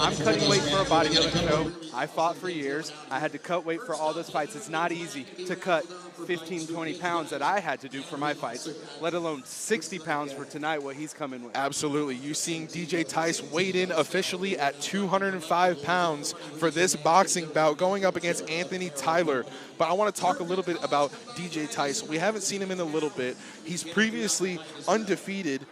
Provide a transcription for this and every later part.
I'm cutting weight for a bodybuilding show. I fought for years. I had to cut weight for all those fights. It's not easy to cut 15, 20 pounds that I had to do for my fights, let alone 60 pounds for tonight, what he's coming with. Absolutely. You seeing DJ Tice weighed in officially at 205 pounds for this boxing bout, going up against Anthony Tyler. But I want to talk a little bit about DJ Tice. We haven't seen him in a little bit. He's previously undefeated.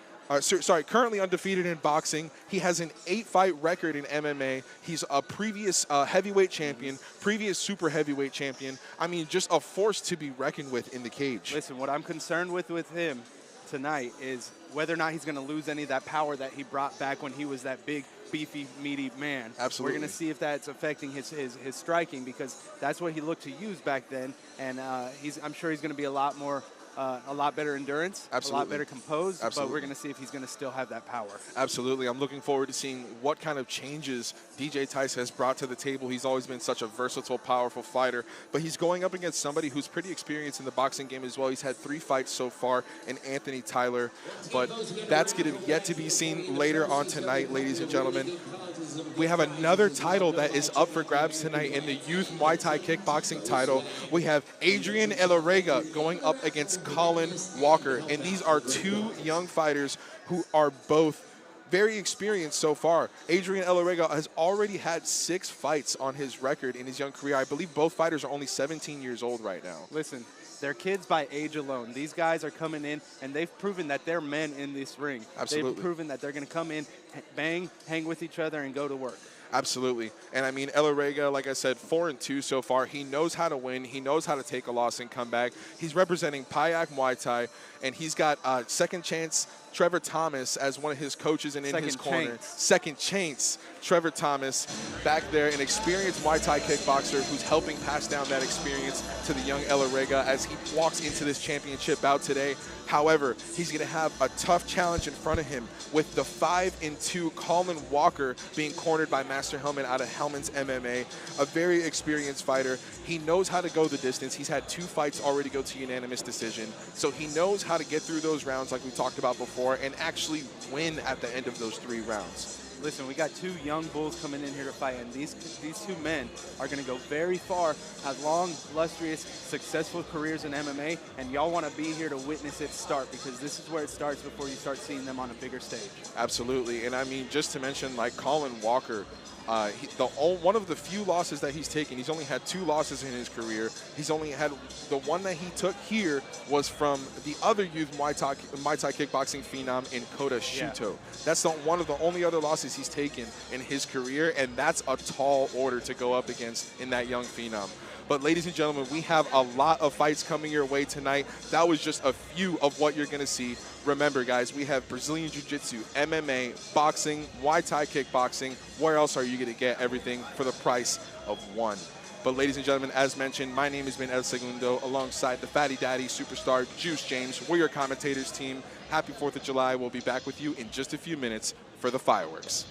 Currently undefeated in boxing. He has an 8-fight record in MMA. He's a previous heavyweight champion, previous super heavyweight champion. I mean, just a force to be reckoned with in the cage. Listen, what I'm concerned with him tonight is whether or not he's going to lose any of that power that he brought back when he was that big, beefy, meaty man. Absolutely. We're going to see if that's affecting his striking, because that's what he looked to use back then. And I'm sure he's going to be a lot better endurance, Absolutely. a lot better composed, Absolutely. but we're going to see if he's going to still have that power. Absolutely. I'm looking forward to seeing what kind of changes DJ Tice has brought to the table. He's always been such a versatile, powerful fighter, but he's going up against somebody who's pretty experienced in the boxing game as well. He's had 3 fights so far in Anthony Tyler, but that's going to yet to be seen later on tonight, ladies and gentlemen. We have another title that is up for grabs tonight in the youth Muay Thai kickboxing title. We have Adrien going up against Colin Walker. And these are 2 young fighters who are both very experienced so far. Adrien has already had 6 fights on his record in his young career. I believe both fighters are only 17 years old right now. Listen, they're kids by age alone. These guys are coming in, and they've proven that they're men in this ring. Absolutely. They've proven that they're going to come in, bang, hang with each other, and go to work. Absolutely. And I mean, Elarega, like I said, 4-2 so far. He knows how to win. He knows how to take a loss and come back. He's representing Payak Muay Thai, and he's got Second Chance Trevor Thomas as one of his coaches and in his corner. Second Chance Trevor Thomas back there, an experienced Muay Thai kickboxer who's helping pass down that experience to the young Elarega as he walks into this championship bout today. However, he's going to have a tough challenge in front of him with the 5-2 Colin Walker being cornered by Master Hellman out of Hellman's MMA, a very experienced fighter. He knows how to go the distance. He's had 2 fights already go to unanimous decision, so he knows how to get through those rounds like we talked about before and actually win at the end of those 3 rounds. Listen, we got 2 young bulls coming in here to fight, and these 2 men are going to go very far, have long, illustrious, successful careers in MMA, and y'all want to be here to witness it start, because this is where it starts before you start seeing them on a bigger stage. Absolutely, and I mean, just to mention, like Colin Walker, one of the few losses that he's taken, he's only had 2 losses in his career. He's only had the one that he took here was from the other youth Muay Thai kickboxing phenom in Kota Shuto. Yeah. That's one of the only other losses he's taken in his career, and that's a tall order to go up against in that young phenom. But ladies and gentlemen, we have a lot of fights coming your way tonight. That was just a few of what you're going to see. Remember, guys, we have Brazilian Jiu-Jitsu, MMA, boxing, Muay Thai kickboxing. Where else are you going to get everything for the price of one? But ladies and gentlemen, as mentioned, my name has been El Segundo alongside the Fatty Daddy superstar Juice James. We're your commentators team. Happy 4th of July. We'll be back with you in just a few minutes for the fireworks.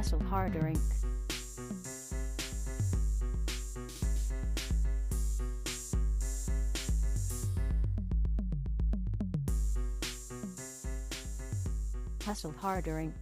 Hustle Harder Inc. Hustle Harder Inc.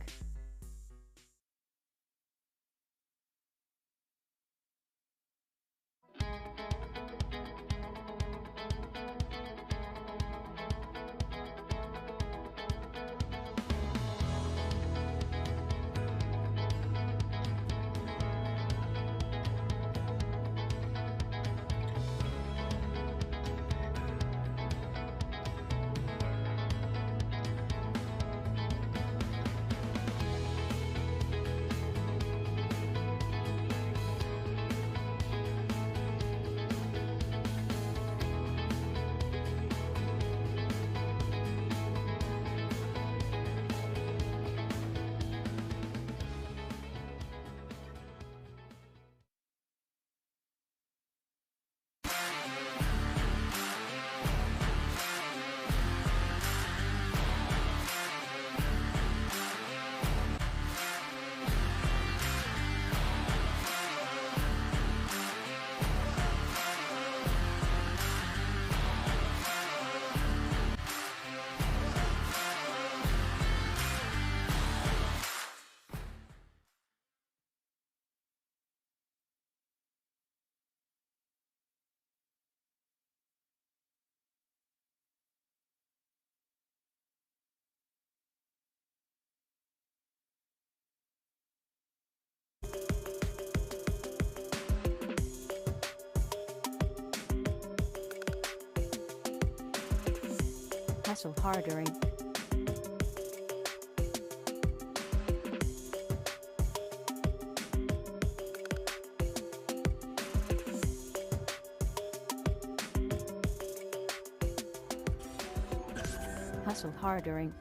Hustle Harder Inc. Hustle Harder Inc.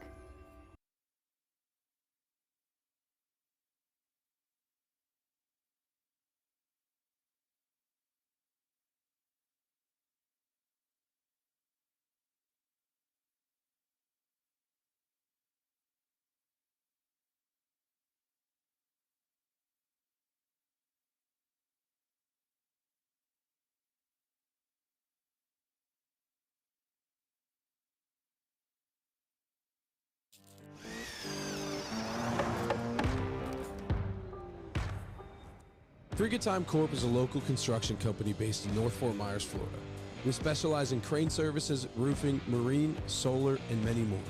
Frigate Time Corp is a local construction company based in North Fort Myers, Florida. We specialize in crane services, roofing, marine, solar, and many more.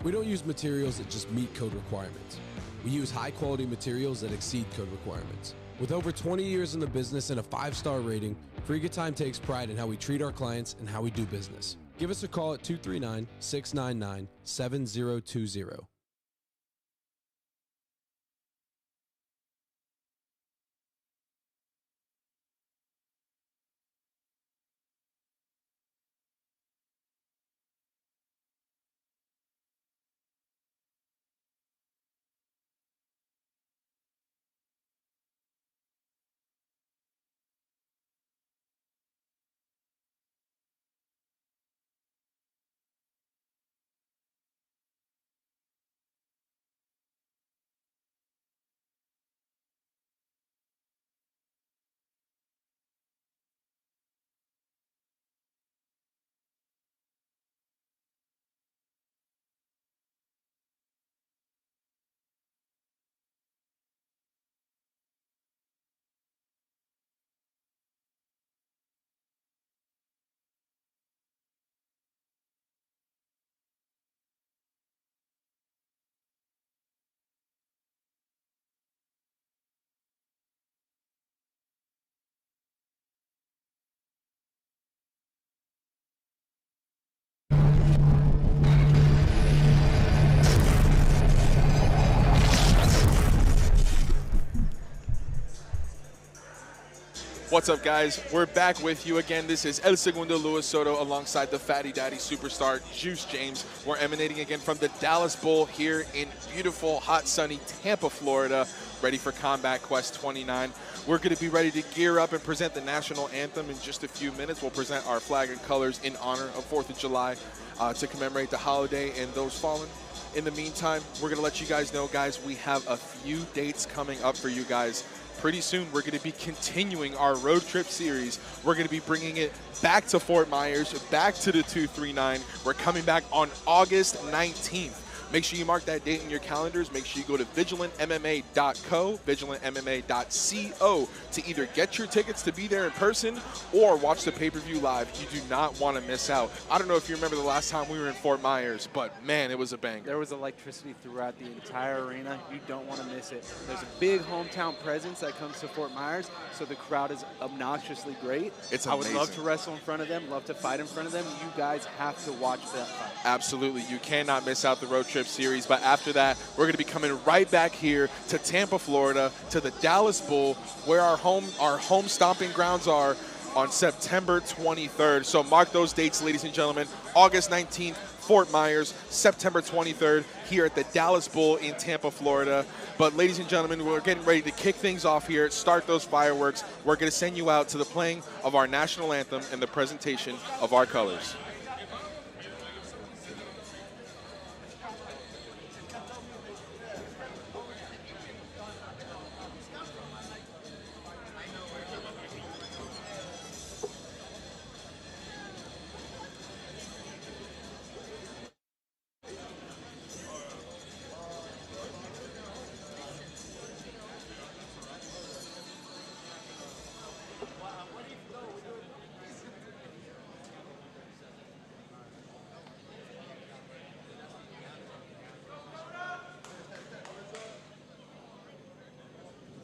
We don't use materials that just meet code requirements. We use high-quality materials that exceed code requirements. With over 20 years in the business and a 5-star rating, Frigate Time takes pride in how we treat our clients and how we do business. Give us a call at 239-699-7020. What's up, guys? We're back with you again. This is El Segundo Luis Soto alongside the Fatty Daddy superstar Juice James. We're emanating again from the Dallas Bowl here in beautiful, hot, sunny Tampa, Florida, ready for Combat Quest 29. We're going to be ready to gear up and present the national anthem in just a few minutes. We'll present our flag and colors in honor of 4th of July to commemorate the holiday and those fallen. In the meantime, we're going to let you guys know, guys, we have a few dates coming up for you guys. Pretty soon, we're going to be continuing our road trip series. We're going to be bringing it back to Fort Myers, back to the 239. We're coming back on August 19th. Make sure you mark that date in your calendars. Make sure you go to vigilantmma.co, vigilantmma.co to either get your tickets to be there in person or watch the pay-per-view live. You do not want to miss out. I don't know if you remember the last time we were in Fort Myers, but man, it was a banger. There was electricity throughout the entire arena. You don't want to miss it. There's a big hometown presence that comes to Fort Myers, so the crowd is obnoxiously great. It's I would love amazing. to wrestle in front of them, love to fight in front of them. You guys have to watch that fight. Absolutely. You cannot miss out the road trip series. But after that, we're going to be coming right back here to Tampa, Florida, to the Dallas Bull, where our home stomping grounds are on September 23rd. So mark those dates, ladies and gentlemen. August 19th, Fort Myers, September 23rd, here at the Dallas Bull in Tampa, Florida. But ladies and gentlemen, we're getting ready to kick things off here, start those fireworks. We're going to send you out to the playing of our national anthem and the presentation of our colors.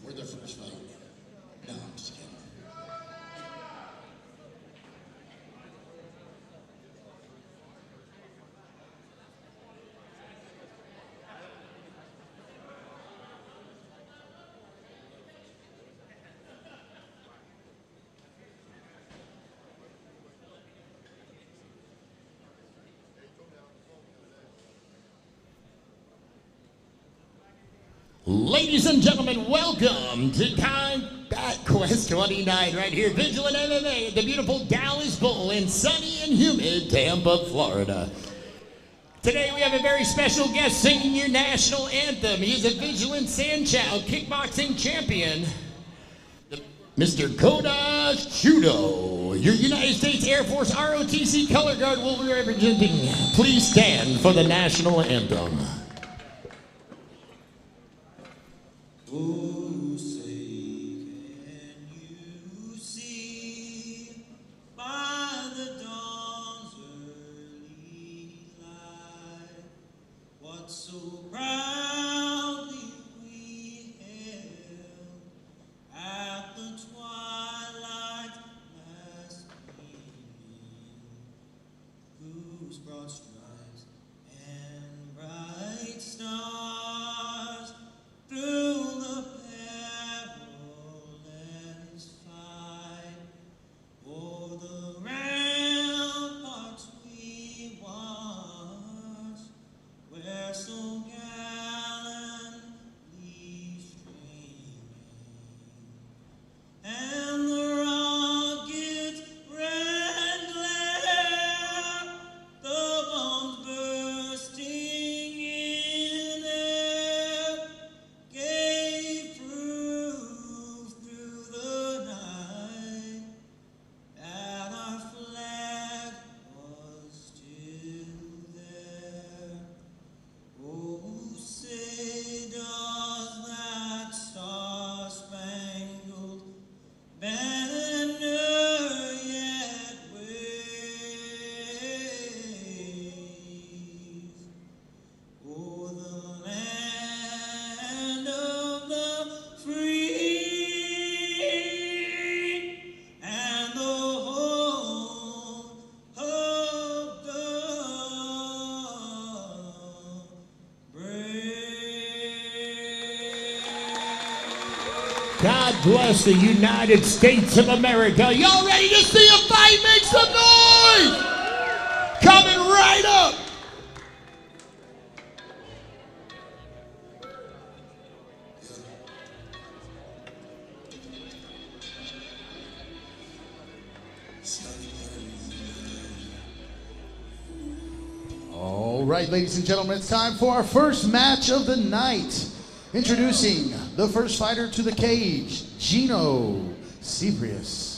We're the first fight. No, I'm just kidding. Ladies and gentlemen, welcome to Combat Quest 29 right here, Vigilant MMA at the beautiful Dallas Bull in sunny and humid Tampa, Florida. Today we have a very special guest singing your national anthem. He is a Vigilant Sanchow kickboxing champion, Mr. Koda Judo. Your United States Air Force ROTC color guard will be representing. Please stand for the national anthem. Oh, say, can you see by the dawn's early light what so proudly we hailed at the twilight last evening, whose broad stripes and bright stars through the perilous fight, o'er the ramparts we watched, where so gallantly streaming, and the rocket's red glare, the bombs bursting in air, gave proof through the night that our flag was still there. Oh, say does that star-spangled banner yet wave o'er the land of the free and the home of the brave. God bless the United States of America. Y'all ready to see a fight? Make some noise! Coming right up! All right, ladies and gentlemen, it's time for our first match of the night. Introducing the first fighter to the cage, Gino Cebrius.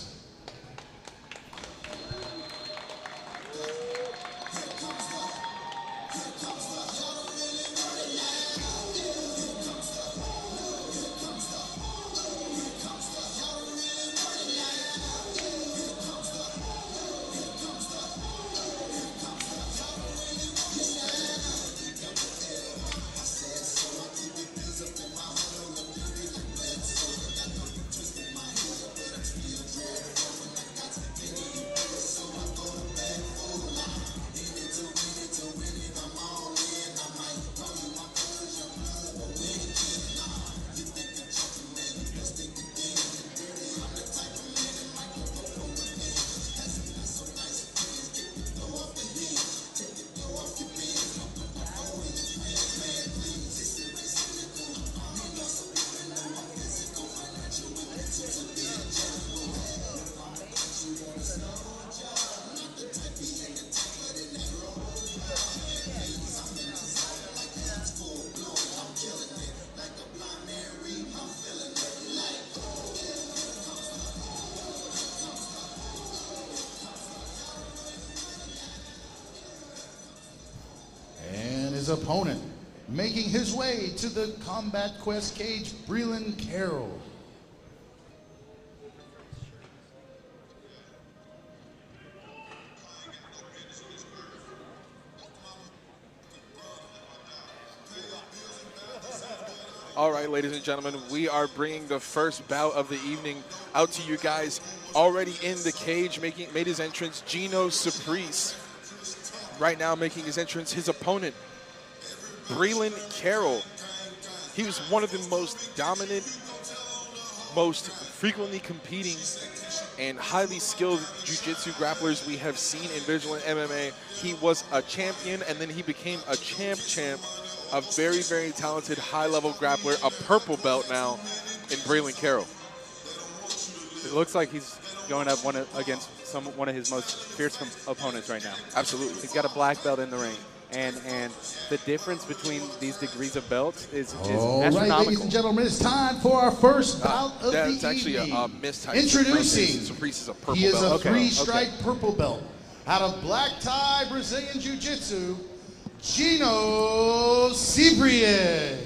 His opponent, making his way to the Combat Quest cage, Breeland Carroll. All right, ladies and gentlemen, we are bringing the first bout of the evening out to you guys. Already in the cage, made his entrance, Gino Cebrius. Right now making his entrance, his opponent, Breeland Carroll. He was one of the most dominant, most frequently competing, and highly skilled jiu-jitsu grapplers we have seen in Vigilant MMA. He was a champion, and then he became a champ. A very, very talented, high-level grappler, a purple belt now in Breeland Carroll. It looks like he's going up against one of his most fierce opponents right now. Absolutely. He's got a black belt in the ring. And the difference between these degrees of belts is All astronomical. right, ladies and gentlemen, it's time for our first bout of the It's actually evening. a mistype. Introducing, Cebrius is a purple he is belt. a three-stripe purple belt out of black tie Brazilian Jiu-Jitsu, Gino Cebrius.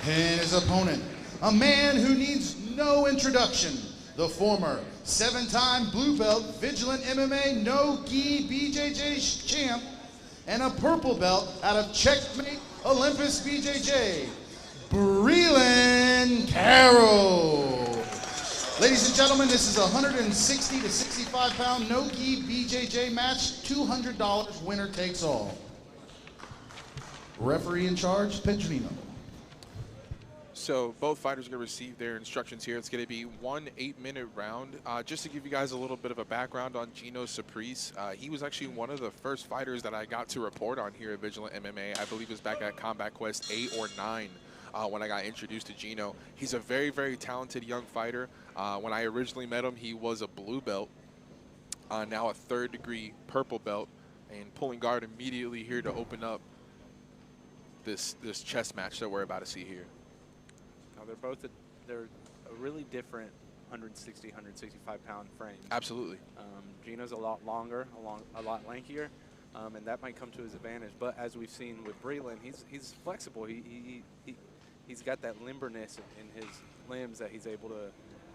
And his opponent, a man who needs no introduction, the former 7-time blue belt Vigilant MMA no-gi BJJ champ and a purple belt out of Checkmate Olympus BJJ, Breeland Carroll. Ladies and gentlemen, this is a 160 to 65 pound no-gi BJJ match, $200, winner takes all. Referee in charge, Pedrino. So both fighters are going to receive their instructions here. It's going to be 1 8-minute round. Just to give you guys a little bit of a background on Gino Cebrius, he was actually one of the first fighters that I got to report on here at Vigilant MMA. I believe it was back at Combat Quest 8 or 9 when I got introduced to Gino. He's a very, very talented young fighter. When I originally met him, he was a blue belt, now a 3rd degree purple belt, and pulling guard immediately here to open up this chess match that we're about to see here. They're a really different 160, 165 pound frame. Absolutely. Gino's a lot longer, a lot lankier, and that might come to his advantage. But as we've seen with Breeland, he's flexible. He's got that limberness in his limbs that he's able to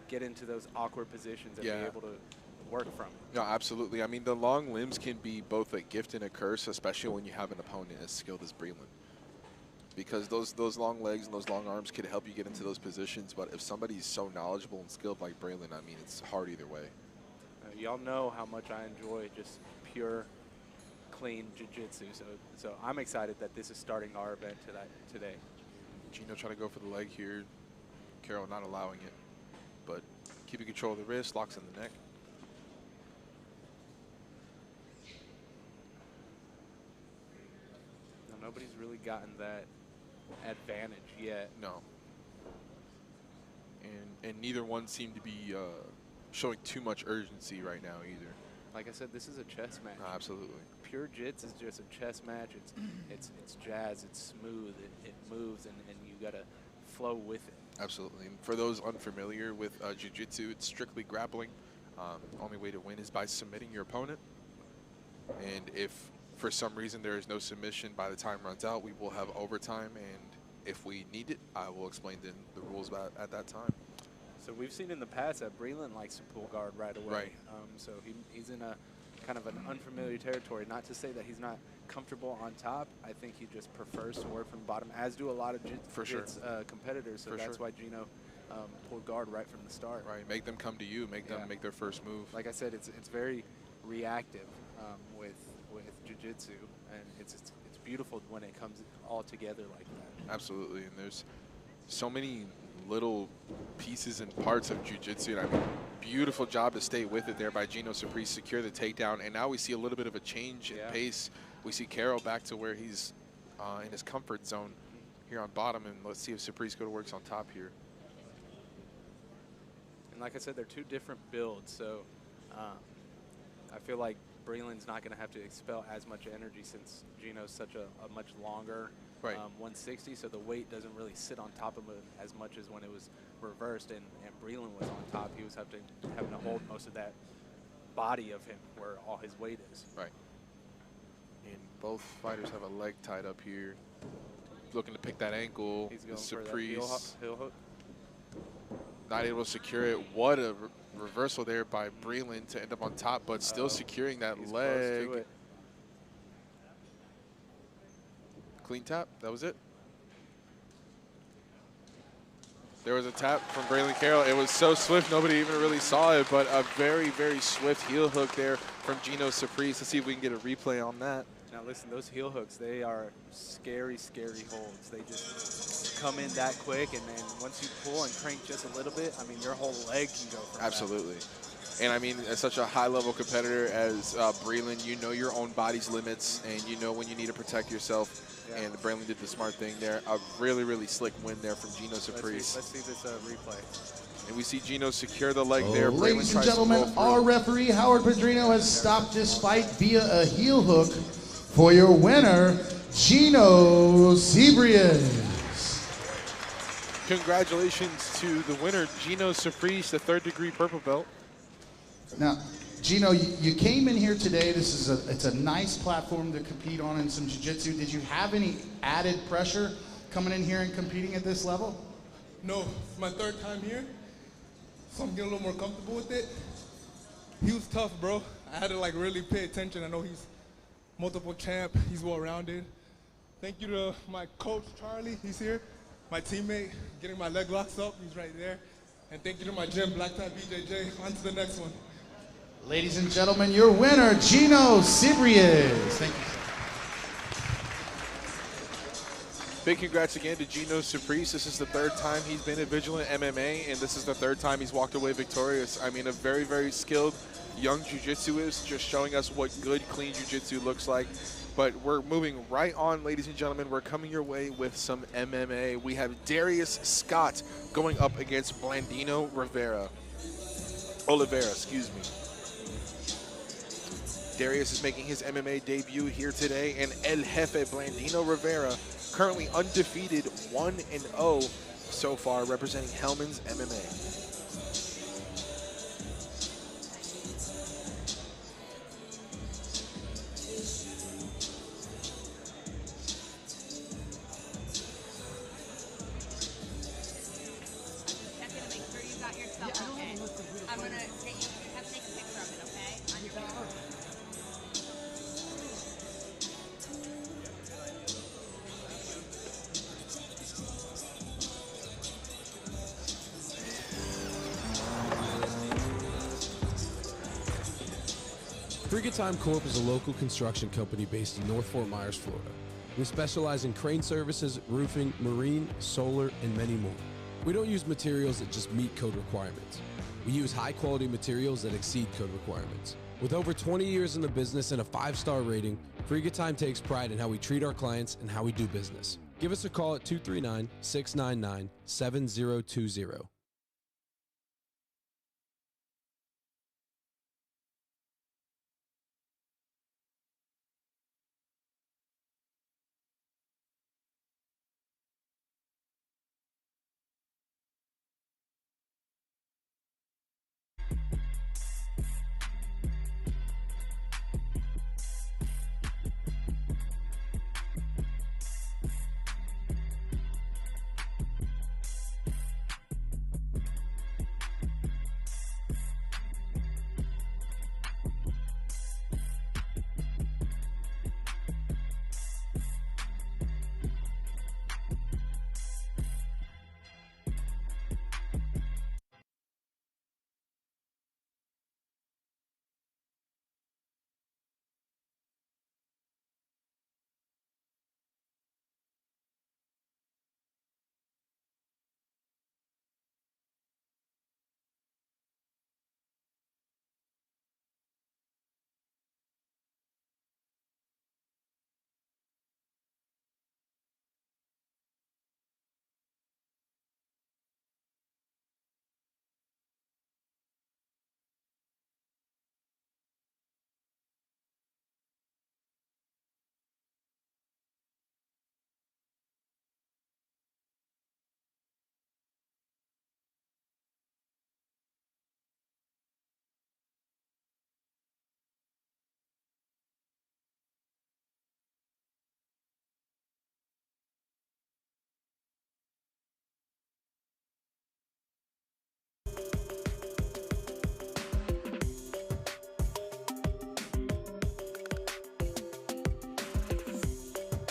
get into those awkward positions and be able to work from. No, absolutely. I mean, the long limbs can be both a gift and a curse, especially when you have an opponent as skilled as Breeland. Because those long legs and those long arms could help you get into those positions, but if somebody's so knowledgeable and skilled like Breeland, I mean, it's hard either way. Y'all know how much I enjoy just pure, clean jiu-jitsu, so I'm excited that this is starting our event today. Gino trying to go for the leg here. Carroll not allowing it, but keeping control of the wrist, locks in the neck. Now, nobody's really gotten that advantage yet. No. And neither one seemed to be showing too much urgency right now either. Like I said, this is a chess match. Absolutely. Pure Jits is just a chess match. It's jazz. It's smooth. It moves, and you gotta flow with it. Absolutely. And for those unfamiliar with jiu-jitsu, it's strictly grappling. Only way to win is by submitting your opponent. And if for some reason there is no submission by the time runs out, we will have overtime. And if we need it, I will explain the rules at that time. So we've seen in the past that Breeland likes to pull guard right away. Right. So he's in a kind of an unfamiliar territory. Not to say that he's not comfortable on top. I think he just prefers to work from the bottom, as do a lot of competitors. So that's why Gino pulled guard right from the start. Right. Make them come to you. Make them make their first move. Like I said, it's very reactive with jiu-jitsu, and it's beautiful when it comes all together like that. Absolutely. And there's so many little pieces and parts of jiu-jitsu. I mean, beautiful job to stay with it there by Gino Surprise, secure the takedown. And now we see a little bit of a change in pace. We see Carroll back to where he's in his comfort zone here on bottom. And let's see if Surprise works on top here. And like I said, they're two different builds. So I feel like Breeland's not going to have to expel as much energy since Gino's such a much longer 160, so the weight doesn't really sit on top of him as much as when it was reversed and Breeland was on top. He was having to hold most of that body of him where all his weight is. Right. And both fighters have a leg tied up here. Looking to pick that ankle. He's going Surprise. for that heel hook. Not able to secure it. What a reversal there by Breeland to end up on top, but still securing that leg. Close to it. Clean tap, that was it. There was a tap from Breeland Carroll. It was so swift, nobody even really saw it, but a very, very swift heel hook there from Gino Surprise. Let's see if we can get a replay on that. Now listen, those heel hooks, they are scary, scary holds. They just come in that quick, and then once you pull and crank just a little bit, I mean, your whole leg can go from Absolutely. And I mean, as such a high-level competitor as Breeland, you know your own body's limits, and you know when you need to protect yourself. Yeah. And Breeland did the smart thing there. A really, really slick win there from Gino Surprise. Let's see this replay. And we see Gino secure the leg there. Ladies and gentlemen, our referee, Howard Blandino, has stopped this fight via a heel hook for your winner, Gino Surprise. Congratulations to the winner, Gino Surprise, the third-degree purple belt. Now, Gino, you came in here today. It's a nice platform to compete on in some jiu-jitsu. Did you have any added pressure coming in here and competing at this level? No, it's my third time here, so I'm getting a little more comfortable with it. He was tough, bro. I had to like really pay attention. I know he's multiple champ. He's well-rounded. Thank you to my coach, Charlie. He's here. My teammate, getting my leg locks up. He's right there. And thank you to my gym, Black Tie BJJ. On to the next one. Ladies and gentlemen, your winner, Gino Surprise. Thank you. Big congrats again to Gino Surprise. This is the third time he's been at Vigilant MMA, and this is the third time he's walked away victorious. I mean, a very, very skilled young jiu-jitsuist, just showing us what good, clean jiu-jitsu looks like. But we're moving right on, ladies and gentlemen. We're coming your way with some MMA. We have Darius Scott going up against Blandino Oliveira, excuse me. Darius is making his MMA debut here today, and El Jefe Blandino Rivera, currently undefeated, 1-0 so far, representing Hellman's MMA. Time Corp is a local construction company based in North Fort Myers, Florida. We specialize in crane services, roofing, marine, solar, and many more. We don't use materials that just meet code requirements. We use high-quality materials that exceed code requirements. With over 20 years in the business and a 5-star rating, Friga Time takes pride in how we treat our clients and how we do business. Give us a call at 239-699-7020.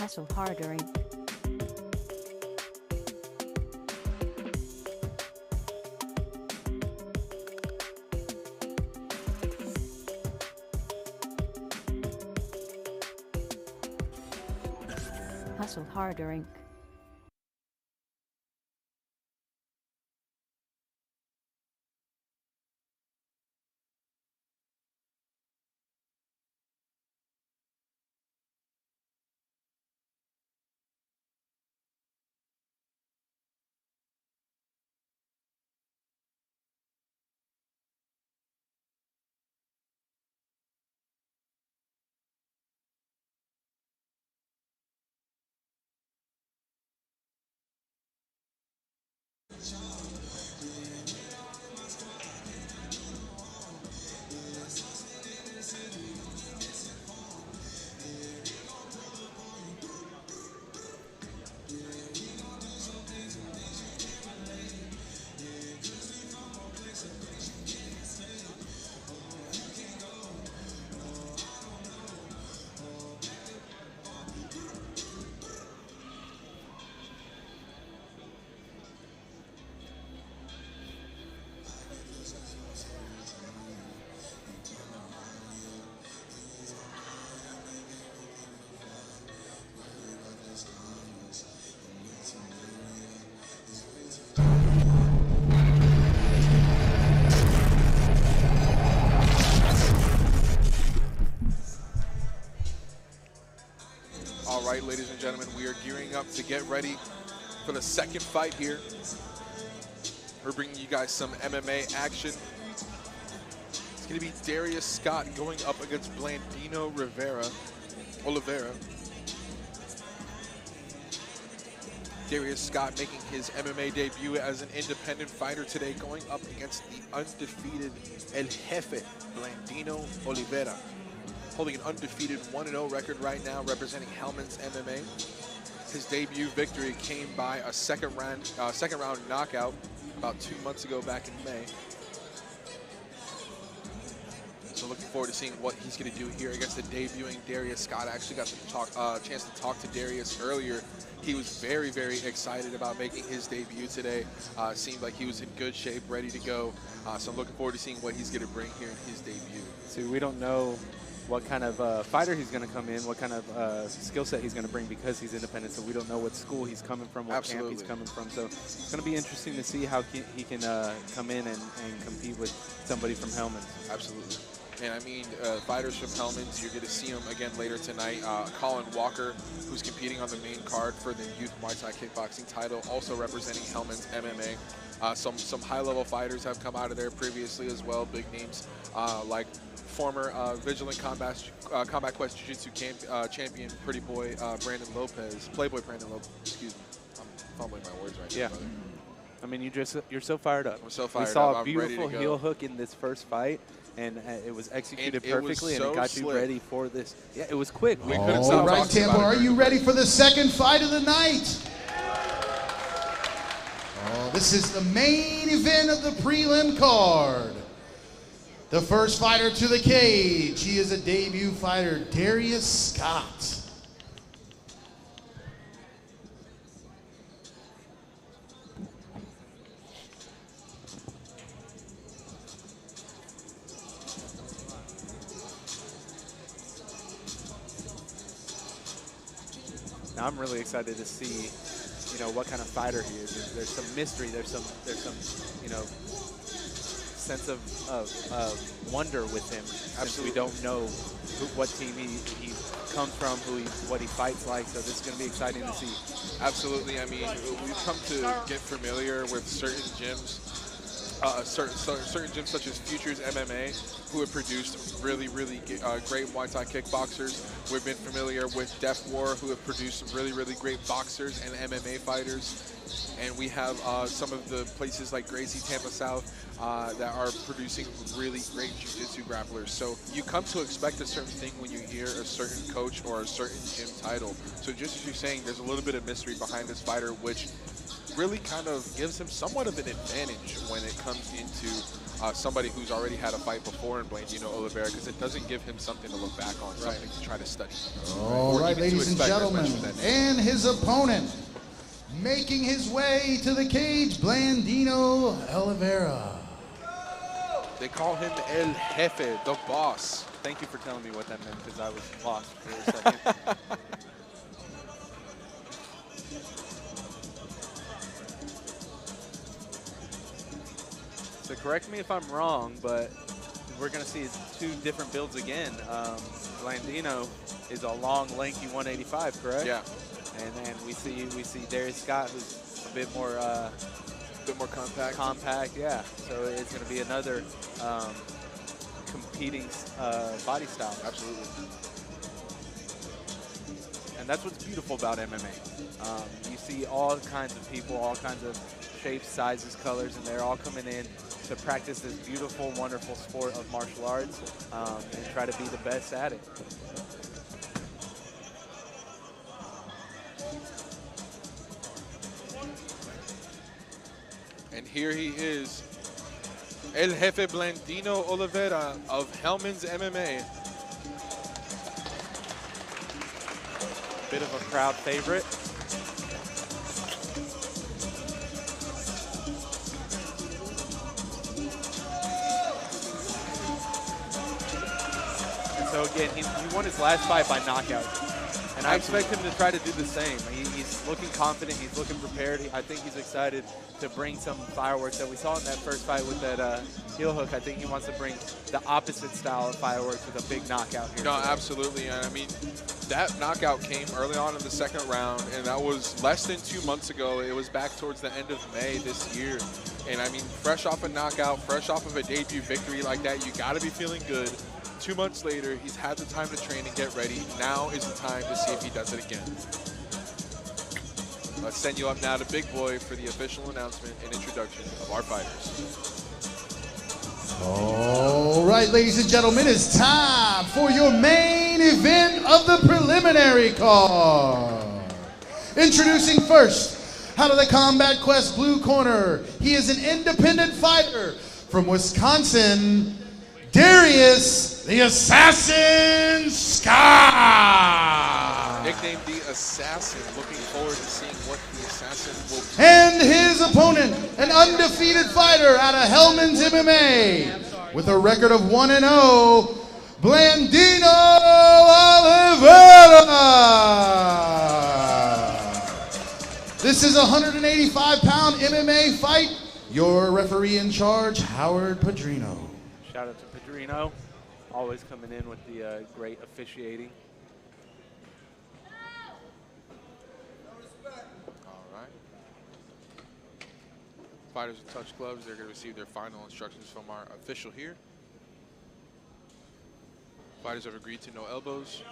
Hustle Harder Inc. Hustle Harder Inc. All right, ladies and gentlemen, we are gearing up to get ready for the second fight here. We're bringing you guys some MMA action. It's going to be Darius Scott going up against Blandino Oliveira. Darius Scott making his MMA debut as an independent fighter today, going up against the undefeated El Jefe, Blandino Oliveira, holding an undefeated 1-0 record right now, representing Hellman's MMA. His debut victory came by a second round knockout about 2 months ago back in May. So looking forward to seeing what he's going to do here against the debuting Darius Scott. I actually got the chance to talk to Darius earlier. He was very, very excited about making his debut today. Seemed like he was in good shape, ready to go. So I'm looking forward to seeing what he's going to bring here in his debut. So we don't know what kind of fighter he's going to come in, what kind of skill set he's going to bring because he's independent. So we don't know what school he's coming from, what camp he's coming from. So it's going to be interesting to see how he can come in and compete with somebody from Hellman's. Absolutely. And I mean, fighters from Hellman's, you're going to see him again later tonight. Colin Walker, who's competing on the main card for the Youth Muay Thai Kickboxing title, also representing Hellman's MMA. Some high-level fighters have come out of there previously as well, big names like former Vigilant Combat Quest Jiu-Jitsu champion, Pretty Boy Brandon Lopez, Playboy Brandon Lopez, excuse me. I'm fumbling my words right now, brother. I mean, you're so fired up. I'm so fired up. We saw a I'm beautiful ready to heel go. hook in this first fight, and it was executed And it was perfectly, so and it got slick. you ready for this. Yeah, it was quick. We couldn't All stop right, talking Tampa, about it. are you ready for the second fight of the night? Oh, this is the main event of the prelim card. The first fighter to the cage, he is a debut fighter, Darius Scott. Now I'm really excited to see, what kind of fighter he is. There's some mystery. There's some, sense of wonder with him. Absolutely, we don't know what team he comes from, what he fights like. So this is going to be exciting to see. Absolutely. I mean, we've come to get familiar with certain gyms. Certain gyms such as Futures MMA, who have produced really, really great Muay Thai kickboxers. We've been familiar with Death War, who have produced really, really great boxers and MMA fighters. And we have some of the places like Gracie, Tampa South, that are producing really great jiu-jitsu grapplers. So you come to expect a certain thing when you hear a certain coach or a certain gym title. So just as you're saying, there's a little bit of mystery behind this fighter, which really kind of gives him somewhat of an advantage when it comes into somebody who's already had a fight before in Blandino Oliveira, because it doesn't give him something to look back on, something to try to study. All right, ladies and gentlemen, and his opponent, making his way to the cage, Blandino Oliveira. They call him El Jefe, the boss. Thank you for telling me what that meant, because I was lost for a second. So correct me if I'm wrong, but we're going to see two different builds again. Blandino is a long, lanky 185, correct? Yeah. And then we see Darius Scott, who's a bit more compact. Compact, yeah. So it's going to be another competing body style. Absolutely. And that's what's beautiful about MMA. You see all kinds of people, all kinds of shapes, sizes, colors, and they're all coming in to practice this beautiful, wonderful sport of martial arts and try to be the best at it. And here he is, El Jefe Blandino Oliveira of Hellman's MMA. Bit of a crowd favorite. So again, he won his last fight by knockout. And I expect him to try to do the same. He's looking confident, he's looking prepared. I think he's excited to bring some fireworks that we saw in that first fight with that heel hook. I think he wants to bring the opposite style of fireworks with a big knockout here. No, absolutely. And I mean, that knockout came early on in the second round, and that was less than 2 months ago. It was back towards the end of May this year. And I mean, fresh off a knockout, fresh off of a debut victory like that, you got to be feeling good. 2 months later, he's had the time to train and get ready. Now is the time to see if he does it again. Let's send you up now to Big Boy for the official announcement and introduction of our fighters. All right, ladies and gentlemen, it's time for your main event of the preliminary card. Introducing first, out of the Combat Quest blue corner, he is an independent fighter from Wisconsin, Darius, the Assassin Scott. Nicknamed the Assassin. Looking forward to seeing what the Assassin will do. And his opponent, an undefeated fighter out of Hellman's MMA, with a record of 1-0, Blandino Oliveira. This is a 185-pound MMA fight. Your referee in charge, Howard Padrino. Shout out to Padrino, always coming in with the great officiating. All right. Fighters with touch gloves, they're going to receive their final instructions from our official here. Fighters have agreed to no elbows.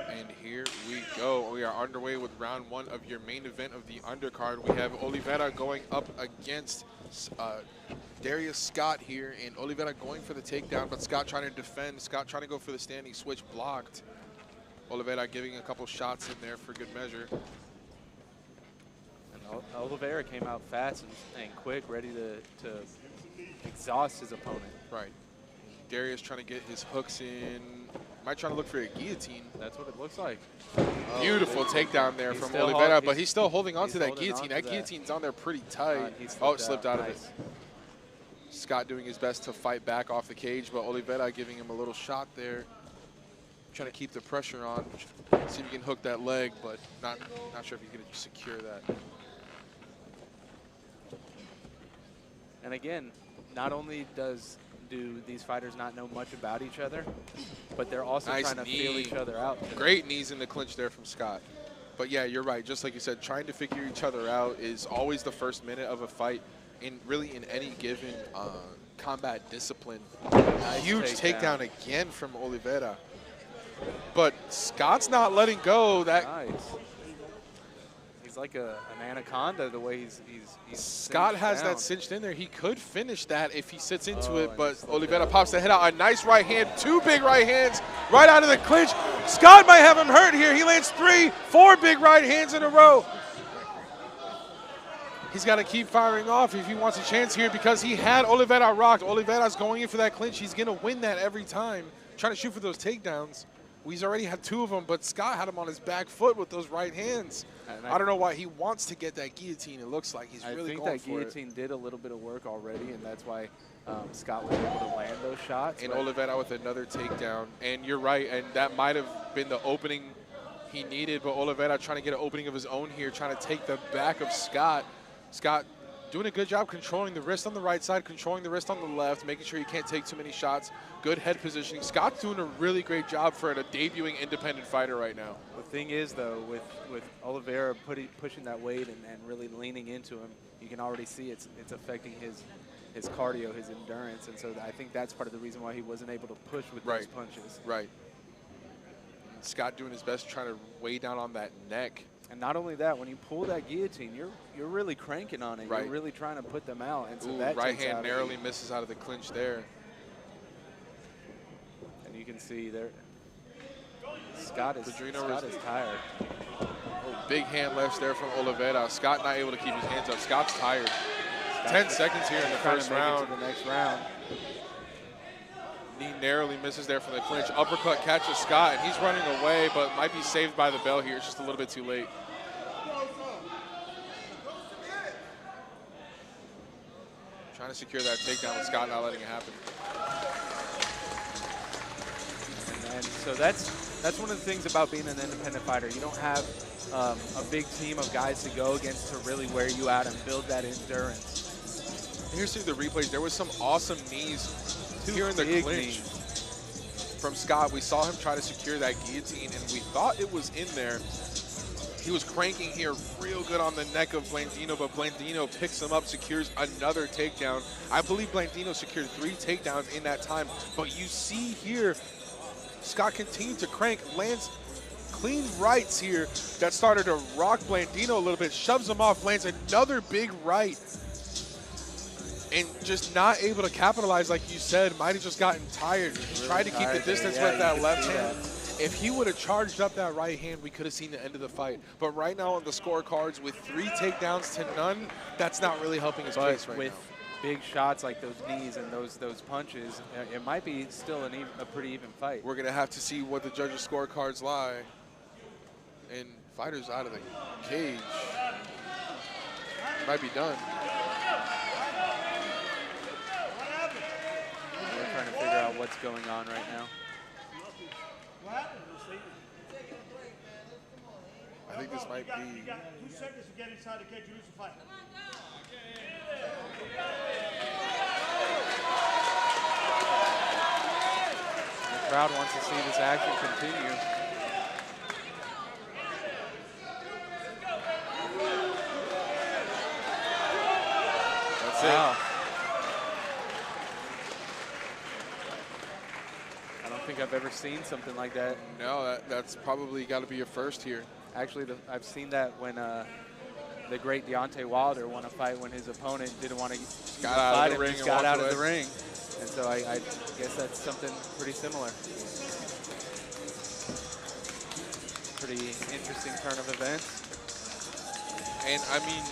And here we go. We are underway with round one of your main event of the undercard. We have Oliveira going up against Darius Scott here, and Oliveira going for the takedown, but Scott trying to defend. Scott trying to go for the standing switch, blocked. Oliveira giving a couple shots in there for good measure. And Oliveira came out fast and quick, ready to exhaust his opponent. Right. Darius trying to get his hooks in. Might try to look for a guillotine. That's what it looks like. Beautiful takedown there from Oliveira, but he's still holding on to that guillotine. That guillotine's on there pretty tight. Oh, it slipped out of it. Scott doing his best to fight back off the cage, but Oliveira giving him a little shot there. Trying to keep the pressure on. See if he can hook that leg, but not sure if he's going to secure that. And again, not only do these fighters not know much about each other, but they're also trying to feel each other out. Great knees in the clinch there from Scott. But yeah, you're right. Just like you said, trying to figure each other out is always the first minute of a fight, really in any given combat discipline. Huge takedown again from Oliveira. But Scott's not letting go. Nice. He He's like an anaconda the way he's Scott has down. that cinched in there. He could finish that if he sits into it, but Oliveira pops the head out. A nice right hand, 2 big right hands right out of the clinch. Scott might have him hurt here. He lands 3, 4 big right hands in a row. He's got to keep firing off if he wants a chance here because he had Oliveira rocked. Oliveira's going in for that clinch. He's going to win that every time, trying to shoot for those takedowns. He's already had 2 of them, but Scott had him on his back foot with those right hands. I don't know why he wants to get that guillotine. It looks like he's really going for it. I think that guillotine did a little bit of work already, and that's why Scott was able to land those shots. And Oliveira with another takedown. And you're right, and that might have been the opening he needed, but Oliveira trying to get an opening of his own here, trying to take the back of Scott. Scott doing a good job controlling the wrist on the right side, controlling the wrist on the left, making sure he can't take too many shots. Good head positioning. Scott's doing a really great job for a debuting independent fighter right now. The thing is, though, with Oliveira pushing that weight and really leaning into him, you can already see it's affecting his cardio, his endurance, and so I think that's part of the reason why he wasn't able to push with those punches. Right. Scott doing his best trying to weigh down on that neck. And not only that, when you pull that guillotine, you're really cranking on it. Right. You're really trying to put them out. And so Ooh, that right hand narrowly misses out of the clinch there. And you can see there, Scott is tired. Oh, big hand lefts there from Oliveira. Scott not able to keep his hands up. Scott's tired. 10 seconds here in the first round. To the next round. Knee narrowly misses there from the clinch. Uppercut catches Scott, and he's running away, but might be saved by the bell here. It's just a little bit too late. Trying to secure that takedown with Scott not letting it happen. And so that's one of the things about being an independent fighter. You don't have a big team of guys to go against to really wear you out and build that endurance. Here's through the replays. There was some awesome knees here in the clinch from Scott. We saw him try to secure that guillotine, and we thought it was in there. He was cranking here real good on the neck of Blandino, but Blandino picks him up, secures another takedown. I believe Blandino secured 3 takedowns in that time, but you see here, Scott continued to crank, lands clean rights here that started to rock Blandino a little bit, shoves him off, lands another big right, and just not able to capitalize, like you said. Might have just gotten tired. He tried to keep the distance with that left hand. If he would have charged up that right hand, we could have seen the end of the fight. But right now on the scorecards, with 3 takedowns to none, that's not really helping his case right now. With big shots like those knees and those punches, it might be still a pretty even fight. We're going to have to see what the judges' scorecards lie. And fighters out of the cage. Might be done. We're trying to figure out what's going on right now. I think this might be. You got 2 seconds to get inside the cage. You lose the fight. The crowd wants to see this action continue. That's wow. it. I don't think I've ever seen something like that. No, that's probably got to be a first here. Actually, I've seen that when the great Deontay Wilder won a fight when his opponent didn't want to got out of the ring. Just got out of the ring. And so I guess that's something pretty similar. Pretty interesting turn of events. And I mean,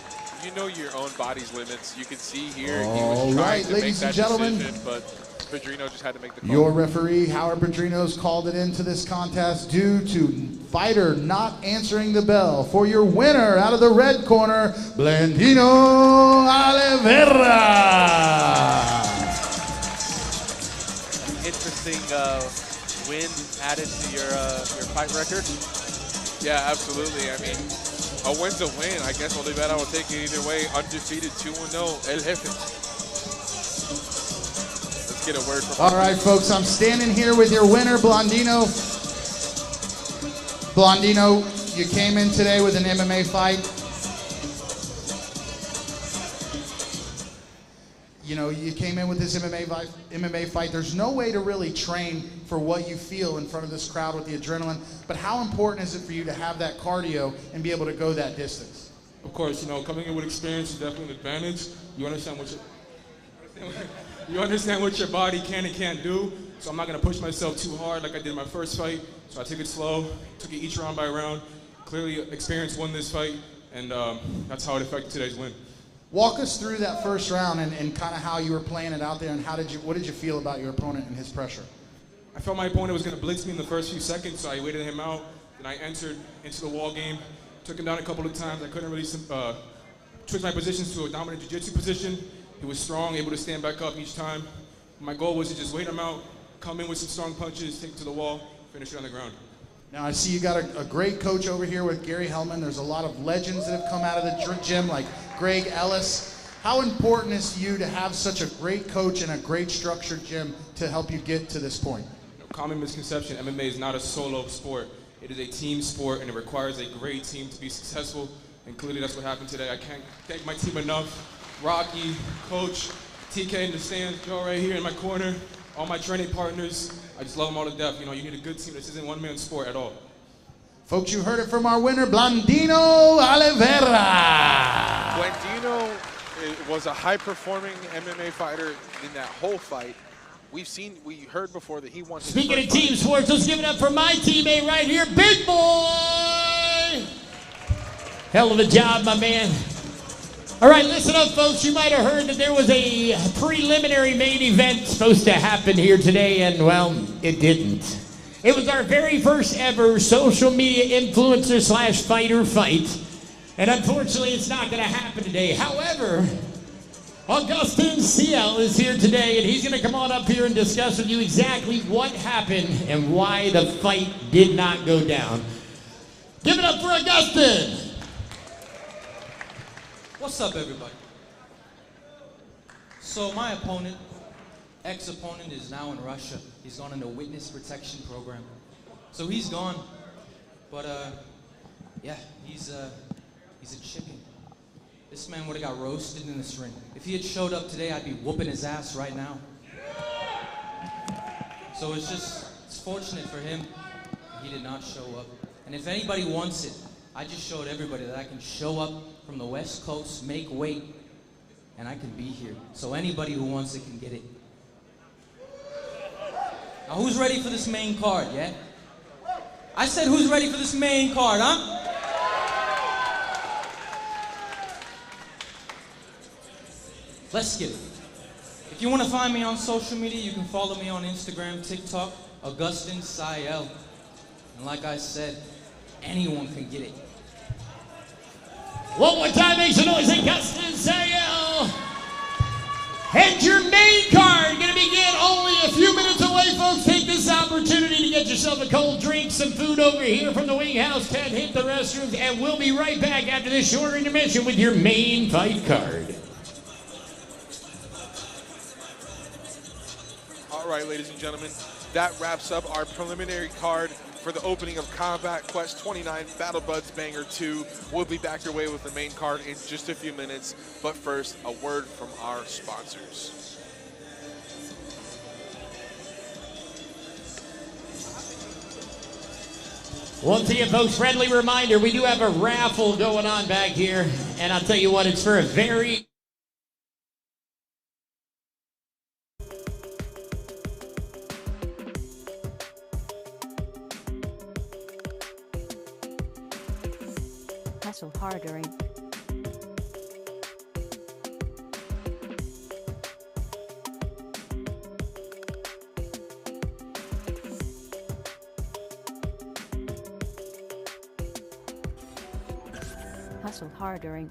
you know your own body's limits. You can see here All he was trying right, to make ladies that and gentlemen, decision, but Pedrino just had to make the call. Your referee, Howard Pedrino's called it into this contest due to fighter not answering the bell. For your winner, out of the red corner, Blandino Oliveira. Interesting win added to your fight record. Yeah, absolutely. I mean, a win's a win. I guess Oliveira will take it either way. Undefeated 2-0, El Jefe. Get a word from All right, folks, I'm standing here with your winner, Blandino. Blandino, you came in today with an MMA fight. You know, you came in with this MMA fight. There's no way to really train for what you feel in front of this crowd with the adrenaline. But how important is it for you to have that cardio and be able to go that distance? Of course, you know, coming in with experience is definitely an advantage. You understand what your body can and can't do. So I'm not gonna push myself too hard like I did in my first fight. So I took it slow, took it each round by round. Clearly, experience won this fight, and that's how it affected today's win. Walk us through that first round and kind of how you were playing it out there, and what did you feel about your opponent and his pressure? I felt my opponent was going to blitz me in the first few seconds, so I waited him out. Then I entered into the wall game, took him down a couple of times. I couldn't really switch my positions to a dominant jiu-jitsu position. He was strong, able to stand back up each time. My goal was to just wait him out, come in with some strong punches, take him to the wall, finish it on the ground. Now I see you got a great coach over here with Gary Hellman. There's a lot of legends that have come out of the gym, like Greg Ellis. How important is it to you to have such a great coach and a great structured gym to help you get to this point? Common misconception, MMA is not a solo sport. It is a team sport, and it requires a great team to be successful, and clearly that's what happened today. I can't thank my team enough. Rocky, Coach, TK in the stands, Joe right here in my corner, all my training partners. I just love them all to death. You know, you need a good team. This isn't one-man sport at all. Folks, you heard it from our winner, Blandino Oliveira. Blandino was a high-performing MMA fighter in that whole fight. We heard before that he won. Speaking of team sports, let's give it up for my teammate right here, Big Boy. Hell of a job, my man. All right, listen up, folks. You might have heard that there was a preliminary main event supposed to happen here today, and, well, it didn't. It was our very first ever social media influencer / fighter fight, and unfortunately, it's not going to happen today. However, Augustin CL is here today, and he's going to come on up here and discuss with you exactly what happened and why the fight did not go down. Give it up for Augustin. What's up, everybody? So my opponent, ex-opponent, is now in Russia. He's gone into witness protection program. So he's gone, but yeah, he's a chicken. This man would have got roasted in this ring. If he had showed up today, I'd be whooping his ass right now. So it's fortunate for him he did not show up. And if anybody wants it, I just showed everybody that I can show up from the West Coast, make weight, and I can be here. So anybody who wants it can get it. Now who's ready for this main card, yeah? I said who's ready for this main card, huh? Let's get it. If you want to find me on social media, you can follow me on Instagram, TikTok, Augustin CL. And like I said, anyone can get it. One more time, make some noise, Augustin CL. And your main card going to begin only a few minutes away, folks. Take this opportunity to get yourself a cold drink, some food over here from the Wing House 10. Hit the restrooms, and we'll be right back after this short intermission with your main fight card. All right, ladies and gentlemen, that wraps up our preliminary card for the opening of Combat Quest 29 Battle Buds Banger 2. We'll be back your way with the main card in just a few minutes, but first, a word from our sponsors. Once again, folks, friendly reminder, we do have a raffle going on back here, and I'll tell you what, it's for a very... Hustle harder and Hustle harder Inc.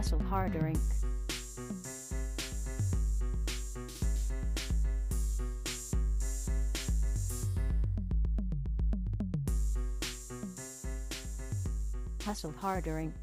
Hustle Harder Inc. Hustle Harder Inc.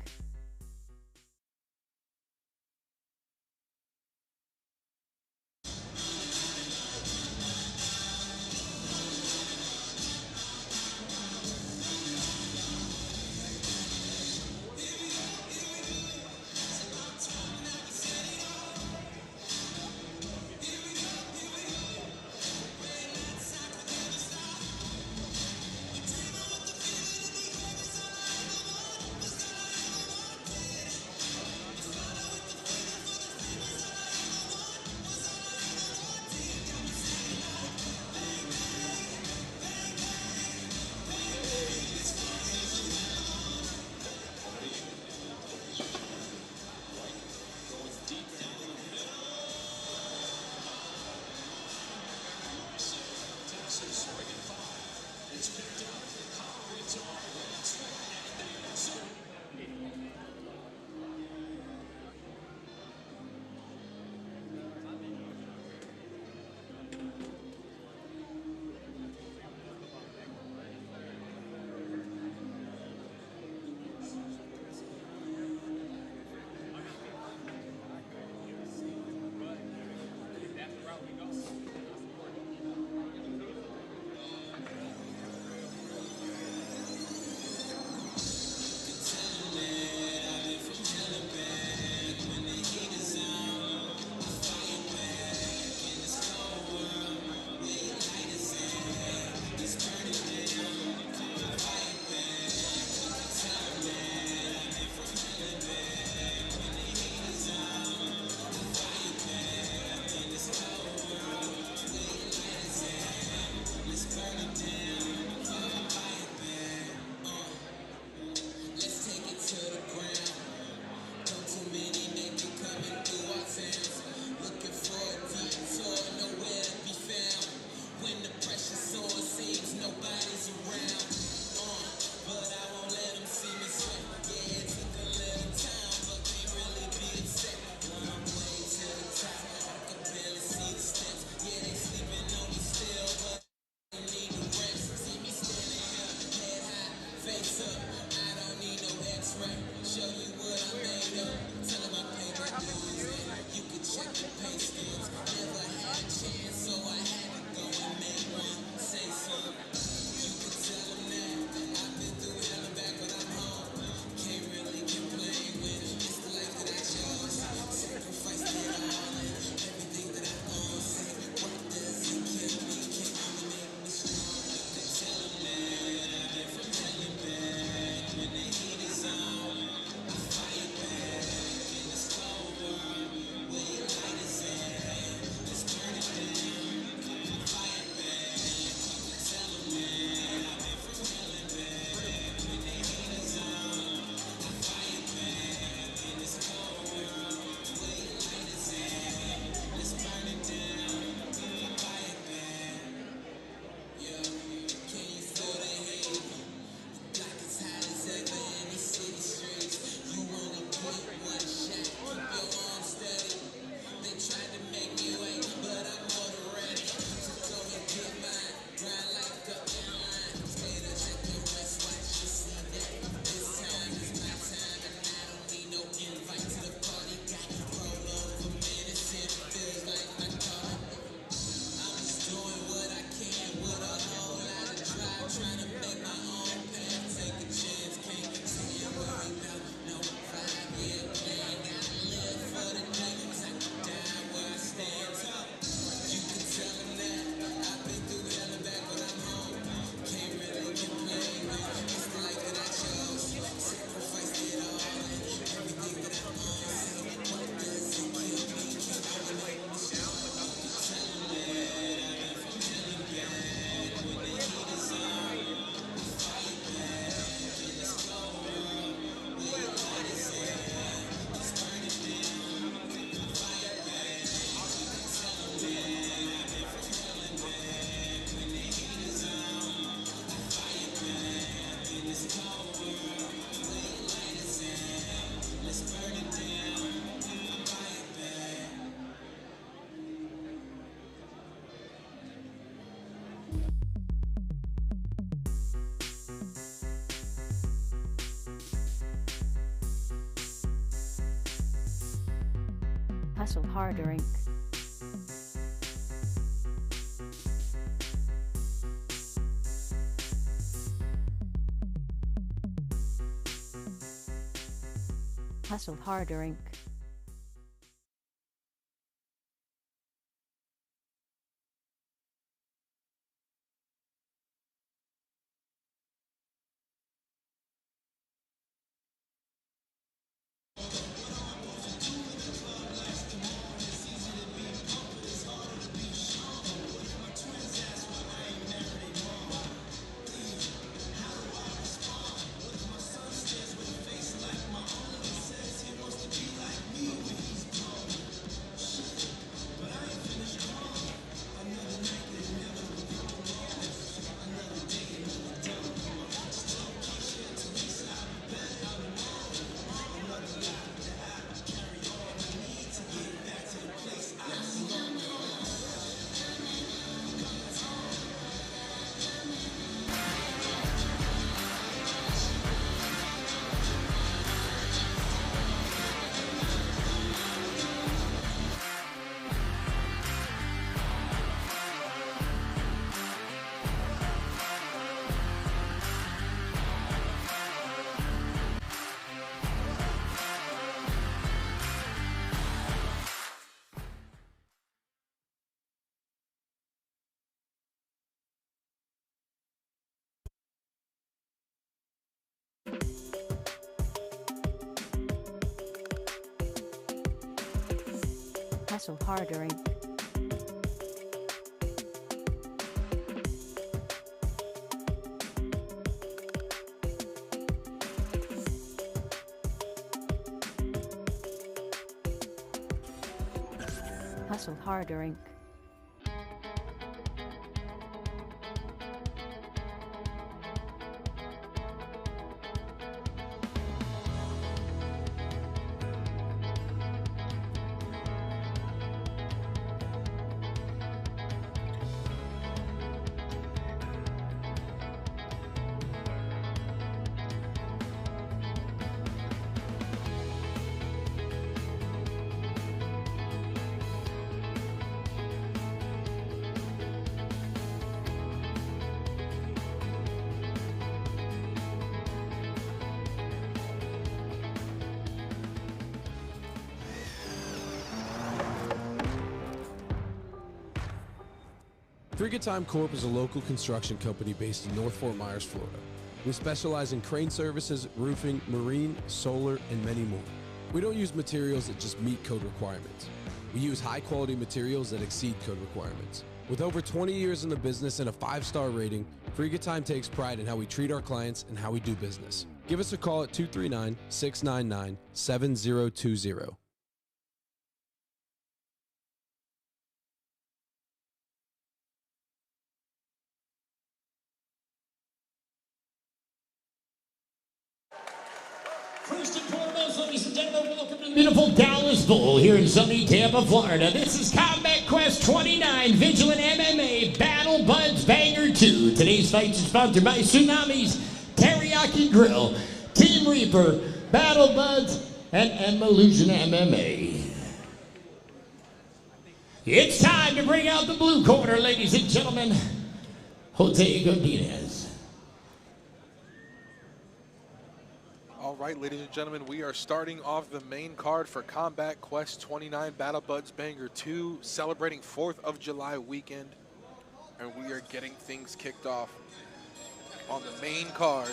Hustle Harder Inc. Hustle Harder Inc. Hustle Harder Inc. Hustle Harder Inc. Frigga Time Corp is a local construction company based in North Fort Myers, Florida. We specialize in crane services, roofing, marine, solar, and many more. We don't use materials that just meet code requirements. We use high-quality materials that exceed code requirements. With over 20 years in the business and a 5-star rating, Frigga Time takes pride in how we treat our clients and how we do business. Give us a call at 239-699-7020. First and foremost, ladies and gentlemen, welcome to the beautiful Dallas Bowl here in sunny Tampa, Florida. This is Combat Quest 29 Vigilant MMA Battle Buds Banger 2. Today's fight is sponsored by Tsunami's Teriyaki Grill, Team Reaper, Battle Buds, and Evolution MMA. It's time to bring out the blue corner, ladies and gentlemen, Jose Godinez. All right, ladies and gentlemen, we are starting off the main card for Combat Quest 29 Battle Buds Banger 2, celebrating 4th of July weekend. And we are getting things kicked off on the main card.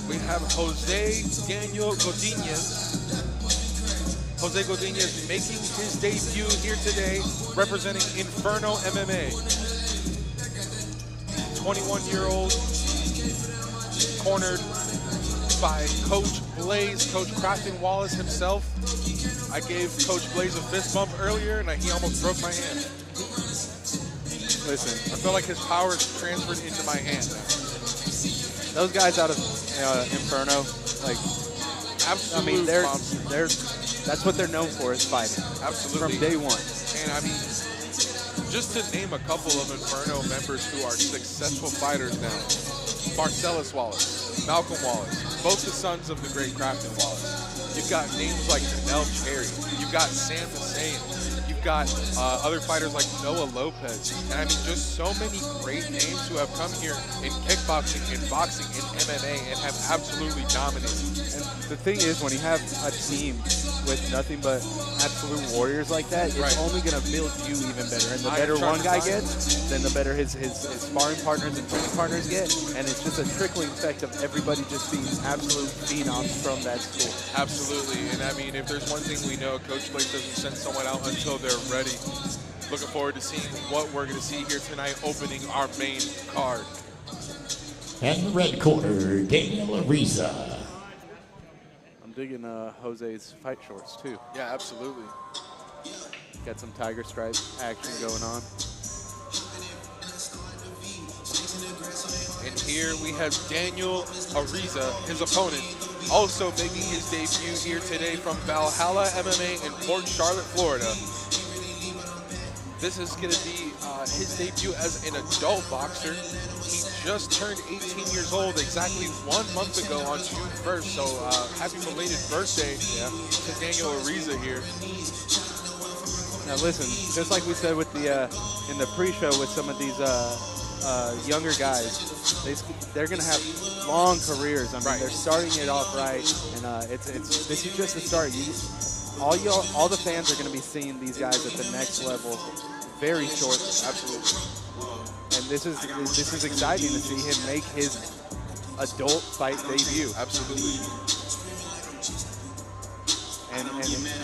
We have Jose Daniel Godinez. Jose Godinez making his debut here today, representing Inferno MMA. 21-year-old, cornered by Coach Blaze, Coach Crafton Wallace himself. I gave Coach Blaze a fist bump earlier, and he almost broke my hand. Listen, I feel like his power is transferred into my hand. Those guys out of Inferno, like, absolute I mean, they're monsters. that's what they're known for, is fighting. Absolutely. From day one. And I mean, just to name a couple of Inferno members who are successful fighters now. Marcellus Wallace, Malcolm Wallace, both the sons of the great Crafton Wallace. You've got names like Janelle Cherry. You've got Sam the Saiyan. You've got other fighters like Noah Lopez. And I mean, just so many great names who have come here in kickboxing, in boxing, in MMA, and have absolutely dominated. And the thing is, when you have a team with nothing but absolute warriors like that, it's only going to build you even better. And the better one guy gets, then the better his sparring partners and training partners get. And it's just a trickling effect of everybody just being absolute phenoms from that school. Absolutely. And I mean, if there's one thing we know, Coach Blake doesn't send someone out until they're ready. Looking forward to seeing what we're going to see here tonight, opening our main card. And the red corner, Daniel Ariza. I'm digging Jose's fight shorts too. Yeah, absolutely. Got some tiger stripe action going on. And here we have Daniel Ariza, his opponent, also making his debut here today from Valhalla MMA in Port Charlotte, Florida. This is going to be his debut as an adult boxer. He just turned 18 years old exactly 1 month ago on June 1st. So happy belated birthday to Daniel Ariza here. Now listen, just like we said with the in the pre-show with some of these younger guys, they're going to have long careers. I mean, they're starting it off right, and this is just the start. All the fans are going to be seeing these guys at the next level very shortly. Absolutely. And this is exciting to see him make his adult fight debut. Absolutely. And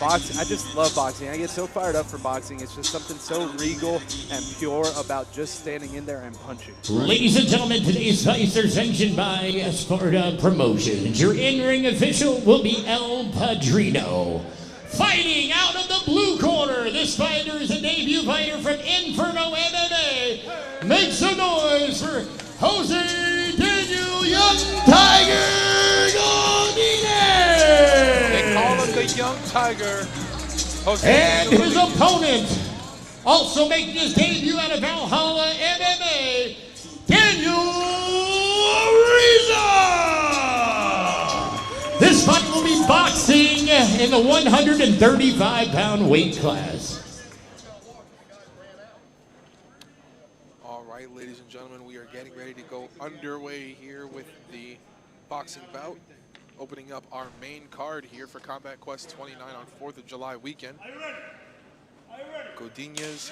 boxing, I just love boxing. I get so fired up for boxing. It's just something so regal and pure about just standing in there and punching. Ladies and gentlemen, today's fights are sanctioned by Sparta Promotions. Your in-ring official will be El Padrino. Fighting out of the blue corner, this fighter is a debut fighter from Inferno MMA. Make some noise for Jose Daniel Young Tiger Godinez. They call him the Young Tiger. Jose And Daniel his opponent, also making his debut out of Valhalla MMA, Daniel Ariza. This fight will be boxing in the 135-pound weight class. All right, ladies and gentlemen, we are getting ready to go underway here with the boxing bout. Opening up our main card here for Combat Quest 29 on 4th of July weekend. Are you ready? Are you ready? Godinez.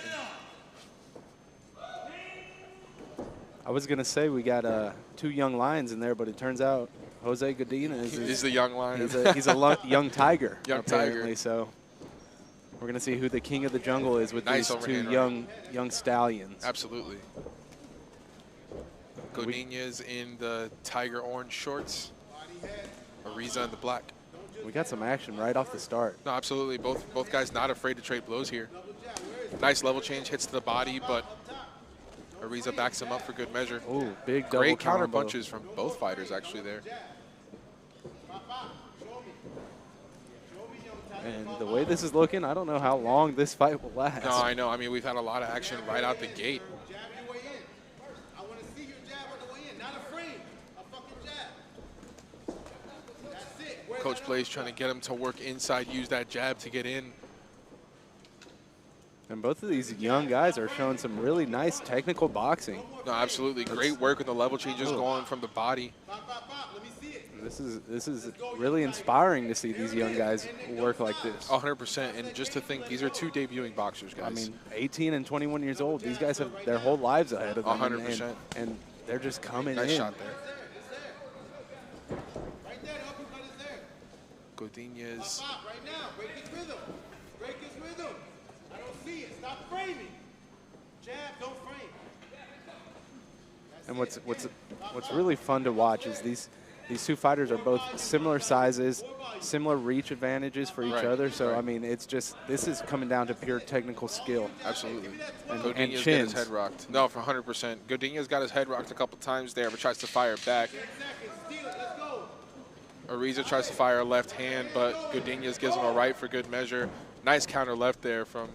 I was going to say we got 2 young lions in there, but it turns out Jose Godinez is the young lion. He's a young tiger, young apparently. tiger. So we're going to see who the king of the jungle is with these 2 young stallions. Absolutely. Godinez in the tiger orange shorts. Ariza in the black. We got some action right off the start. No, absolutely. Both guys not afraid to trade blows here. Nice level change, hits to the body, but Ariza backs him up for good measure. Oh, big double Great counter combo. punches from both fighters actually there. And the way this is looking, I don't know how long this fight will last. No, I know. I mean, we've had a lot of action right out the gate. Coach Blaze trying to get him to work inside, use that jab to get in. And both of these young guys are showing some really nice technical boxing. No, absolutely. Great work with the level changes going from the body. This is really inspiring to see these young guys work like this. 100%. And just to think, these are 2 debuting boxers, guys. I mean, 18 and 21 years old. These guys have their whole lives ahead of them. 100%. And they're just coming in. Nice shot there. Godinez. Right now, break his rhythm. Break his rhythm. I don't see it. Stop framing. Jab, don't frame. And what's really fun to watch is these 2 fighters are both similar sizes, similar reach advantages for each other. So I mean, it's just this is coming down to pure technical skill. Absolutely. And Godinez got chins. his head rocked. No, for 100%. Godinez got his head rocked a couple times there, but tries to fire back. Ariza tries to fire a left hand, but Godinez gives him a right for good measure. Nice counter left there from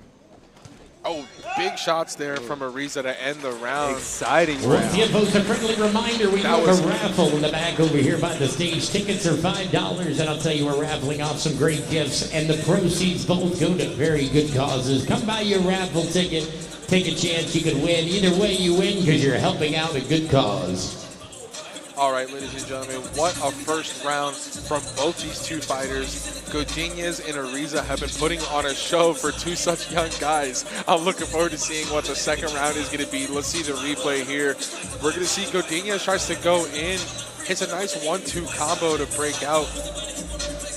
Oh, big shots there from Ariza to end the round. Exciting Well, round. give folks a friendly reminder, we That have was- a raffle in the back over here by the stage. Tickets are $5, and I'll tell you, we're raffling off some great gifts, and the proceeds both go to very good causes. Come buy your raffle ticket, take a chance you could win. Either way, you win because you're helping out a good cause. All right, ladies and gentlemen, what a first round from both these two fighters. Godinez and Ariza have been putting on a show for two such young guys. I'm looking forward to seeing what the second round is going to be. Let's see the replay here. We're going to see Godinez tries to go in, hits a nice 1-2 combo to break out,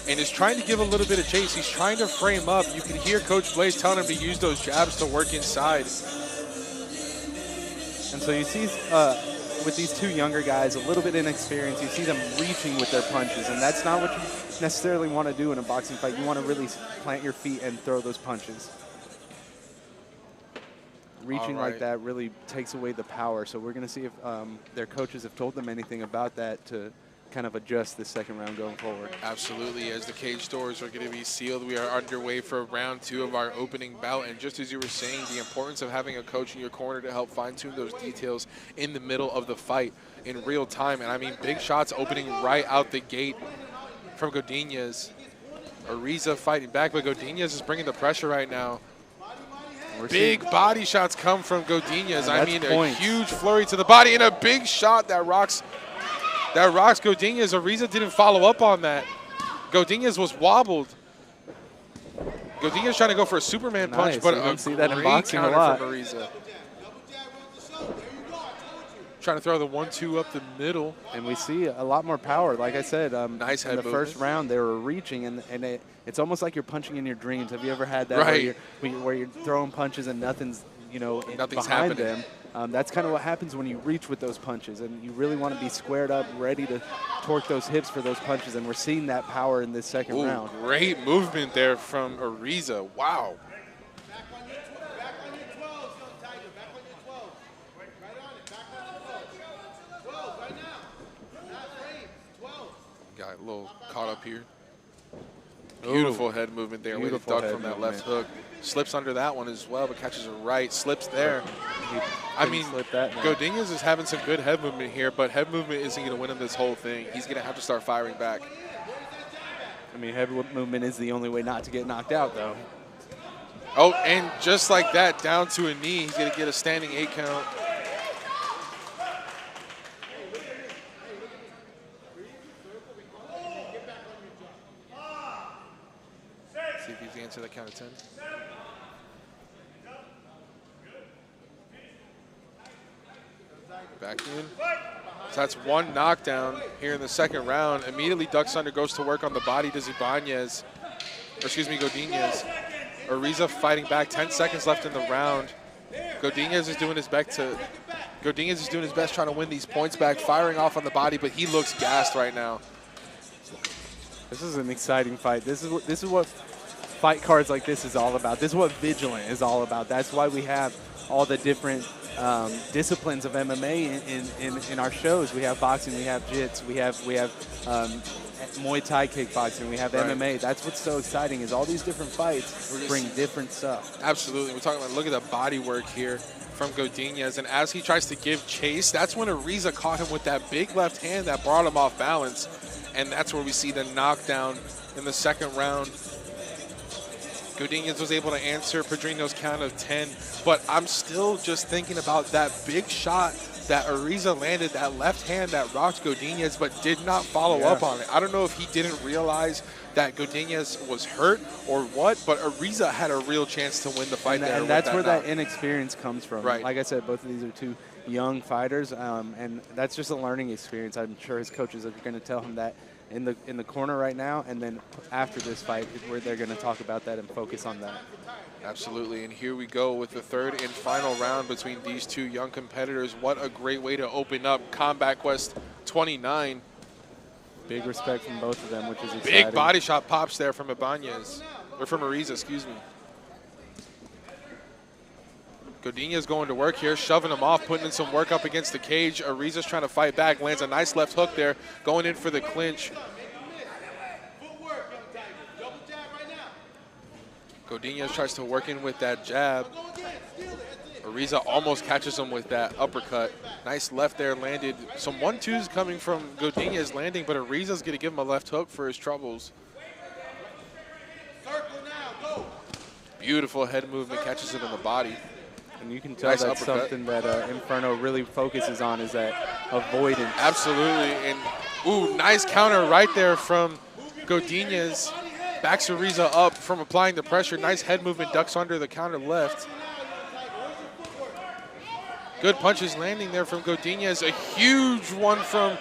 and is trying to give a little bit of chase. He's trying to frame up. You can hear Coach Blaze telling him to use those jabs to work inside. And so you see with these two younger guys, a little bit inexperienced, you see them reaching with their punches, and that's not what you necessarily want to do in a boxing fight. You want to really plant your feet and throw those punches. Reaching like that really takes away the power, so we're going to see if their coaches have told them anything about that to kind of adjust this second round going forward. Absolutely. As the cage doors are going to be sealed, we are underway for round 2 of our opening bout. And just as you were saying, the importance of having a coach in your corner to help fine-tune those details in the middle of the fight in real time. And I mean, big shots opening right out the gate from Godinez. Ariza fighting back, but Godinez is bringing the pressure right now. Big body shots come from Godinez. I mean, a huge flurry to the body and a big shot that rocks Godinez. Ariza didn't follow up on that. Godinez was wobbled. Godinez trying to go for a Superman punch, but you see that in boxing a lot. from Ariza. Trying to throw the 1-2 up the middle. And we see a lot more power. Like I said, nice head in the first round, they were reaching, and it's almost like you're punching in your dreams. Have you ever had that where you're throwing punches and nothing's behind happening. them? That's kind of what happens when you reach with those punches, and you really want to be squared up, ready to torque those hips for those punches, and we're seeing that power in this second round. Great movement there from Ariza. Wow. Got a little caught up here. Beautiful head movement there. Way to duck from that left hook. Slips under that one as well, but catches a right. Slips there. I mean, Godinez is having some good head movement here, but head movement isn't going to win him this whole thing. He's going to have to start firing back. I mean, head movement is the only way not to get knocked out, though. Oh, and just like that, down to a knee. He's going to get a standing 8 count. See if he can answer the count of 10. Back in. So that's one knockdown here in the second round. Immediately ducks under, goes to work on the body to Godinez. Ariza fighting back, 10 seconds left in the round. Godinez is doing his best trying to win these points back, firing off on the body, but he looks gassed right now. This is an exciting fight. This is what fight cards like this is all about. This is what Vigilant is all about. That's why we have all the different disciplines of MMA in our shows. We have boxing, we have jits, we have Muay Thai kickboxing, we have MMA. That's what's so exciting is all these different fights bring different stuff. Absolutely. We're talking about, look at the body work here from Godinez, and as he tries to give chase, that's when Ariza caught him with that big left hand that brought him off balance, and that's where we see the knockdown in the second round. Godinez was able to answer Pedrino's count of 10, but I'm still just thinking about that big shot that Ariza landed, that left hand that rocked Godinez, but did not follow up on it. I don't know if he didn't realize that Godinez was hurt or what, but Ariza had a real chance to win the fight there. And that's where that inexperience comes from. Right. Like I said, both of these are two young fighters, and that's just a learning experience. I'm sure his coaches are going to tell him that in the corner right now, and then after this fight is where they're going to talk about that and focus on that. Absolutely, and here we go with the third and final round between these two young competitors. What a great way to open up Combat Quest 29. Big respect from both of them, which is exciting. Big body shot pops there from Ariza, excuse me. Godinez going to work here, shoving him off, putting in some work up against the cage. Ariza's trying to fight back, lands a nice left hook there, going in for the clinch. Godinez tries to work in with that jab. Ariza almost catches him with that uppercut. Nice left there landed. Some 1-2s coming from Godinez landing, but Ariza's going to give him a left hook for his troubles. Beautiful head movement, catches him in the body. And you can tell Nice that's uppercut. something that Inferno really focuses on, is that avoidance. Absolutely, and ooh, nice counter right there from Godinez. Backs Ariza up from applying the pressure. Nice head movement, ducks under the counter left. Good punches landing there from Godinez. A huge one from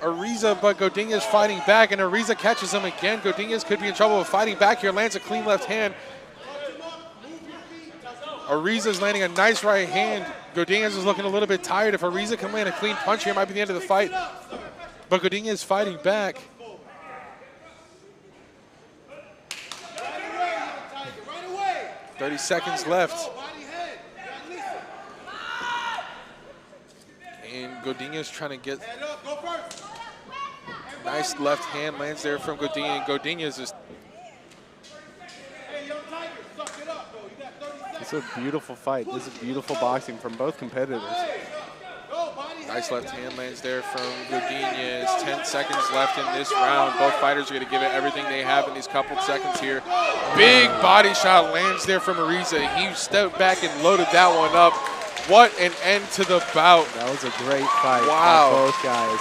Ariza, but Godinez fighting back, and Ariza catches him again. Godinez could be in trouble with fighting back here. Lands a clean left hand. Ariza's landing a nice right hand. Godinez is looking a little bit tired. If Ariza can land a clean punch here, it might be the end of the fight. But Godinez fighting back. Right 30 seconds left. And Godinez trying to get nice left hand lands there from Godinez. Godinez is. It's a beautiful fight. This is beautiful boxing from both competitors. Nice left hand lands there from Godinez. 10 seconds left in this round. Both fighters are going to give it everything they have in these couple seconds here. Big body shot lands there from Ariza. He stepped back and loaded that one up. What an end to the bout. That was a great fight Wow. by both guys.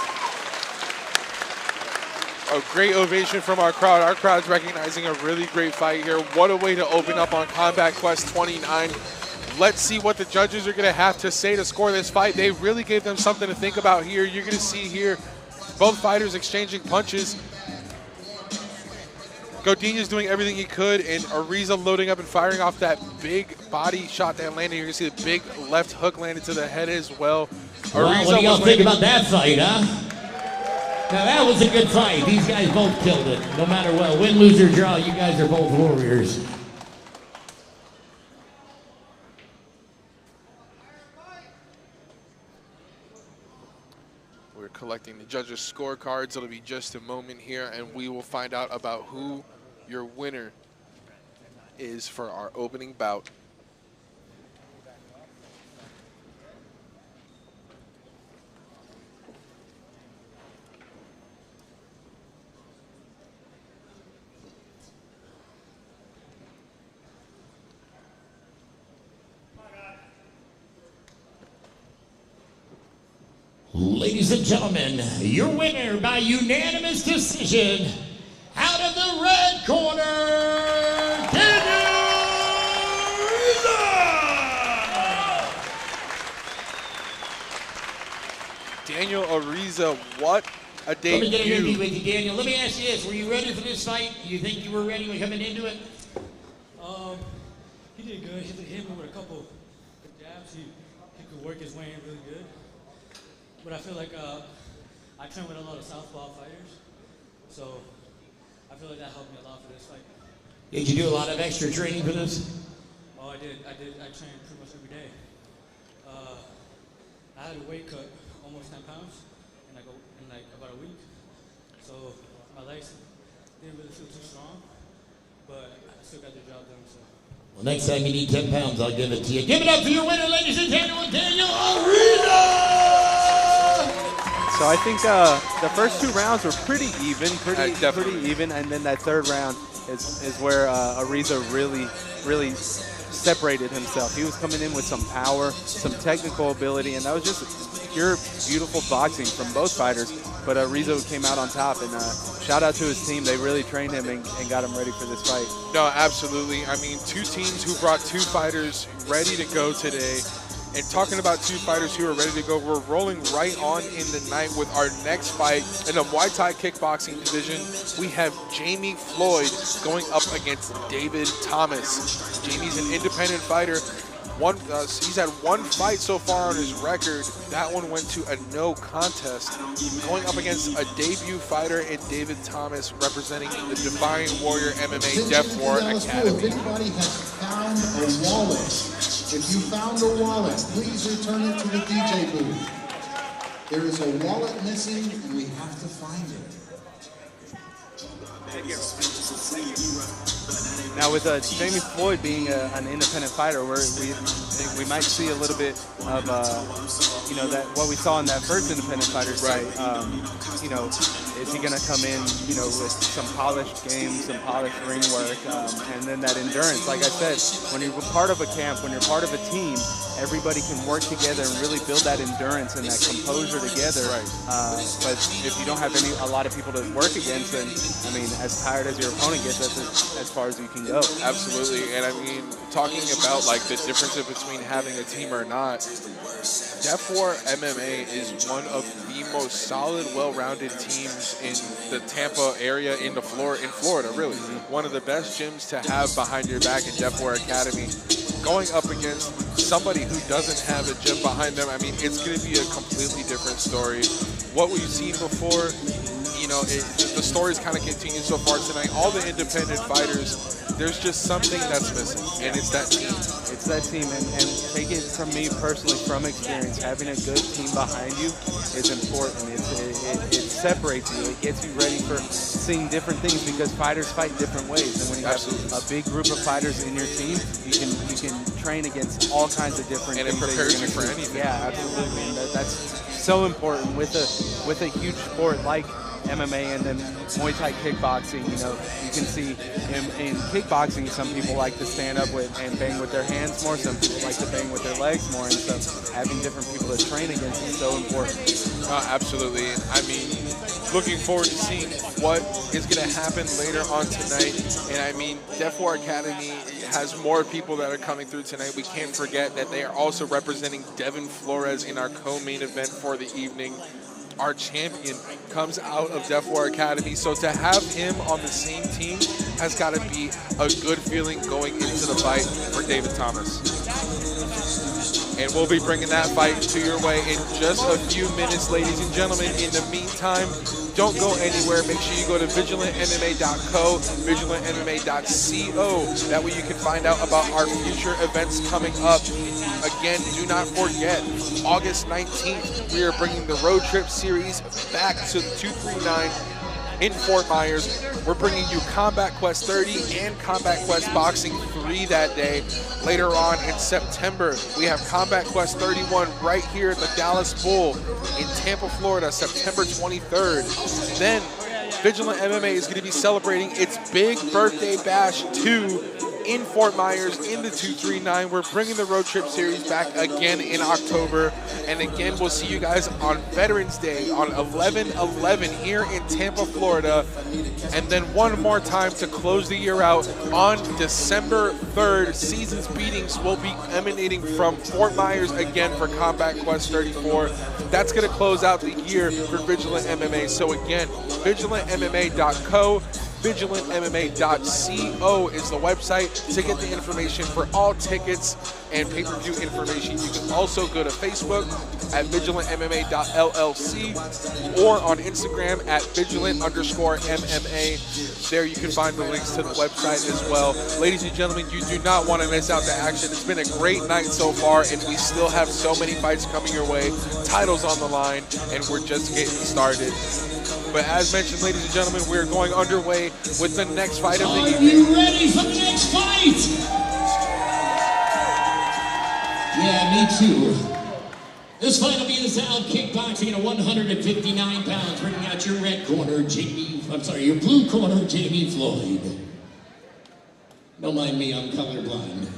A great ovation from our crowd. Our crowd's recognizing a really great fight here. What a way to open up on Combat Quest 29. Let's see what the judges are going to have to say to score this fight. They really gave them something to think about here. You're going to see here both fighters exchanging punches. Godinez doing everything he could, and Ariza loading up and firing off that big body shot that landed. You're going to see the big left hook landed to the head as well. Well, what do y'all think about that fight, huh? Now, that was a good fight. These guys both killed it. No matter what, win, lose, or draw, you guys are both warriors. We're collecting the judges' scorecards. It'll be just a moment here, and we will find out about who your winner is for our opening bout. Ladies and gentlemen, your winner by unanimous decision, out of the red corner, Daniel Ariza, what a debut. Let me get an interview with you, Daniel. Let me ask you this. Were you ready for this fight? You think you were ready when coming into it? He did good. He hit me with a couple good jabs. He could work his way in really good. But I feel like I train with a lot of southpaw fighters, so I feel like that helped me a lot for this fight. Did you do a lot of extra training for this? Oh, I did. I trained pretty much every day. I had a weight cut almost 10 pounds in like about a week. So my legs didn't really feel too strong, but I still got the job done. So. Well, next time you need 10 pounds, I'll give it to you. Give it up for your winner, ladies and gentlemen, Daniel Ariza! So I think the first two rounds were pretty even, pretty even, and then that third round is where Ariza really separated himself. He was coming in with some power, some technical ability, and that was just pure, beautiful boxing from both fighters. But Ariza came out on top, and shout out to his team. They really trained him and got him ready for this fight. No, absolutely. I mean, two teams who brought two fighters ready to go today. And talking about two fighters who are ready to go, we're rolling right on in the night with our next fight in the Muay Thai kickboxing division. We have Jamie Floyd going up against David Thomas. Jamie's an independent fighter. He's had one fight so far on his record. That one went to a no contest. Going up against a debut fighter in David Thomas, representing the Defiant Warrior MMA Death War Academy. If anybody has found a wallet, if you found a wallet, please return it to the DJ booth. There is a wallet missing, and we have to find it. Now with Jamie Floyd being an independent fighter, we might see a little bit of that what we saw in that first independent fighter fight. Is he going to come in with some polished games, some polished ring work, and then that endurance? Like I said, when you're part of a camp, when you're part of a team, everybody can work together and really build that endurance and that composure together. Right. But if you don't have a lot of people to work against, then I mean, as tired as your opponent gets, that's as far as you can go. Absolutely. And I mean, talking about like the difference between having a team or not, Def War MMA is one of the most solid, well-rounded teams in the Tampa area, in Florida, really. One of the best gyms to have behind your back in Def War Academy. Going up against somebody who doesn't have a gym behind them, I mean, it's going to be a completely different story. What we've seen before, the stories kind of continue so far tonight. All the independent fighters, there's just something that's missing, and it's that team. It's that team, and take it from me personally, from experience, having a good team behind you is important. It separates you. It gets you ready for seeing different things because fighters fight different ways. And when you have a big group of fighters in your team, you can train against all kinds of different things. And it prepares you for anything. Yeah, absolutely. And that's so important with a huge sport like MMA and then Muay Thai kickboxing. You can see in kickboxing, some people like to stand up and bang with their hands more. Some people like to bang with their legs more. And so having different people to train against is so important. Absolutely. I mean, looking forward to seeing what is going to happen later on tonight. And I mean, Def War Academy has more people that are coming through tonight. We can't forget that they are also representing Devin Flores in our co-main event for the evening. Our champion comes out of Def War Academy, so to have him on the same team has got to be a good feeling going into the fight for David Thomas. And we'll be bringing that fight to your way in just a few minutes, ladies and gentlemen. In the meantime, don't go anywhere. Make sure you go to vigilantmma.co, vigilantmma.co. That way you can find out about our future events coming up. Again, do not forget, August 19th, we are bringing the Road Trip Series back to 239 in Fort Myers. We're bringing you Combat Quest 30 and Combat Quest Boxing 3 that day. Later on in September, we have Combat Quest 31 right here at the Dallas Bull in Tampa, Florida, September 23rd. Then Vigilant MMA is going to be celebrating its big birthday bash 2 in Fort Myers in the 239. We're bringing the Road Trip Series back again in October. And again, we'll see you guys on Veterans Day on 11/11 here in Tampa, Florida. And then one more time to close the year out on December 3rd. Season's Beatings will be emanating from Fort Myers again for Combat Quest 34. That's going to close out the year for Vigilant MMA. So again, vigilantmma.co. vigilantmma.co is the website to get the information for all tickets and pay-per-view information. You can also go to Facebook at vigilantmma.llc or on Instagram at vigilant_MMA. There you can find the links to the website as well. Ladies and gentlemen, you do not want to miss out the action. It's been a great night so far, and we still have so many fights coming your way. Titles on the line, and we're just getting started. But as mentioned, ladies and gentlemen, we're going underway with the next fight of the evening. Are you ready for the next fight? Yeah, me too. This fight will be in the style of kickboxing at 159 pounds. Bringing out your red corner, your blue corner, Jamie Floyd. Don't mind me, I'm colorblind.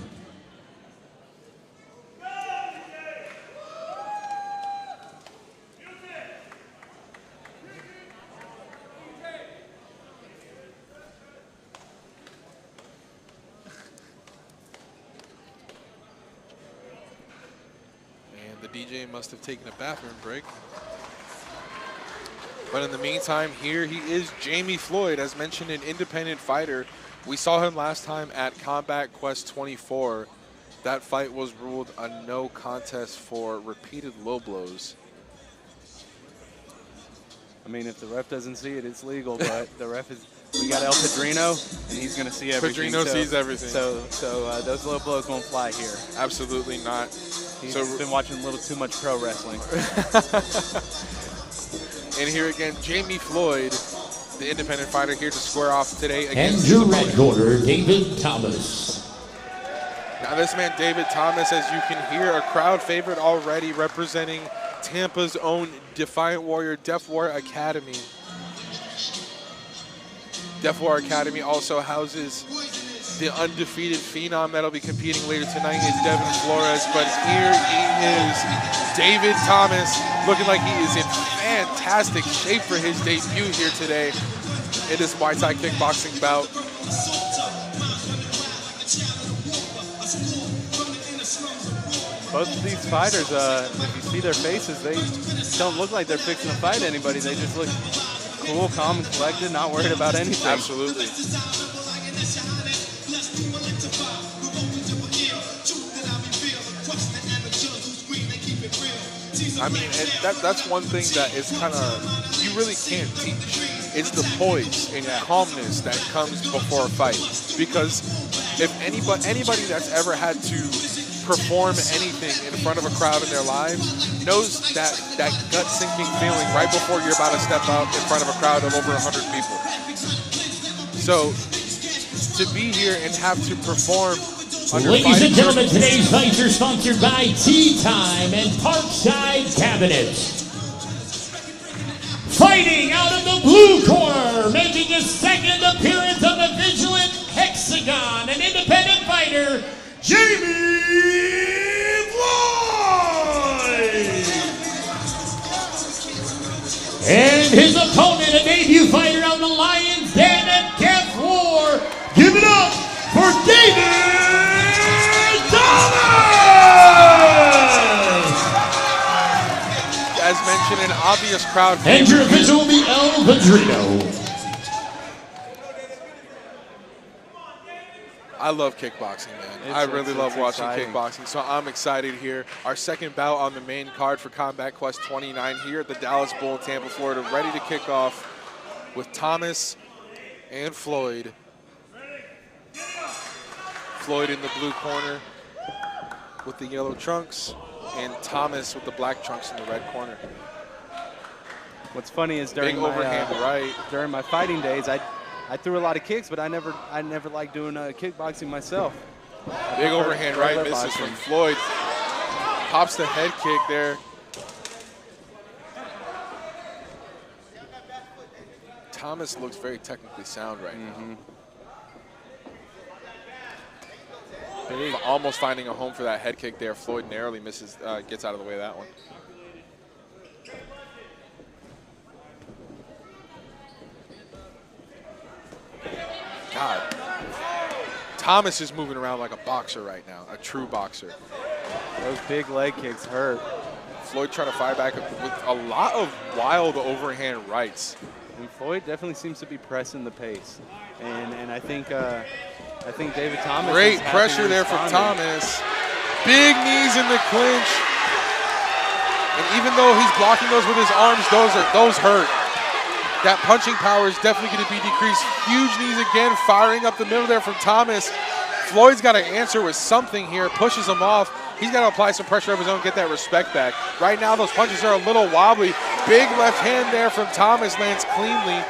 The DJ must have taken a bathroom break. But in the meantime, here he is, Jamie Floyd, as mentioned, an independent fighter. We saw him last time at Combat Quest 24. That fight was ruled a no contest for repeated low blows. I mean, if the ref doesn't see it, it's legal, but the ref is... We got El Padrino, and he's going to see everything. Padrino sees everything. So those low blows won't fly here. Absolutely not. He's been watching a little too much pro wrestling. And here again, Jamie Floyd the independent fighter here to square off today And against your red corner, David Thomas. Now this man, David Thomas, as you can hear, a crowd favorite already, representing Tampa's own Defiant Warrior, Death Warrior Academy. Death Warrior Academy also houses the undefeated phenom that'll be competing later tonight is Devin Flores, but here he is, David Thomas, looking like he is in fantastic shape for his debut here today in this Muay Thai kickboxing bout. Both of these fighters, if you see their faces, they don't look like they're fixing to fight anybody. They just look cool, calm, and collected, not worried about anything. Absolutely. I mean, that's one thing that is kind of, you really can't teach. It's the poise and calmness that comes before a fight. Because if anybody that's ever had to perform anything in front of a crowd in their lives knows that gut-sinking feeling right before you're about to step out in front of a crowd of over 100 people. So to be here and have to perform under Ladies and gentlemen, today's fights are sponsored by Tea Time and Parkside Cabinets. Fighting out of the blue corner, making his second appearance on the Vigilant Hexagon, an independent fighter, Jamie Floyd! And his opponent, a debut fighter out of the Lions Den at Death War. Give it up for David Thomas! As mentioned, an obvious crowd favorite. And your official will be Adrien. I love kickboxing, man. I really love watching kickboxing, so I'm excited here. Our second bout on the main card for Combat Quest 29 here at the Dallas Bowl in Tampa, Florida, ready to kick off with Thomas and Floyd. Floyd in the blue corner with the yellow trunks, and Thomas with the black trunks in the red corner. What's funny is during during my fighting days, I threw a lot of kicks, but I never liked doing kickboxing myself. Big overhand right misses from Floyd. Pops the head kick there. Thomas looks very technically sound right now. Almost finding a home for that head kick there. Floyd narrowly misses, gets out of the way of that one. God. Thomas is moving around like a boxer right now, a true boxer. Those big leg kicks hurt. Floyd trying to fight back with a lot of wild overhand rights. And Floyd definitely seems to be pressing the pace. And I think David Thomas. Great pressure there from Thomas. Big knees in the clinch. And even though he's blocking those with his arms, those hurt. That punching power is definitely going to be decreased. Huge knees again, firing up the middle there from Thomas. Floyd's got to answer with something here, pushes him off. He's got to apply some pressure of his own, get that respect back. Right now, those punches are a little wobbly. Big left hand there from Thomas, lands cleanly.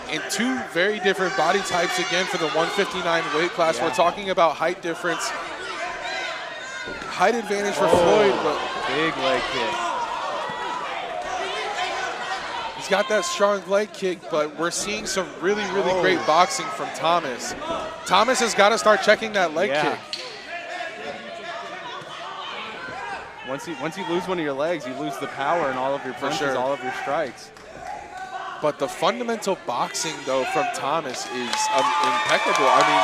And two very different body types again for the 159 weight class. We're talking about height difference. Height advantage for Floyd, but big leg kick. He's got that strong leg kick, but we're seeing some really great boxing from Thomas. Thomas has got to start checking that leg kick. Once you lose one of your legs, you lose the power in all of your punches, all of your strikes. But the fundamental boxing, though, from Thomas is impeccable. I mean,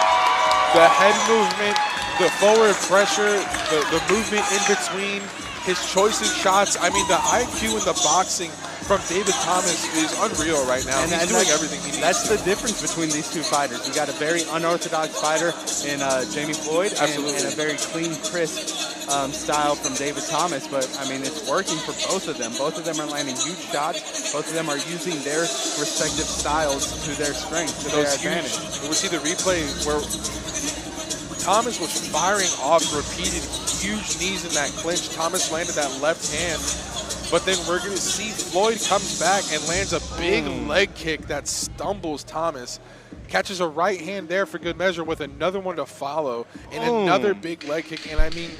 the head movement, the forward pressure, the movement in between, his choice of shots. I mean, the IQ in the boxing from David Thomas is unreal right now. He's doing everything he needs That's the difference between these two fighters. You got a very unorthodox fighter in Jamie Floyd, and a very clean, crisp style from David Thomas. But I mean, it's working for both of them. Both of them are landing huge shots. Both of them are using their respective styles to their strength, to their advantage. We see the replay where Thomas was firing off repeated huge knees in that clinch. Thomas landed that left hand. But then we're going to see Floyd comes back and lands a big leg kick that stumbles Thomas. Catches a right hand there for good measure with another one to follow and another big leg kick. And I mean,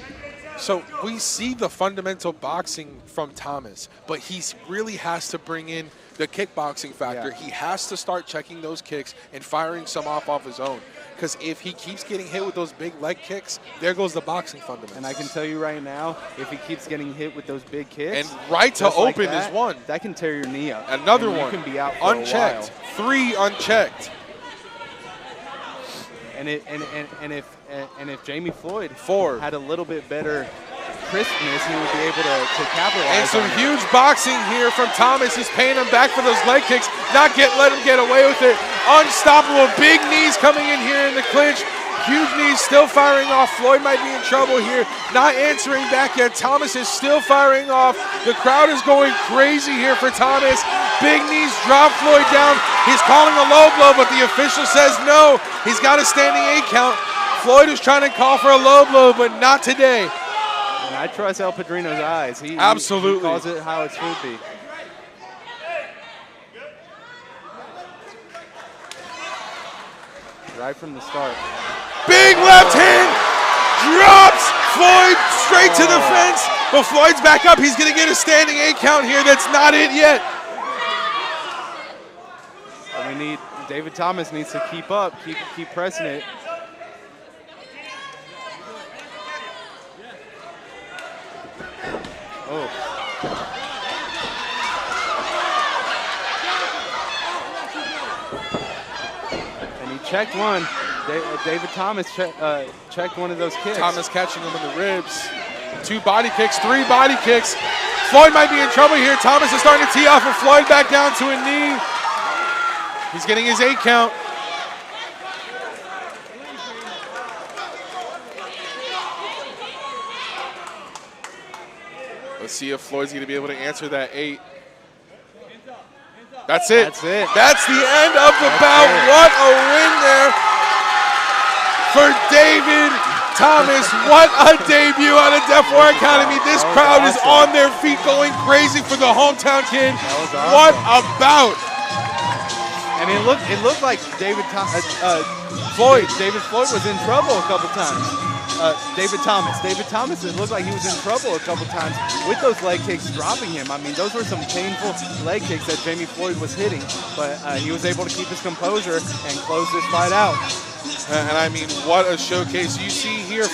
so we see the fundamental boxing from Thomas, but he really has to bring in the kickboxing factor. He has to start checking those kicks and firing some off his own. Because if he keeps getting hit with those big leg kicks, there goes the boxing fundamentals. And I can tell you right now, if he keeps getting hit with those big kicks, and right to open is one. That can tear your knee up. Another and one. You can be out for unchecked. a while. 3 unchecked. And if Jamie Floyd 4 had a little bit better crispness, he would be able to capitalize. And some on huge boxing here from Thomas. He's paying him back for those leg kicks. Let him get away with it. Unstoppable. Big knees coming in here in the clinch. Huge knees still firing off. Floyd might be in trouble here. Not answering back yet. Thomas is still firing off. The crowd is going crazy here for Thomas. Big knees drop Floyd down. He's calling a low blow, but the official says no. He's got a standing 8 count. Floyd is trying to call for a low blow, but not today. And I trust El Padrino's eyes. Absolutely. He calls it how it should be. Right from the start. Big left hand drops Floyd straight to the fence. But Floyd's back up. He's going to get a standing 8 count here. That's not it yet. And David Thomas needs to keep up, keep pressing it. Oh. And he checked one. David Thomas checked one of those kicks. Thomas catching him in the ribs. 2 body kicks, 3 body kicks. Floyd might be in trouble here. Thomas is starting to tee off and Floyd back down to a knee. He's getting his 8 count. Let's see if Floyd's going to be able to answer that 8. That's it. That's it. That's the end of the bout. What a win there for David Thomas. What a debut out of Def War Academy. This crowd is on their feet going crazy for the hometown kid. Awesome. What a bout. And it looked like David Floyd was in trouble a couple times. David Thomas, it looked like he was in trouble a couple times with those leg kicks dropping him. I mean, those were some painful leg kicks that Jamie Floyd was hitting, but he was able to keep his composure and close this fight out. And I mean, what a showcase. You see here,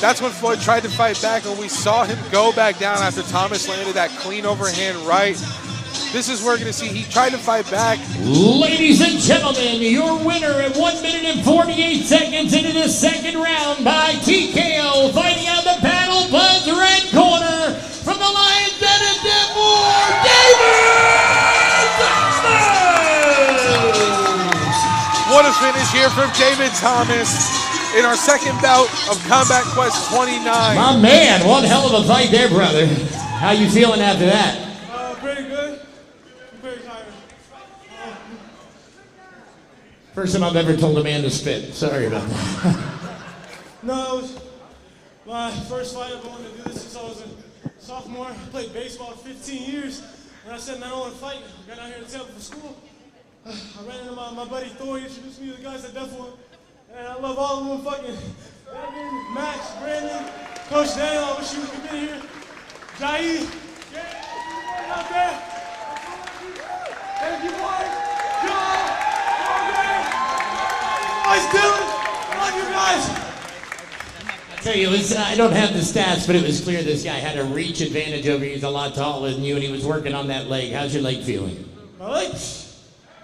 that's when Floyd tried to fight back, and we saw him go back down after Thomas landed that clean overhand right. This is where we're going to see he tried to fight back. Ladies and gentlemen, your winner at 1 minute and 48 seconds into the second round by TKO, fighting out the Battle Buds red corner from the Lions Den of Def War, David Thomas! What a finish here from David Thomas in our second bout of Combat Quest 29. My man, one hell of a fight there, brother. How you feeling after that? Pretty good. I'm very tired. First time I've ever told a man to spit. Sorry about that. No, it was my first fight. I've been wanting to do this since I was a sophomore. I played baseball for 15 years. And I said, man, I don't want to fight. I got out here to Tampa for school. I ran into my buddy Thor. He introduced me to the guys at Def War. And I love all of them. Fucking Devin, Max, Brandon, Coach Daniel. I wish you would have been here. Jai, out there. Thank you, boys. Go! Boys, Dylan. I love you guys. I tell you, I don't have the stats, but it was clear this guy had a reach advantage over you. He's a lot taller than you, and he was working on that leg. How's your leg feeling? My leg,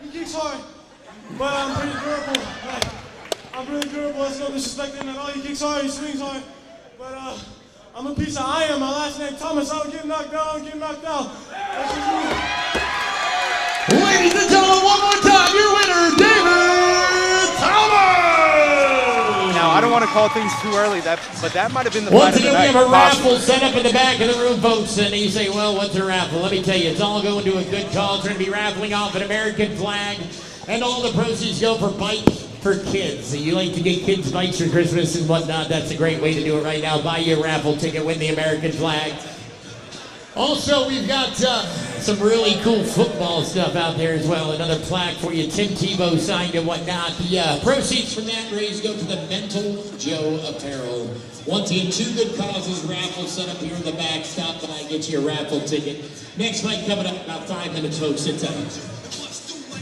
he kicks hard, but I'm pretty durable. Like, I'm really durable. There's no disrespect in at all. He kicks hard, he swings hard, but I'm a piece of iron. My last name Thomas. I don't get knocked down. I don't get knocked out. That's just me. Ladies and gentlemen, one more time, your winner, David Thomas! Now, I don't want to call things too early, but that might have been the Once fight of the again, we night. have a raffle set up in the back of the room, folks, and you say, well, what's a raffle? Let me tell you, it's all going to a good cause. We're going to be raffling off an American flag, and all the proceeds go for bikes for kids. So you like to get kids bikes for Christmas and whatnot, that's a great way to do it right now. Buy your raffle ticket, win the American flag. Also, we've got some really cool football stuff out there as well. Another plaque for you, Tim Tebow signed and whatnot. The proceeds from that raise go to the Mental Joe Apparel. Once again, 2 good causes raffle set up here in the back. Stop by, get you a raffle ticket. Next fight coming up in about 5 minutes, folks. Sit down.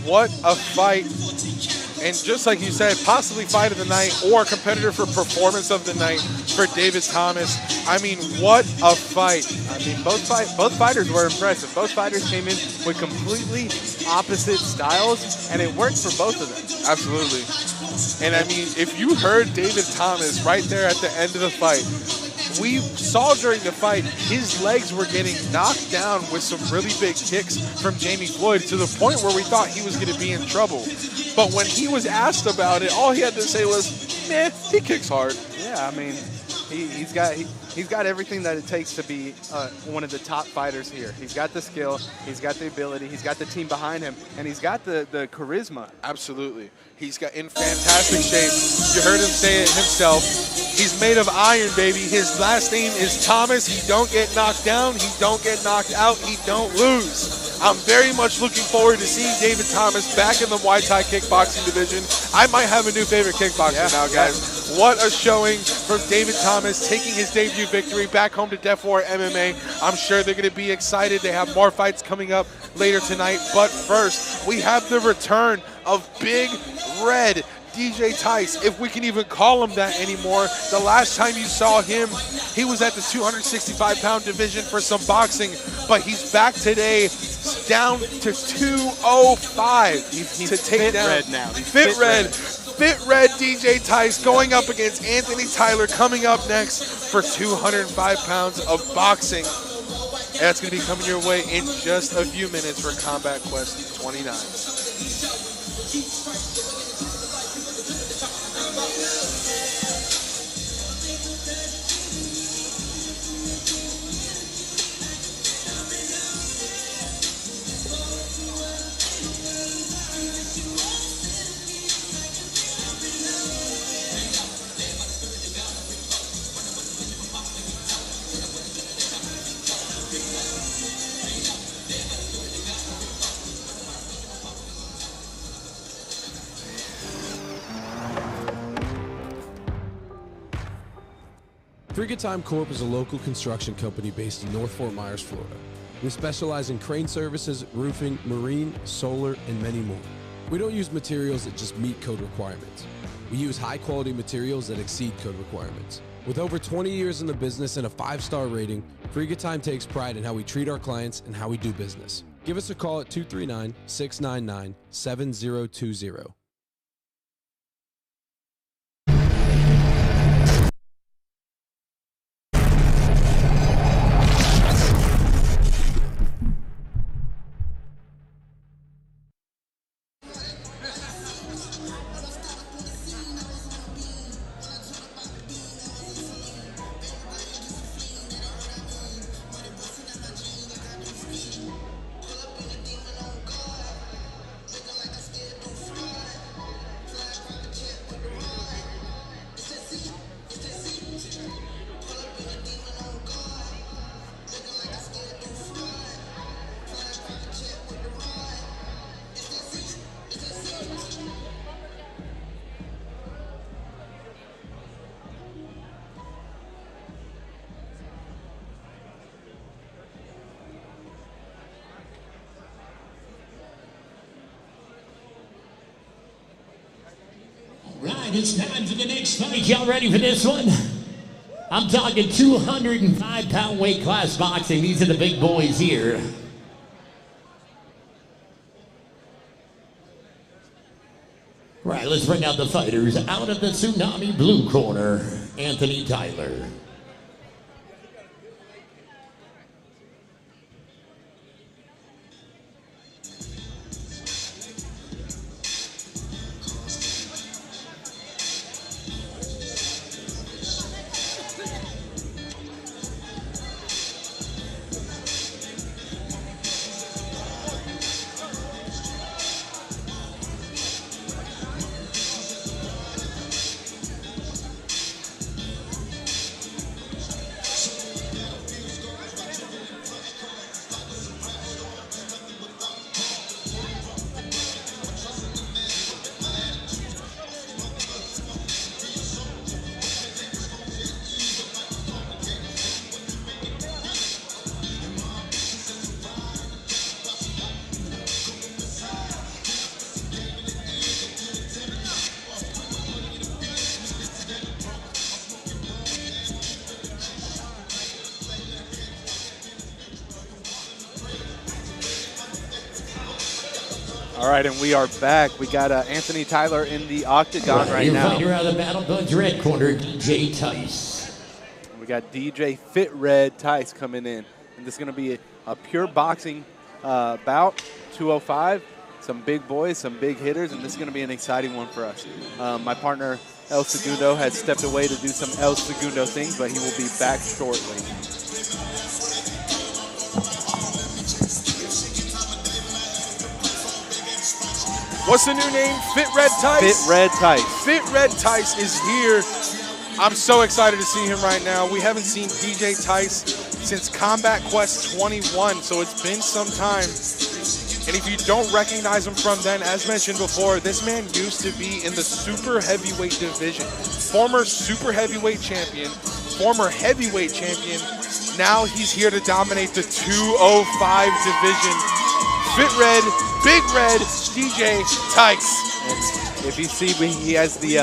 What a fight. And just like you said, possibly fight of the night or competitor for performance of the night for David Thomas. I mean, what a fight. I mean, both fighters were impressive. Both fighters came in with completely opposite styles, and it worked for both of them. Absolutely. And I mean, if you heard David Thomas right there at the end of the fight, we saw during the fight his legs were getting knocked down with some really big kicks from Jamie Floyd to the point where we thought he was going to be in trouble. But when he was asked about it, all he had to say was, "Meh, he kicks hard." Yeah, I mean, he's got everything that it takes to be one of the top fighters here. He's got the skill, he's got the ability, he's got the team behind him, and he's got the charisma. Absolutely. He's got in fantastic shape. You heard him say it himself. He's made of iron, baby. His last name is Thomas. He don't get knocked down. He don't get knocked out. He don't lose. I'm very much looking forward to seeing David Thomas back in the Muay Thai kickboxing division. I might have a new favorite kickboxer now, guys. What a showing from David Thomas, taking his debut victory back home to Def War MMA. I'm sure they're going to be excited. They have more fights coming up later tonight. But first, we have the return of Big Red DJ Tice, if we can even call him that anymore. The last time you saw him, he was at the 265-pound division for some boxing, but he's back today, down to 205 to take down. Red now. He's Fit Red DJ Tice going up against Anthony Tyler, coming up next for 205 pounds of boxing. And that's going to be coming your way in just a few minutes for Combat Quest 29. Time Corp is a local construction company based in North Fort Myers, Florida. We specialize in crane services, roofing, marine, solar, and many more. We don't use materials that just meet code requirements. We use high-quality materials that exceed code requirements. With over 20 years in the business and a 5-star rating, Time takes pride in how we treat our clients and how we do business. Give us a call at 239-699-7020. Right, it's time for the next fight. Y'all ready for this one? I'm talking 205-pound weight class boxing. These are the big boys here. Right, let's bring out the fighters. Out of the Tsunami blue corner, Anthony Tyler. All right, and we are back. We got Anthony Tyler in the octagon right now. Fighter out of the Battle Buds red corner, DJ Tice. We got DJ Fit Red Tice coming in. And this is going to be a pure boxing bout, 205. Some big boys, some big hitters, and this is going to be an exciting one for us. My partner, El Segundo, has stepped away to do some El Segundo things, but he will be back shortly. What's the new name? Fit Red Tice? Fit Red Tice. Fit Red Tice is here. I'm so excited to see him right now. We haven't seen DJ Tice since Combat Quest 21, so it's been some time. And if you don't recognize him from then, as mentioned before, this man used to be in the super heavyweight division. Former super heavyweight champion, former heavyweight champion. Now he's here to dominate the 205 division. Fit Red, Big Red, DJ Tice. And if you see, he has the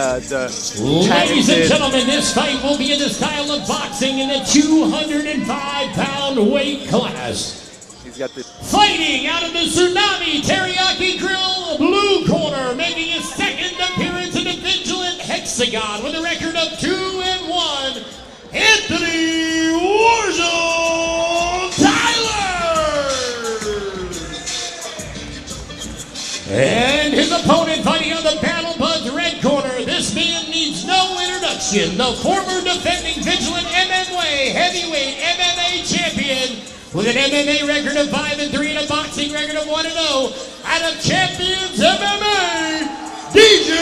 Ladies and gentlemen, this fight will be in the style of boxing in the 205-pound weight class. He's got the Fighting out of the Tsunami Teriyaki Grill, blue corner, making his second appearance in the Vigilant Hexagon with a record of 2-1, Anthony Warzone Tyler! And his opponent fighting on the Battle Buds red corner, this man needs no introduction, the former defending Vigilant MMA heavyweight MMA champion, with an MMA record of 5-3 and a boxing record of 1-0, out of Champions MMA, DJ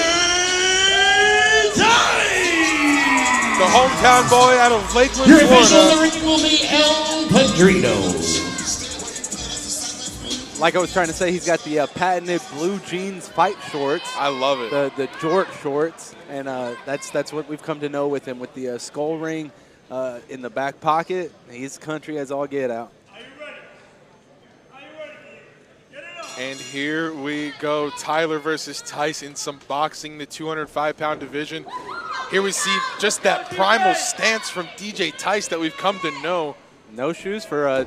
Tice! The hometown boy out of Lakeland, Your Florida. official in the ring will be El Padrino. Like I was trying to say, he's got the patented blue jeans fight shorts. I love it. The Jort shorts, and that's what we've come to know with him, with the skull ring in the back pocket. He's country as all get out. And here we go, Tyler versus Tice in some boxing, the 205-pound division. Here we see just that primal stance from DJ Tice that we've come to know. No shoes for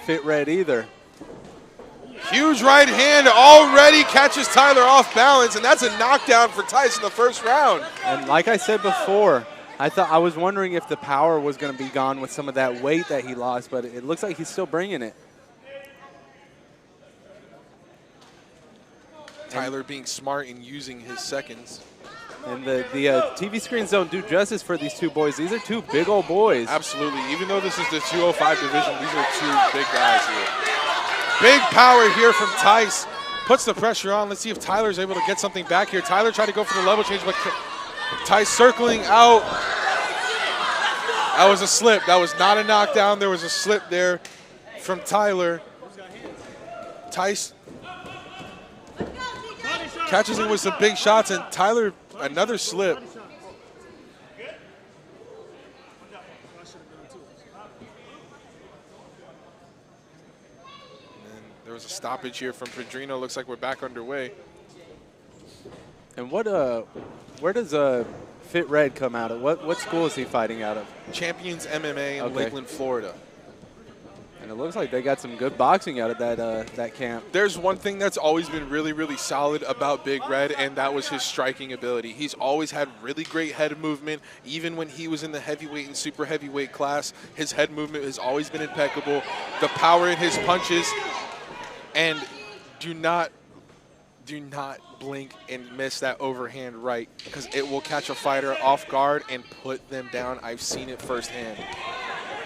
Fit Red either. Huge right hand already catches Tyler off balance, and that's a knockdown for Tice in the first round. And like I said before, I was wondering if the power was going to be gone with some of that weight that he lost, but it looks like he's still bringing it. Tyler being smart in using his seconds. And the TV screens don't do justice for these two boys. These are two big old boys. Absolutely. Even though this is the 205 division, these are two big guys here. Big power here from Tice. Puts the pressure on. Let's see if Tyler's able to get something back here. Tyler tried to go for the level change, but Tice circling out. That was a slip. That was not a knockdown. There was a slip there from Tyler. Tice catches him with some big shots, and Tyler, another slip. There was a stoppage here from Blandino. Looks like we're back underway. And where does Fit Red come out of? What school is he fighting out of? Champions MMA in Lakeland, Florida. And it looks like they got some good boxing out of that camp. There's one thing that's always been really, really solid about Big Red, and that was his striking ability. He's always had really great head movement. Even when he was in the heavyweight and super heavyweight class, his head movement has always been impeccable. The power in his punches. And do not blink and miss that overhand right, because it will catch a fighter off guard and put them down. I've seen it firsthand.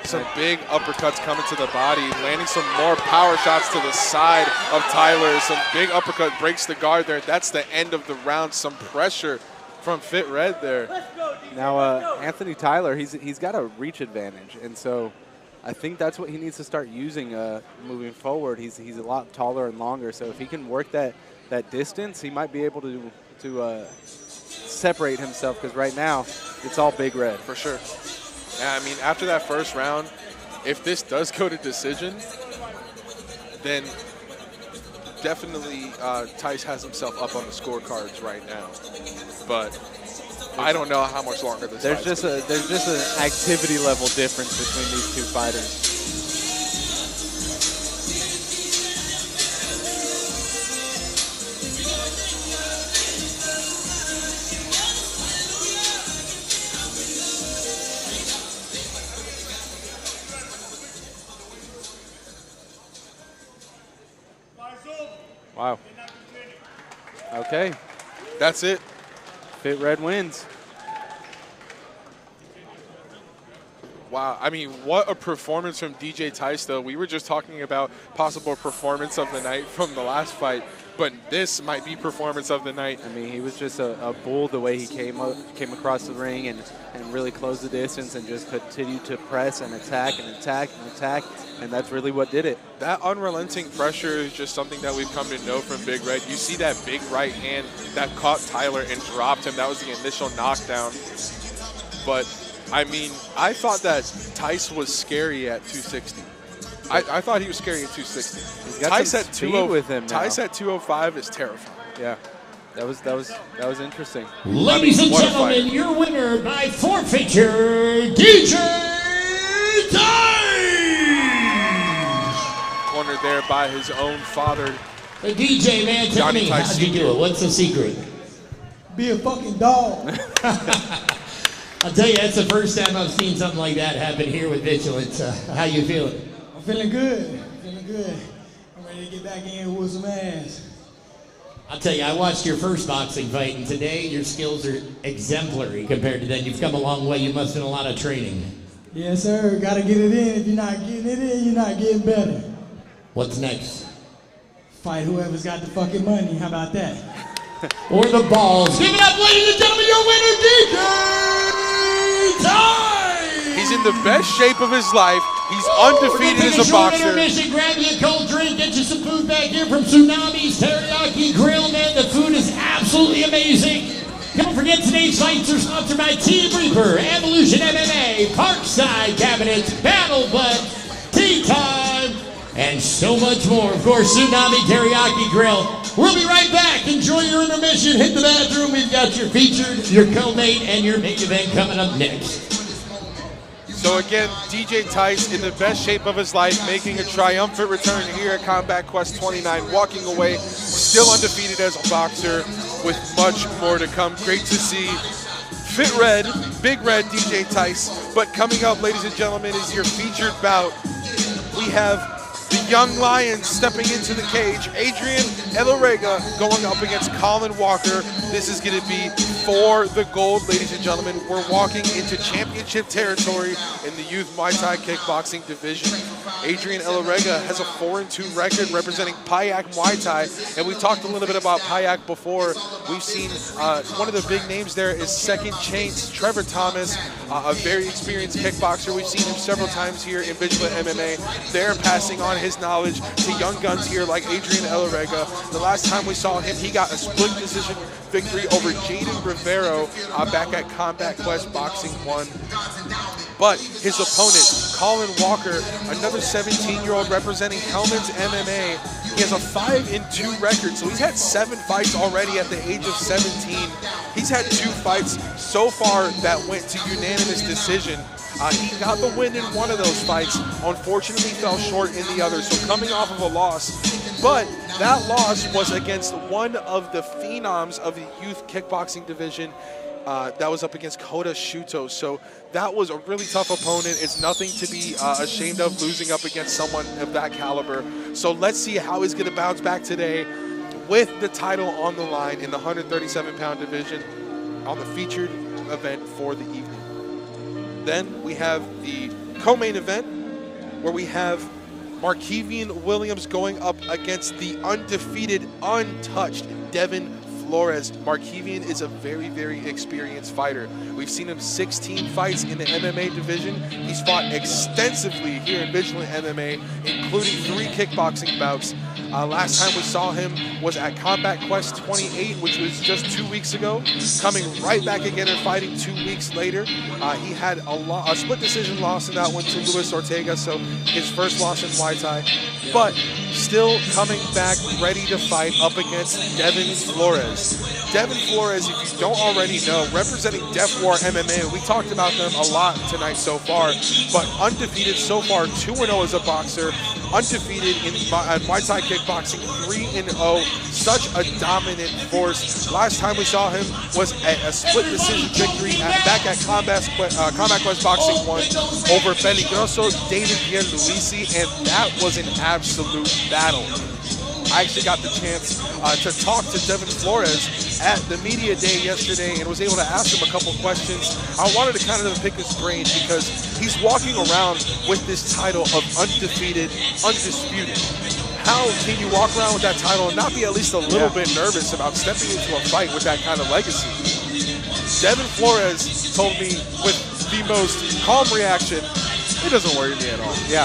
Some big uppercuts coming to the body, landing some more power shots to the side of Tyler. Some big uppercut breaks the guard there. That's the end of the round. Some pressure from Fit Red there. Now, Anthony Tyler, he's got a reach advantage, and so I think that's what he needs to start using moving forward. He's a lot taller and longer, so if he can work that distance, he might be able to separate himself, because right now it's all Big Red. For sure. I mean, after that first round, if this does go to decision, then definitely Tice has himself up on the scorecards right now. But I don't know how much longer this There's just an activity level difference between these two fighters. Wow. Okay. That's it. Fit Red wins. Wow, I mean, what a performance from DJ Tice, though. We were just talking about possible performance of the night from the last fight, but this might be performance of the night. I mean, he was just a bull the way he came across the ring and really closed the distance and just continued to press and attack and attack and attack, and that's really what did it. That unrelenting pressure is just something that we've come to know from Big Red. You see that big right hand that caught Tyler and dropped him. That was the initial knockdown. But I mean, I thought that Tice was scary at 260. I thought he was scary at 260. He's got Tice some at speed with him now. Tice at 205 is terrifying. Yeah, that was interesting. Ladies and gentlemen, your winner by forfeiture, DJ Tice. Cornered there by his own father. Hey, DJ, man, tell me, how'd you do it? What's the secret? Be a fucking dog. I'll tell you, that's the first time I've seen something like that happen here with Vigilance. How you feeling? I'm feeling good. Feeling good. I'm ready to get back in and whoop some ass. I'll tell you, I watched your first boxing fight, and today your skills are exemplary compared to then. You've come a long way. You must have done a lot of training. Yes, sir. Got to get it in. If you're not getting it in, you're not getting better. What's next? Fight whoever's got the fucking money. How about that? Or the balls. Give it up, ladies and gentlemen, your winner, DJ Tice! He's in the best shape of his life. He's undefeated as a boxer. Intermission. Grab you a cold drink, get you some food back here from Tsunami's Teriyaki Grill, man. The food is absolutely amazing. Don't forget today's fights are sponsored by Team Reaper, Evolution MMA, Parkside Cabinets, Battle Butt, Tea Time, and so much more. Of course, Tsunami Teriyaki Grill. We'll be right back. Enjoy your intermission. Hit the bathroom. We've got your featured, your co-mate, and your main event coming up next. So again, DJ Tice in the best shape of his life, making a triumphant return here at Combat Quest 29, walking away, still undefeated as a boxer, with much more to come. Great to see Fit Red, Big Red DJ Tice. But coming up, ladies and gentlemen, is your featured bout. We have the Young Lions stepping into the cage. Adrien Elorega going up against Colin Walker. This is going to be for the gold, ladies and gentlemen. We're walking into championship territory in the youth Muay Thai kickboxing division. Adrien Elorega has a 4-2 record representing Payak Muay Thai, and we talked a little bit about Payak before. We've seen one of the big names there is Second Chance Trevor Thomas, a very experienced kickboxer. We've seen him several times here in Vigilant MMA. They're passing on his knowledge to young guns here like Adrien Elorega. The last time we saw him, he got a split decision victory over Jaden Rivero back at Combat Quest Boxing 1. But his opponent, Colin Walker, another 17-year-old representing Hellman's MMA, he has a 5-2 record, so he's had 7 fights already at the age of 17. He's had 2 fights so far that went to unanimous decision. He got the win in one of those fights, unfortunately fell short in the other, so coming off of a loss. But that loss was against one of the phenoms of the youth kickboxing division that was up against Kota Shuto. So that was a really tough opponent. It's nothing to be ashamed of, losing up against someone of that caliber. So let's see how he's going to bounce back today with the title on the line in the 137-pound division on the featured event for the evening. Then we have the co-main event where we have Markevian Williams going up against the undefeated, untouched Devin Flores. Markevian is a very, very experienced fighter. We've seen him 16 fights in the MMA division. He's fought extensively here in Vigilant MMA, including 3 kickboxing bouts. Last time we saw him was at Combat Quest 28, which was just 2 weeks ago. Coming right back again and fighting 2 weeks later. He had a split decision loss in that one to Luis Ortega, so his first loss in Muay Thai. But still coming back ready to fight up against Devin Flores. Devin Flores, if you don't already know, representing Death War MMA. We talked about them a lot tonight so far, but undefeated so far, 2-0 as a boxer, undefeated in Muay Thai kickboxing, 3-0. Such a dominant force. Last time we saw him was a split decision victory back at Combat Quest Boxing 1 over Peligroso David Pierluisi, and that was an absolute battle. I I actually got the chance to talk to Devin Flores at the media day yesterday and was able to ask him a couple questions. I wanted to kind of pick his brain because he's walking around with this title of undefeated, undisputed. How can you walk around with that title and not be at least a little bit nervous about stepping into a fight with that kind of legacy? Devin Flores told me with the most calm reaction, it doesn't worry me at all. Yeah,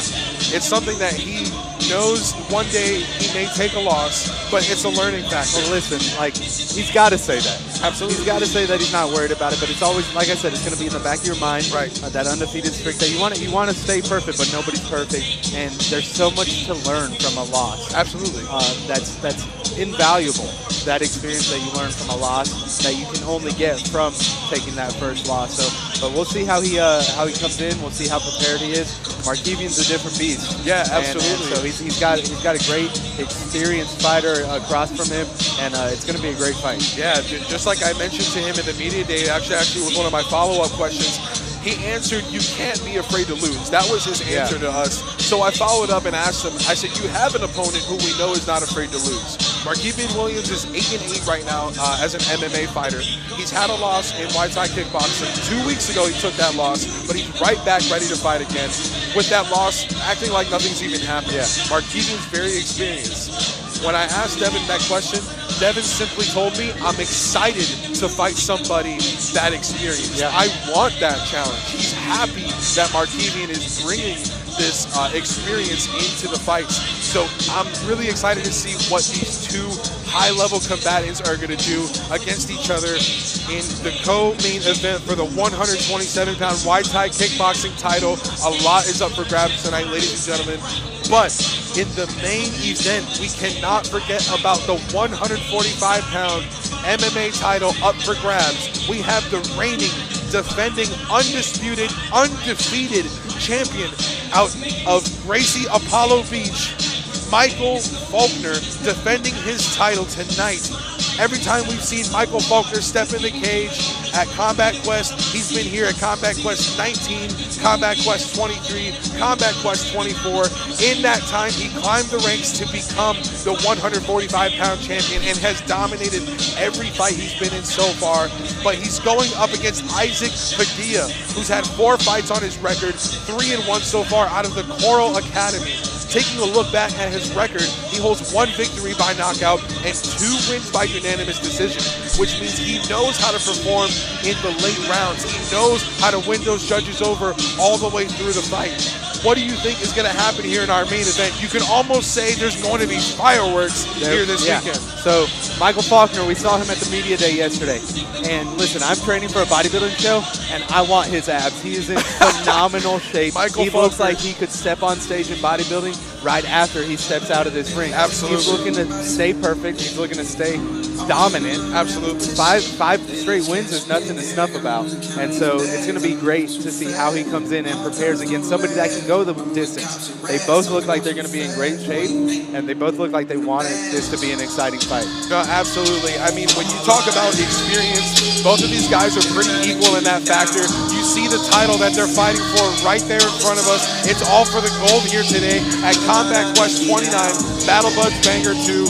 it's something that he knows one day he may take a loss, but it's a learning factor. Well, listen, like, he's got to say that. Absolutely. He's got to say that he's not worried about it, but it's always, like I said, it's going to be in the back of your mind. Right. That undefeated streak that you want to stay perfect, but nobody's perfect, and there's so much to learn from a loss. Absolutely. That's invaluable. That experience that you learn from a loss that you can only get from taking that first loss. So, but we'll see how he comes in. We'll see how prepared he is. Markevian's a different beast. Yeah, absolutely. And so he's got a great, experienced fighter across from him, and it's going to be a great fight. Yeah, just like I mentioned to him in the media day, actually was one of my follow-up questions. He answered, you can't be afraid to lose. That was his answer to us. So I followed up and asked him, I said, you have an opponent who we know is not afraid to lose. Markevian Williams is 8-8 right now as an MMA fighter. He's had a loss in Muay Thai kickboxing. 2 weeks ago he took that loss, but he's right back ready to fight again. With that loss, acting like nothing's even happened. Yeah. Markevian's very experienced. When I asked Devin that question, Devin simply told me, I'm excited to fight somebody that experienced. Yeah. I want that challenge. He's happy that Markevian is bringing this experience into the fights. So I'm really excited to see what these two high-level combatants are going to do against each other in the co-main event for the 127-pound Muay Thai kickboxing title. A lot is up for grabs tonight, ladies and gentlemen. But in the main event, we cannot forget about the 145-pound MMA title up for grabs. We have the reigning, defending, undisputed, undefeated champion out of Gracie Apollo Beach, Michael Faulkner, defending his title tonight. Every time we've seen Michael Faulkner step in the cage at Combat Quest, he's been here at Combat Quest 19, Combat Quest 23, Combat Quest 24. In that time, he climbed the ranks to become the 145-pound champion and has dominated every fight he's been in so far. But he's going up against Isaac Padilla, who's had 4 fights on his record, 3-1 so far out of the Coral Academy. Taking a look back at his record, he holds 1 victory by knockout and 2 wins by unanimous decision, which means he knows how to perform in the late rounds. He knows how to win those judges over all the way through the fight. What do you think is going to happen here in our main event? You can almost say there's going to be fireworks here this weekend. So Michael Faulkner, we saw him at the media day yesterday. And listen, I'm training for a bodybuilding show, and I want his abs. He is in phenomenal shape. He looks like he could step on stage in bodybuilding right after he steps out of this ring. Absolutely. He's looking to stay perfect. He's looking to stay dominant. Absolutely. Five straight wins is nothing to snuff about. And so it's going to be great to see how he comes in and prepares against somebody that can go the distance. They both look like they're going to be in great shape, and they both look like they wanted this to be an exciting fight. No, absolutely. I mean, when you talk about experience, both of these guys are pretty equal in that factor. You see the title that they're fighting for right there in front of us. It's all for the gold here today at Combat Quest 29, Battle Buds Banger 2.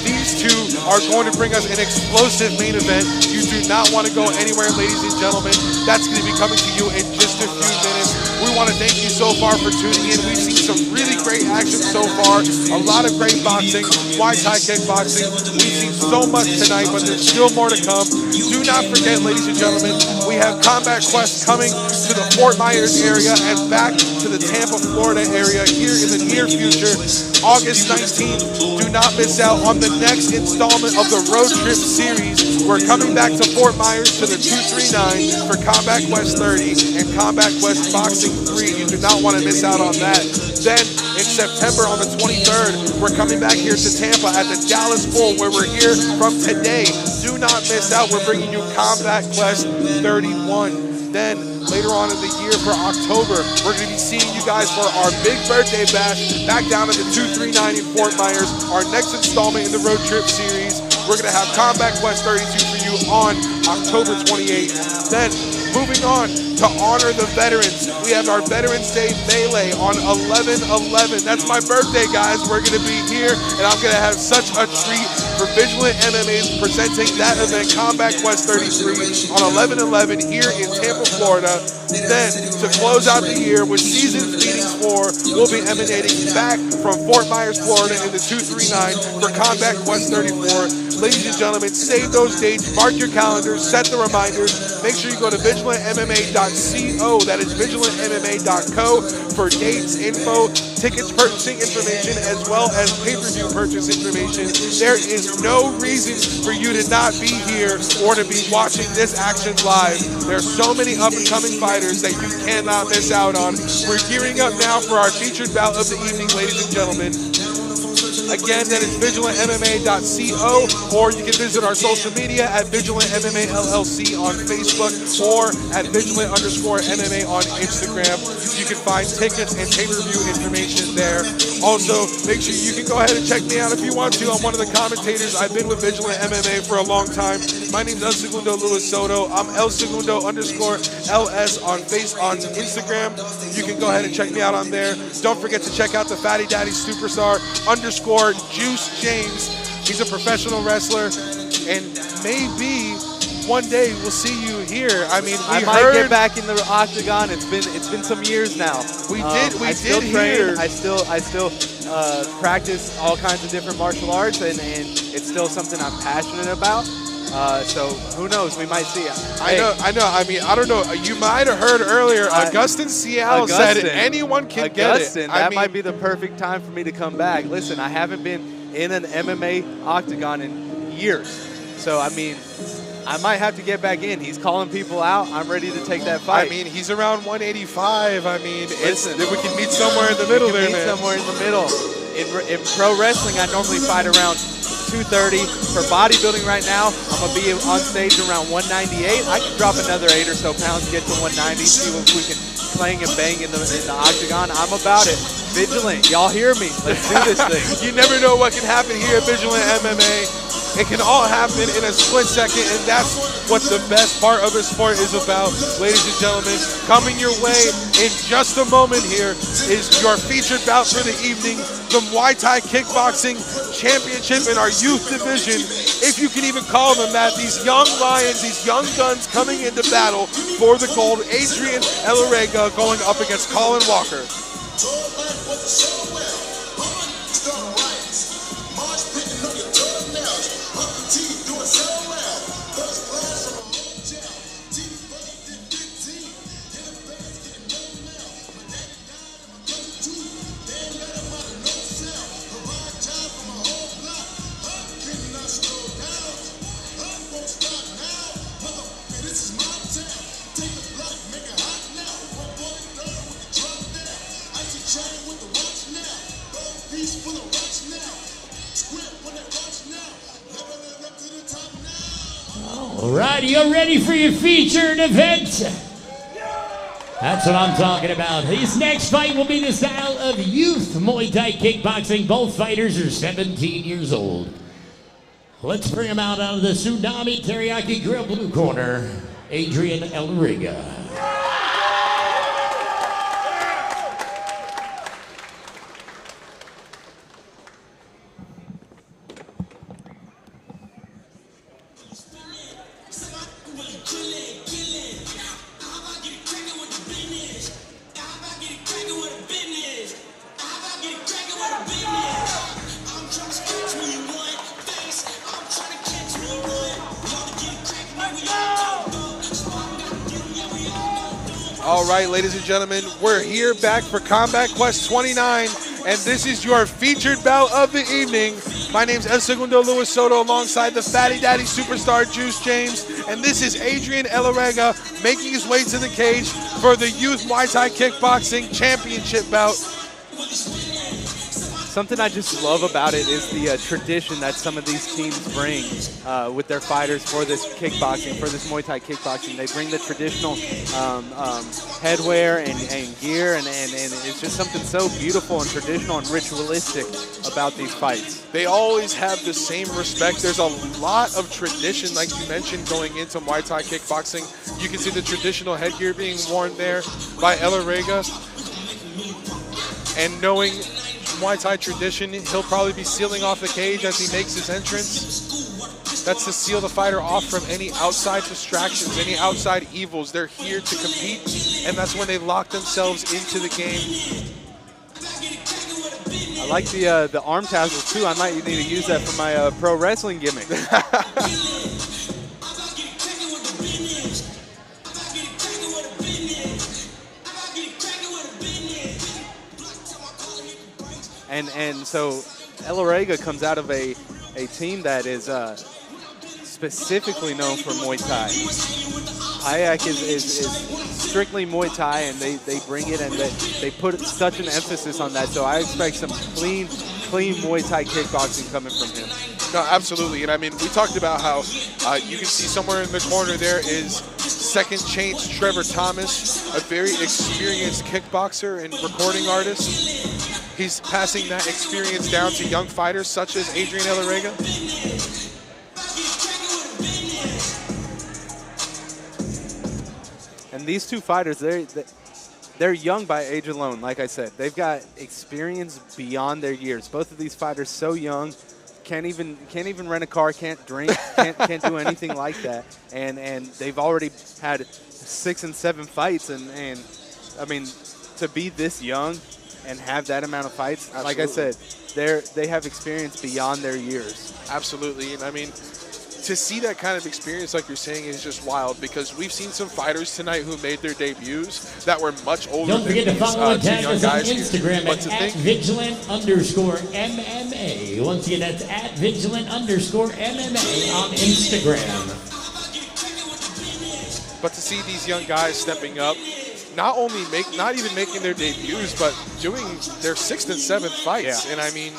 These two are going to bring us an explosive main event. You do not want to go anywhere, ladies and gentlemen. That's going to be coming to you in just a few minutes. We want to thank you so far for tuning in. We've seen some really great action so far. A lot of great boxing, Muay Thai kickboxing. We've seen so much tonight, but there's still more to come. Do not forget, ladies and gentlemen, we have Combat Quest coming to the Fort Myers area and back to the Tampa, Florida area here in the near future. August 19th, do not miss out on the next installment of the Road Trip series. We're coming back to Fort Myers to the 239 for Combat Quest 30 and Combat Quest Boxing 3. You do not want to miss out on that. Then in September on the 23rd, we're coming back here to Tampa at the Dallas Bull, where we're here from today. Do not miss out. We're bringing you Combat Quest 31. Then later on in the year for October, we're going to be seeing you guys for our big birthday bash back down at the 239 in Fort Myers, our next installment in the Road Trip series. We're going to have Combat Quest 32 for you on October 28th. Then Moving on to honor the veterans, we have our Veterans Day Melee on 11/11. That's my birthday, guys. We're going to be here, and I'm going to have such a treat for Vigilant MMA presenting that event, Combat Quest 33, on 11/11 here in Tampa, Florida. Then, to close out the year with Seasons Meetings 4, we'll be emanating back from Fort Myers, Florida in the 239 for Combat Quest 34. Ladies and gentlemen, save those dates, mark your calendars, set the reminders. Make sure you go to vigilantmma.co, that is vigilantmma.co, for dates, info, tickets purchasing information, as well as pay-per-view purchase information. There is no reason for you to not be here or to be watching this action live. There are so many up-and-coming fighters that you cannot miss out on. We're gearing up now for our featured bout of the evening, ladies and gentlemen. Again, that is vigilantmma.co, or you can visit our social media at Vigilant MMA LLC on Facebook or at Vigilant_MMA on Instagram. You can find tickets and pay-per-view information there. Also, make sure you can go ahead and check me out if you want to. I'm one of the commentators. I've been with Vigilant MMA for a long time. My name is El Segundo Luis Soto. I'm El Segundo_LS on Instagram. You can go ahead and check me out on there. Don't forget to check out the Fatty Daddy Superstar _Juice James. He's a professional wrestler, and maybe one day we'll see you here. I mean, I might get back in the octagon. It's been some years now. I still train. I still practice all kinds of different martial arts, and it's still something I'm passionate about. So who knows? We might see it. I know. I mean, I don't know. You might have heard earlier, Augustin Seattle said anyone can get it. That might be the perfect time for me to come back. Listen, I haven't been in an MMA octagon in years. So, I mean, I might have to get back in. He's calling people out. I'm ready to take that fight. I mean, he's around 185. I mean, we can meet somewhere in the middle there, man. Somewhere in the middle. In pro wrestling, I normally fight around 230. For bodybuilding right now, I'm going to be on stage around 198. I can drop another 8 or so pounds, get to 190, see if we can clang and bang in the octagon. I'm about it. Vigilant, y'all hear me. Let's do this thing. You never know what can happen here at Vigilant MMA. It can all happen in a split second, and that's what the best part of the sport is about. Ladies and gentlemen, coming your way in just a moment here is your featured bout for the evening, the Muay Thai Kickboxing Championship in our youth division. If you can even call them that, these young lions, these young guns coming into battle for the gold. Adrien Elarega going up against Colin Walker. All right, you're ready for your featured event? That's what I'm talking about. His next fight will be the style of youth Muay Thai kickboxing. Both fighters are 17 years old. Let's bring him out of the Tsunami Teriyaki Grill blue corner, Adrien Elarega. All right, ladies and gentlemen, we're here back for Combat Quest 29, and this is your featured bout of the evening. My name's El Segundo Luis Soto alongside the Fatty Daddy Superstar Juice James, and this is Adrien Elarega making his way to the cage for the Youth Muay Thai Kickboxing Championship bout. Something I just love about it is the tradition that some of these teams bring with their fighters for this kickboxing, for this Muay Thai kickboxing. They bring the traditional headwear and gear, and it's just something so beautiful and traditional and ritualistic about these fights. They always have the same respect. There's a lot of tradition, like you mentioned, going into Muay Thai kickboxing. You can see the traditional headgear being worn there by Elorega. And knowing Muay Thai tradition, he'll probably be sealing off the cage as he makes his entrance. That's to seal the fighter off from any outside distractions, any outside evils. They're here to compete, and that's when they lock themselves into the game. I like the arm tassels too. I might need to use that for my pro wrestling gimmick. And so Elorega comes out of a team that is specifically known for Muay Thai. Hayek is strictly Muay Thai, and they bring it, and they put such an emphasis on that. So I expect some clean Muay Thai kickboxing coming from him. No, absolutely. And I mean, we talked about how you can see somewhere in the corner there is second chance Trevor Thomas, a very experienced kickboxer and recording artist. He's passing that experience down to young fighters such as Adrien Elorega. And these two fighters, they're young by age alone. Like I said, they've got experience beyond their years. Both of these fighters so young, can't even rent a car, can't drink, can't do anything like that. And they've already had 6 and 7 fights. And I mean, to be this young and have that amount of fights, absolutely. Like I said, they have experience beyond their years. Absolutely. And I mean, to see that kind of experience, like you're saying, is just wild, because we've seen some fighters tonight who made their debuts that were much older Don't than forget to these follow and tag young us on guys Instagram here. at Vigilant_MMA. Once again, that's at Vigilant_MMA on Instagram. But to see these young guys stepping up, not even making their debuts, but doing their 6th and 7th fights. Yeah. And I mean,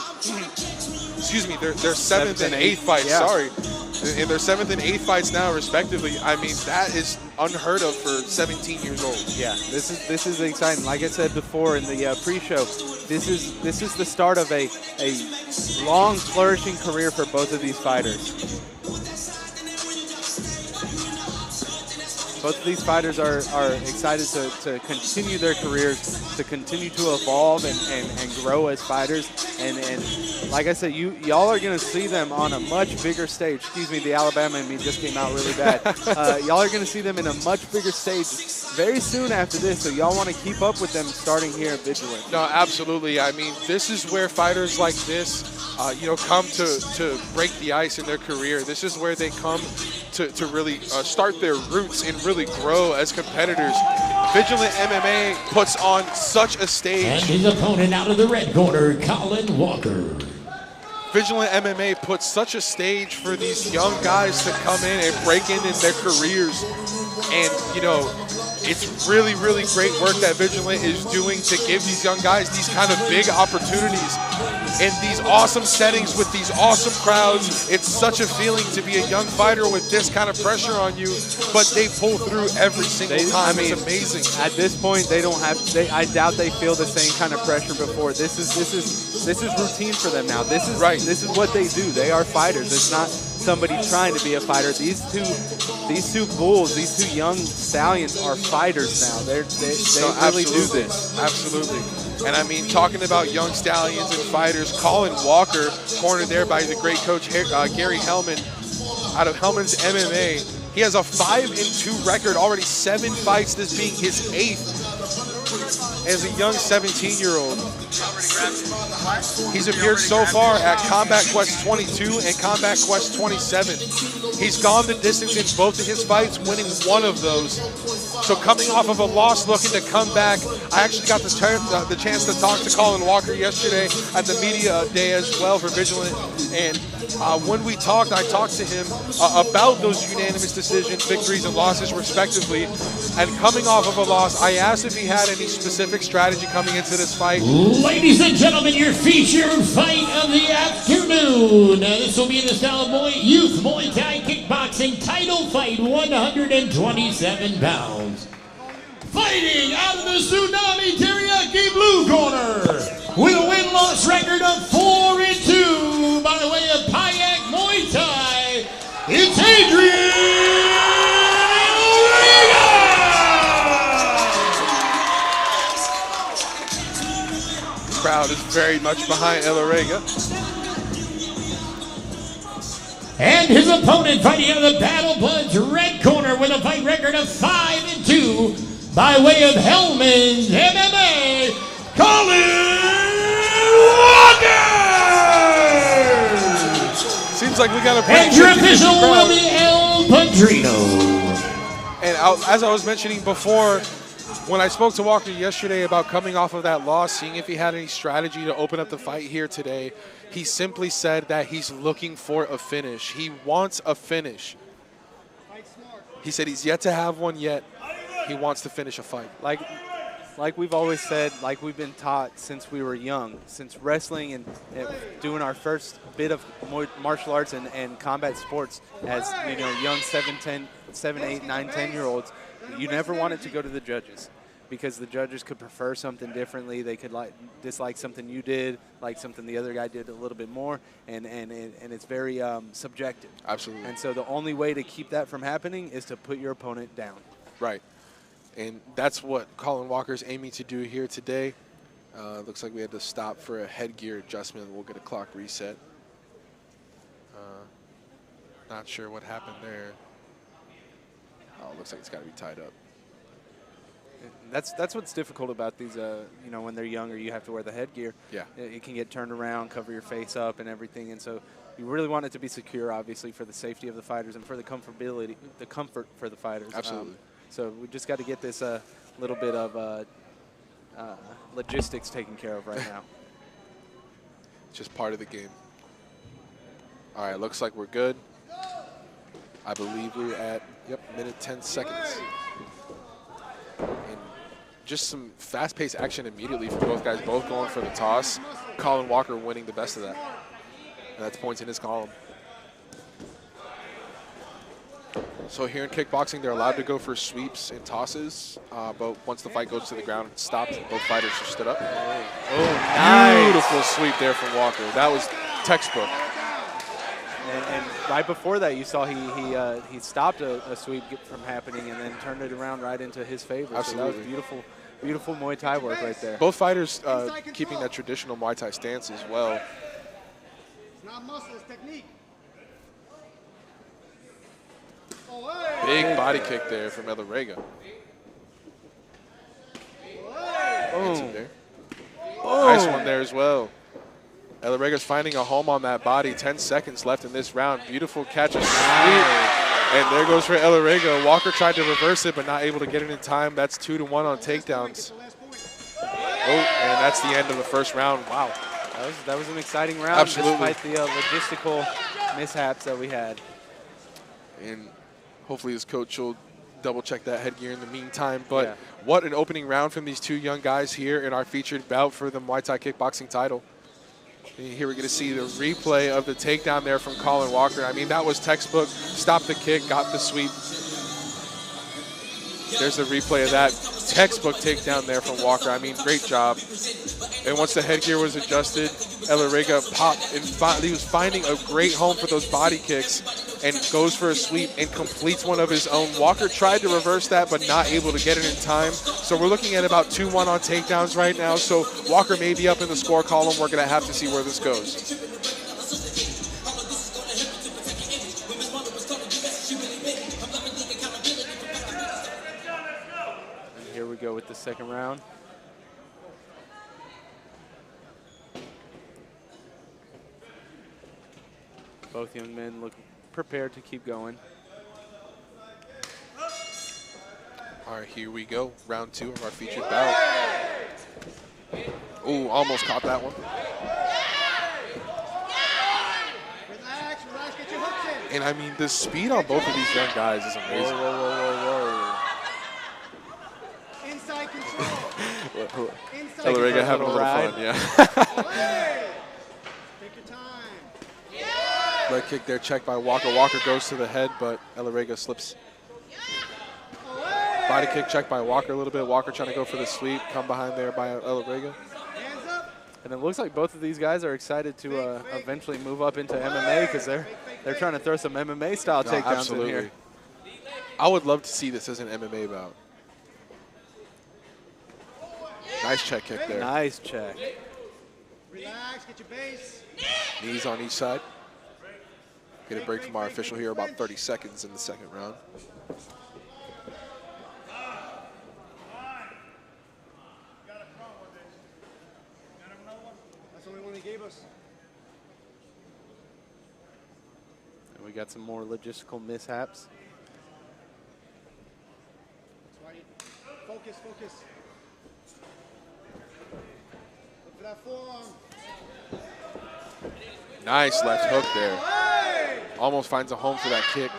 excuse me, their 7th and 8th fights, yeah. Sorry. In their 7th and 8th fights now, respectively. I mean, that is unheard of for 17 years old. Yeah, this is exciting. Like I said before in the pre-show, this is the start of a long, flourishing career for both of these fighters. Both of these fighters are excited to continue their careers, to continue to evolve and grow as fighters. And like I said, y'all are going to see them on a much bigger stage. Excuse me, the Alabama in me just came out really bad. Y'all are going to see them in a much bigger stage very soon after this, so y'all want to keep up with them starting here at Vigilant. No, absolutely. I mean, this is where fighters like this, come to break the ice in their career. This is where they come to really start their roots and really grow as competitors. Vigilant MMA puts on such a stage. And his opponent out of the red corner, Colin Walker. Vigilant MMA puts such a stage for these young guys to come in and break in their careers. And, it's really, really great work that Vigilant is doing to give these young guys these kind of big opportunities in these awesome settings with these awesome crowds. It's such a feeling to be a young fighter with this kind of pressure on you, but they pull through every single time. I mean, it's amazing. At this point, they don't have. I doubt they feel the same kind of pressure before. This is routine for them now. This is right. This is what they do. They are fighters. It's not somebody trying to be a fighter. These two bulls, these two young stallions are fighters now. They really do this. Absolutely. And I mean, talking about young stallions and fighters, Colin Walker, cornered there by the great coach Gary Hellman out of Hellman's MMA. He has a 5-2 record, already 7 fights, this being his 8th as a young 17-year-old. He's appeared so far at Combat Quest 22 and Combat Quest 27. He's gone the distance in both of his fights, winning one of those. So coming off of a loss, looking to come back. I actually got the chance to talk to Colin Walker yesterday at the media day as well for Vigilant. And when we talked, I talked to him about those unanimous decisions, victories and losses respectively. And coming off of a loss, I asked if he had any specific strategy coming into this fight. Ladies and gentlemen, your featured fight of the afternoon. This will be in the style of youth Muay Thai kickboxing title fight, 127 pounds. Fighting out of the Tsunami Teriyaki blue corner with a win-loss record of 4-2 by the way of Payak Muay Thai, it's Adrien! Crowd is very much behind El Orega. And his opponent fighting out of the Battle Buds red corner with a fight record of 5-2 by way of Hellman's MMA, Colin Walker! Seems like we got a And your official will be El Padrino. And as I was mentioning before, when I spoke to Walker yesterday about coming off of that loss, seeing if he had any strategy to open up the fight here today, he simply said that he's looking for a finish. He wants a finish. He said he's yet to have one yet. He wants to finish a fight. Like we've always said, like we've been taught since we were young, since wrestling and doing our first bit of martial arts and combat sports as young 7, 8, 9, 10-year-olds, you never wanted to go to the judges because the judges could prefer something differently. They could dislike something you did, like something the other guy did a little bit more, and it's very subjective. Absolutely. And so the only way to keep that from happening is to put your opponent down. Right. And that's what Colin Walker's aiming to do here today. Looks like we had to stop for a headgear adjustment. We'll get a clock reset. Not sure what happened there. Oh, looks like it's got to be tied up. That's what's difficult about these, when they're younger, you have to wear the headgear. Yeah. It can get turned around, cover your face up and everything. And so you really want it to be secure, obviously, for the safety of the fighters and for the comfort for the fighters. Absolutely. So we just got to get this little bit of logistics taken care of right now. Just part of the game. All right, looks like we're good. I believe we're at, minute 10 seconds. And just some fast-paced action immediately from both guys, both going for the toss. Colin Walker winning the best of that. And that's points in his column. So here in kickboxing, they're allowed to go for sweeps and tosses, but once the fight goes to the ground, it stops. Both fighters just stood up. Oh, nice. Beautiful sweep there from Walker. That was textbook. And right before that, you saw he stopped a sweep from happening and then turned it around right into his favor. Absolutely. So that was beautiful, beautiful Muay Thai work right there. Both fighters keeping that traditional Muay Thai stance as well. It's not muscle, it's technique. Big body kick there from El Orega. Boom. Nice one there as well. El Orega's finding a home on that body. 10 seconds left in this round. Beautiful catch of sweep. And there goes for El Orega. Walker tried to reverse it, but not able to get it in time. That's 2-1 on takedowns. Oh, and that's the end of the first round. Wow. That was an exciting round. Absolutely. Despite the logistical mishaps that we had. And hopefully his coach will double check that headgear in the meantime. But what an opening round from these two young guys here in our featured bout for the Muay Thai kickboxing title. And here we're going to see the replay of the takedown there from Colin Walker. I mean, that was textbook. Stopped the kick, got the sweep. There's the replay of that textbook takedown there from Walker. I mean, great job. And once the headgear was adjusted, El Orega popped, and he was finding a great home for those body kicks and goes for a sweep and completes one of his own. Walker tried to reverse that, but not able to get it in time. So we're looking at about 2-1 on takedowns right now. So Walker may be up in the score column. We're going to have to see where this goes. And here we go with the second round. Both young men look prepared to keep going. All right, here we go. Round 2 of our featured bout. Ooh, almost caught that one. Relax, get your hooks in. And I mean, the speed on both of these young guys is amazing. Whoa. Inside control. El Rega having a little ride. fun, yeah. Take your time. Leg kick there, checked by Walker. Walker goes to the head, but El Rega slips. Body kick checked by Walker a little bit. Walker trying to go for the sweep, come behind there by El Rega. And it looks like both of these guys are excited to eventually move up into MMA because they're trying to throw some MMA style takedowns in here. I would love to see this as an MMA bout. Nice check kick there. Nice check. Relax, get your base. Knees on each side. Get a break from our official here, about 30 seconds in the second round. That's the only one he gave us. And we got some more logistical mishaps. That's why focus, focus. Look for that forearm. Nice left hook there. Almost finds a home for that kick.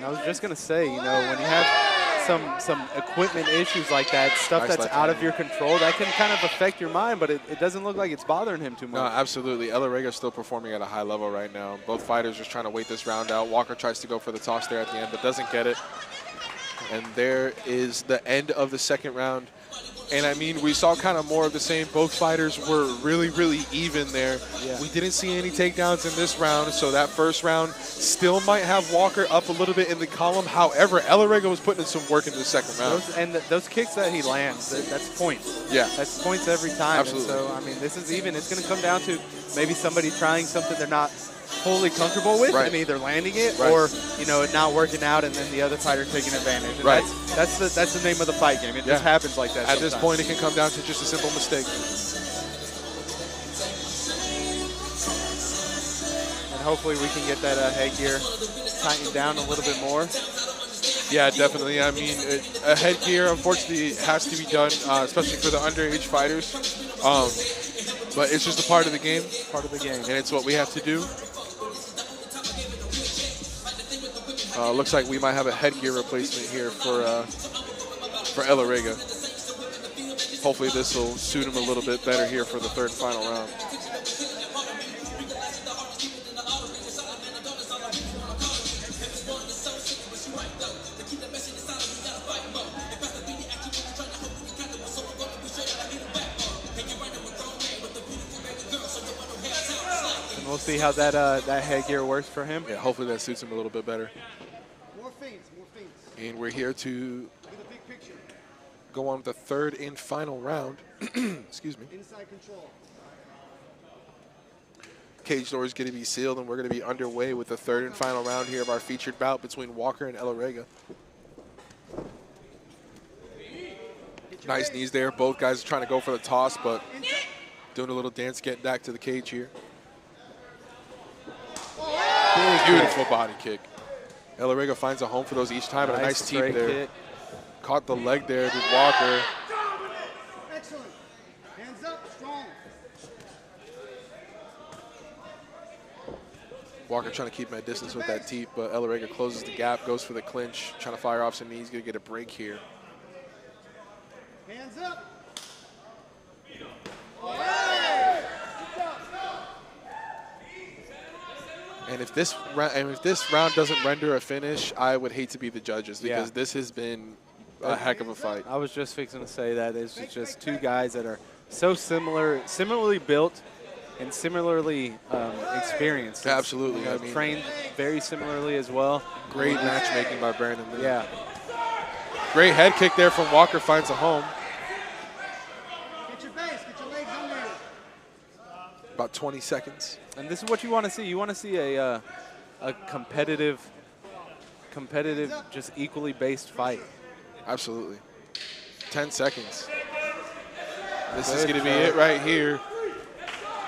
I was just going to say, you know, when you have some equipment issues like that, stuff that's out of your control, that can kind of affect your mind, but it doesn't look like it's bothering him too much. No, absolutely. El Rega is still performing at a high level right now. Both fighters just trying to wait this round out. Walker tries to go for the toss there at the end, but doesn't get it. And there is the end of the second round. And, I mean, we saw kind of more of the same. Both fighters were really, really even there. Yeah. We didn't see any takedowns in this round, so that first round still might have Walker up a little bit in the column. However, El Rega was putting in some work in the second round. Those kicks that he lands, that's points. Yeah. That's points every time. Absolutely. And so, I mean, this is even. It's going to come down to maybe somebody trying something they're not fully comfortable with and either landing it or, you know, it not working out and then the other fighter taking advantage. And that's the name of the fight game. It just happens like that At sometimes. this point, it can come down to just a simple mistake. And hopefully we can get that headgear tightened down a little bit more. Yeah, definitely. I mean, a headgear, unfortunately, has to be done, especially for the underage fighters. But it's just a part of the game. Part of the game. And it's what we have to do. Looks like we might have a headgear replacement here for El Rega. Hopefully this will suit him a little bit better here for the third and final round. We'll see how that headgear works for him. Yeah, hopefully that suits him a little bit better. More feints, more feints. And we're here to Look at the big picture. go on with the third and final round. Excuse me. Inside control. Cage door is going to be sealed, and we're going to be underway with the third and final round here of our featured bout between Walker and El Rega. Nice knees there. Both guys are trying to go for the toss, but doing a little dance, getting back to the cage here. Beautiful body kick. El Rega finds a home for those each time, and a nice teep there. Kick. Caught the leg there to Walker. Excellent. Hands up, strong. Walker trying to keep him at distance with that teep, but El Rega closes the gap, goes for the clinch, trying to fire off some knees, going to get a break here. Hands up. And if this round doesn't render a finish, I would hate to be the judges because this has been a heck of a fight. I was just fixing to say that it's just two guys that are so similarly built and similarly experienced. Absolutely. You know, I mean, trained very similarly as well. Great matchmaking by Brandon. Yeah. Great head kick there from Walker, finds a home. Get your base, get your legs under you. About 20 seconds. And this is what you want to see. You want to see a competitive, just equally based fight. Absolutely. 10 seconds. This is going to be it right here.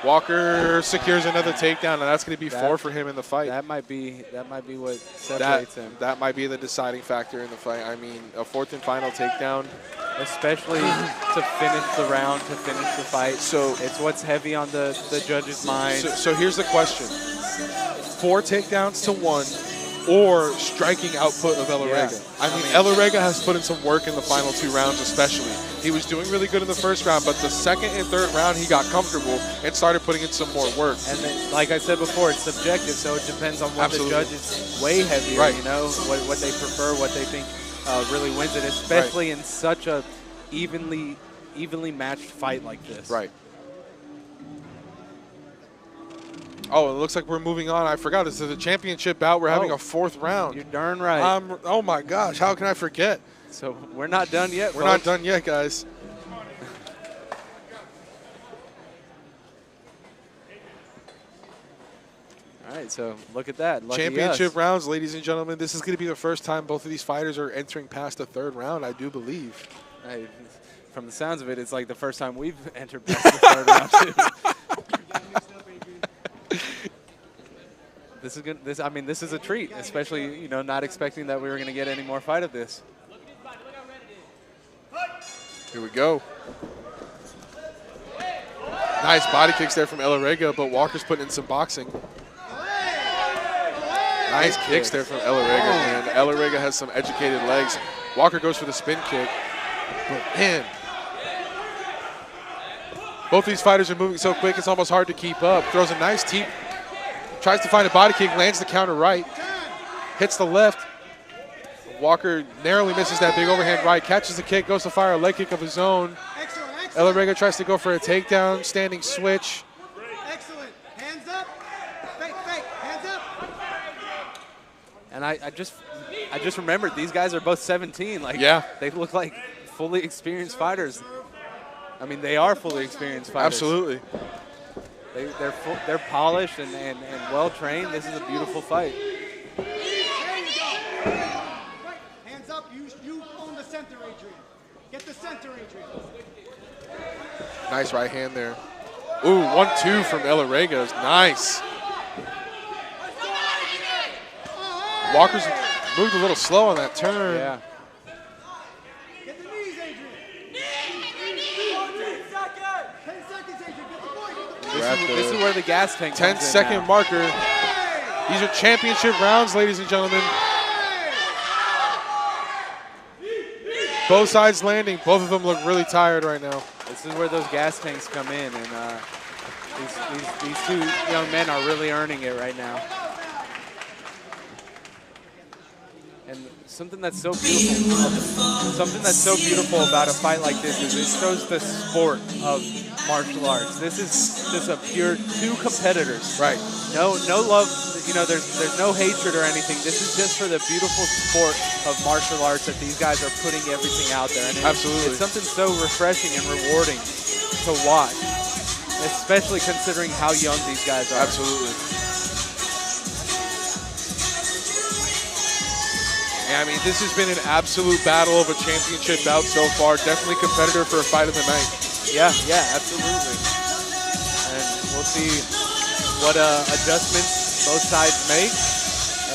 Walker secures another takedown, and that's going to be 4 for him in the fight. That might be what separates him. That might be the deciding factor in the fight. I mean, a fourth and final takedown. Especially to finish the round, to finish the fight. So it's what's heavy on the judge's mind. So here's the question. 4 takedowns to 1 or striking output of El Orega. Yeah. I mean, El Orega has put in some work in the final 2 rounds especially. He was doing really good in the first round, but the second and third round he got comfortable and started putting in some more work. And then, like I said before, it's subjective, so it depends on what Absolutely. the judges weigh heavier, Right. you know, what they prefer, what they think really wins it, especially in such a evenly matched fight like this. Right. Oh, it looks like we're moving on. I forgot. This is a championship bout. We're having a 4th round. You're darn right. Oh, my gosh. How can I forget? So we're not done yet, We're not done yet, guys. All right, so look at that. Lucky Championship us. rounds, ladies and gentlemen. This is going to be the first time both of these fighters are entering past the 3rd round, I do believe. Hey, from the sounds of it, it's like the first time we've entered past the 3rd round, too. This is good. This is a treat, especially, you know, not expecting that we were going to get any more fight of this. Here we go. Nice body kicks there from El Orega, but Walker's putting in some boxing. Nice kicks there from El Orega, man. El Orega has some educated legs. Walker goes for the spin kick. But, man, both these fighters are moving so quick, it's almost hard to keep up. Throws a nice teep. Tries to find a body kick, lands the counter right. Hits the left. Walker narrowly misses that big overhand right. Catches the kick, goes to fire a leg kick of his own. El Orega tries to go for a takedown, standing switch. Excellent. Hands up. Fake, hands up. And I just remembered these guys are both 17. Like, yeah, they look like fully experienced fighters. I mean, they are fully experienced fighters. Absolutely. They're polished and well trained. This is a beautiful fight. Hands up. You own the center, Adrien. Get the center, Adrien. Nice right hand there. Ooh, 1-2 from El Orega. Nice. Walker's moved a little slow on that turn. Yeah. Get the knees, Adrien. 10 seconds, Adrien. Get the point. This is where the gas tank comes in 10-second now. marker. These are championship rounds, ladies and gentlemen. Both sides landing. Both of them look really tired right now. This is where those gas tanks come in, and these 2 young men are really earning it right now. And something that's so beautiful about a fight like this is it shows the sport of martial arts. This is just a pure 2 competitors. Right. No love. You know, there's no hatred or anything. This is just for the beautiful sport of martial arts that these guys are putting everything out there. And Absolutely. It's something so refreshing and rewarding to watch, especially considering how young these guys are. Absolutely. Yeah, I mean, this has been an absolute battle of a championship bout so far. Definitely competitor for a fight of the night. Yeah, absolutely. And we'll see what adjustments both sides make,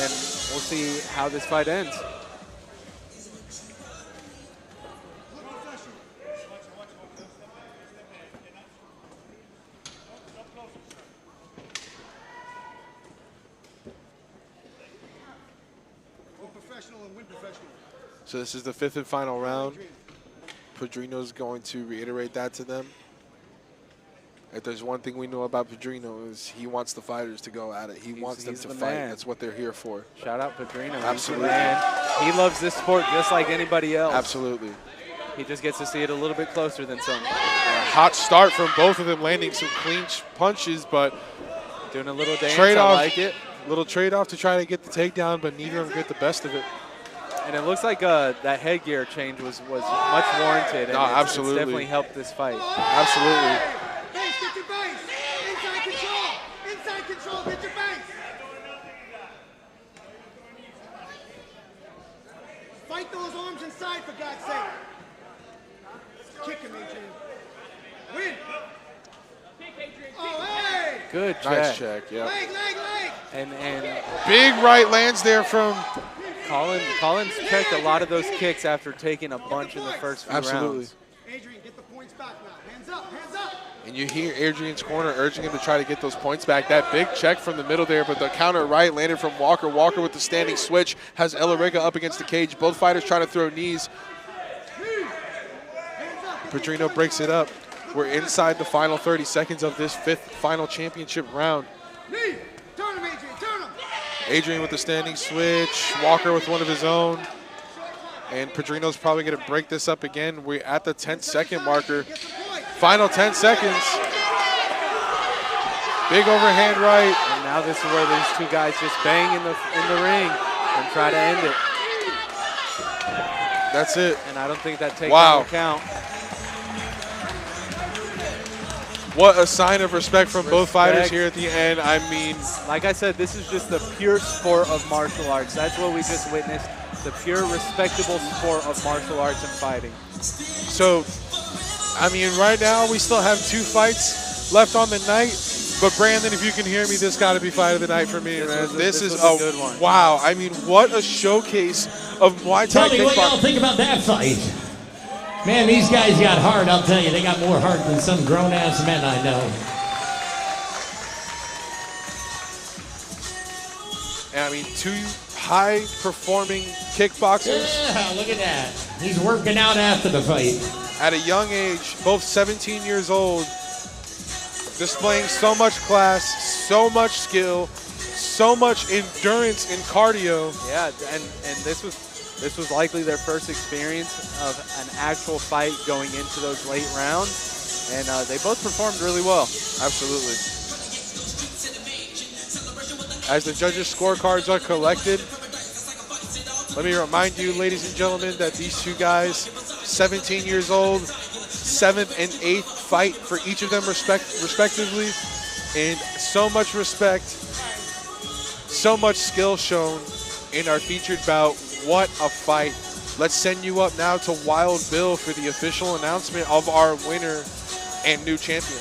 and we'll see how this fight ends. So this is the 5th and final round. Blandino's going to reiterate that to them. If there's one thing we know about Blandino is he wants the fighters to go at it. He wants them to fight. Man. That's what they're here for. Shout out Blandino. Absolutely. He loves this sport just like anybody else. Absolutely. He just gets to see it a little bit closer than some. Hot start from both of them, landing some clean punches, but doing a little dance. Trade-off, I like it. Little trade-off to try to get the takedown, but neither of them get the best of it. And it looks like that headgear change was much warranted. And absolutely. It's definitely helped this fight. Absolutely. Base, get your base. Inside control. Inside control, get your base. Fight those arms inside, for God's sake. Kick him, Adrien. Win. Oh, hey. Good check. Nice check, yeah. Leg. And big right lands there from Colin's checked a lot of those kicks after taking a bunch in the first few rounds. Adrien, get the points back now. Hands up. And you hear Adrien's corner urging him to try to get those points back. That big check from the middle there, but the counter right landed from Walker. Walker with the standing switch has Elariga up against the cage. Both fighters trying to throw knees. Blandino breaks it up. We're inside the final 30 seconds of this 5th final championship round. Adrien with the standing switch. Walker with one of his own. And Blandino's probably going to break this up again. We're at the 10-second marker. Final 10 seconds. Big overhand right. And now this is where these two guys just bang in the ring and try to end it. That's it. And I don't think that takes into account. What a sign of respect from both fighters here at the end. I mean, like I said, this is just the pure sport of martial arts. That's what we just witnessed. The pure, respectable sport of martial arts and fighting. So, I mean, right now we still have 2 fights left on the night. But Brandon, if you can hear me, this got to be fight of the night for me, man. This is a good one. Wow. I mean, what a showcase of Muay Thai kickboxing. Tell me what y'all think about that fight. Man, these guys got heart, I'll tell you. They got more heart than some grown-ass men I know. And I mean, 2 high-performing kickboxers. Yeah, look at that. He's working out after the fight. At a young age, both 17 years old, displaying so much class, so much skill, so much endurance and cardio. Yeah, and this was likely their first experience of an actual fight going into those late rounds, and they both performed really well. Absolutely. As the judges' scorecards are collected, let me remind you, ladies and gentlemen, that these two guys, 17 years old, 7th and 8th fight for each of them respectively, and so much respect, so much skill shown in our featured bout. What a fight. Let's send you up now to Wild Bill for the official announcement of our winner and new champion.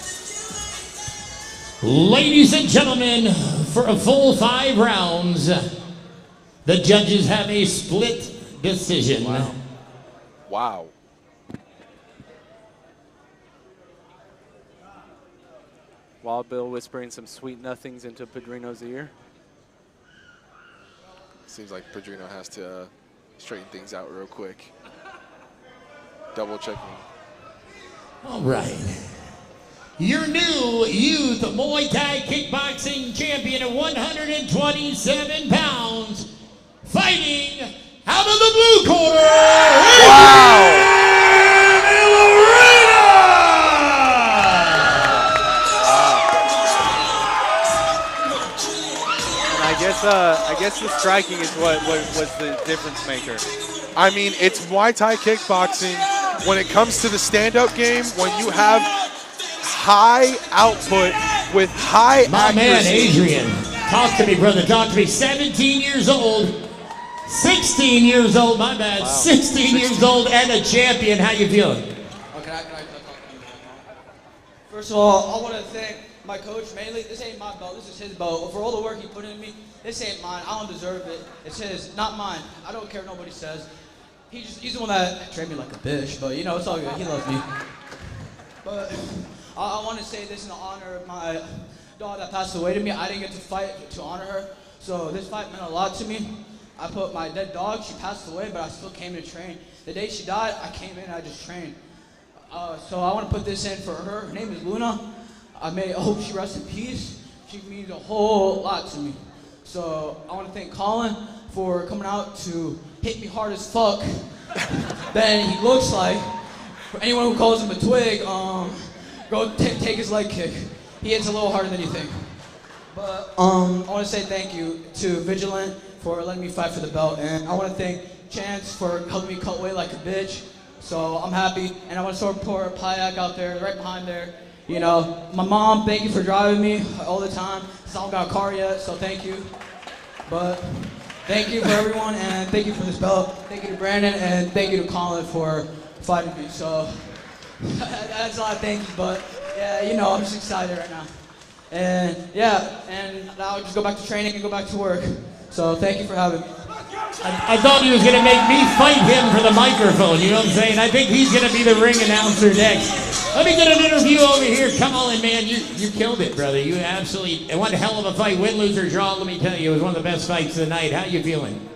Ladies and gentlemen, for a full 5 rounds, the judges have a split decision. Wow. Wild Bill whispering some sweet nothings into Blandino's ear. Seems like Blandino has to straighten things out real quick. Double checking. All right. Your new youth Muay Thai kickboxing champion at 127 pounds, fighting out of the blue corner. Wow. I guess the striking is what was the difference maker. I mean, it's Muay Thai kickboxing. When it comes to the stand-up game, when you have high output with high accuracy. My man, Adrien. Talk to me, brother. Talk to me. 17 years old. 16 years old, my bad. Wow. 16 years old and a champion. How you feeling? Oh, can I talk to you? First of all, I want to thank my coach mainly. This ain't my belt. This is his belt. For all the work he put in me, this ain't mine. I don't deserve it. It's his, not mine. I don't care what nobody says. He's the one that trained me like a bitch, but you know, it's all good. He loves me. But I want to say this in honor of my dog that passed away to me. I didn't get to fight to honor her, so this fight meant a lot to me. I put my dead dog, she passed away, but I still came to train. The day she died, I came in and I just trained. So I want to put this in for her. Her name is Luna. I hope she rests in peace. She means a whole lot to me. So I want to thank Colin for coming out to hit me hard as fuck than he looks like. For anyone who calls him a twig, go take his leg kick. He hits a little harder than you think. But I want to say thank you to Vigilant for letting me fight for the belt, and I want to thank Chance for helping me cut weight like a bitch. So I'm happy, and I want to support Payak out there, right behind there. You know, my mom, thank you for driving me all the time. I don't got a car yet, so thank you. But thank you for everyone, and thank you for this belt. Thank you to Brandon, and thank you to Colin for fighting me. So that's a lot of thank you, but yeah, you know, I'm just excited right now. And yeah, and now I'll just go back to training and go back to work. So thank you for having me. I thought he was going to make me fight him for the microphone, you know what I'm saying? I think he's going to be the ring announcer next. Let me get an interview over here. Come on, man. You killed it, brother. You absolutely, one hell of a fight. Win, lose, or draw, let me tell you, it was one of the best fights of the night. How you feeling?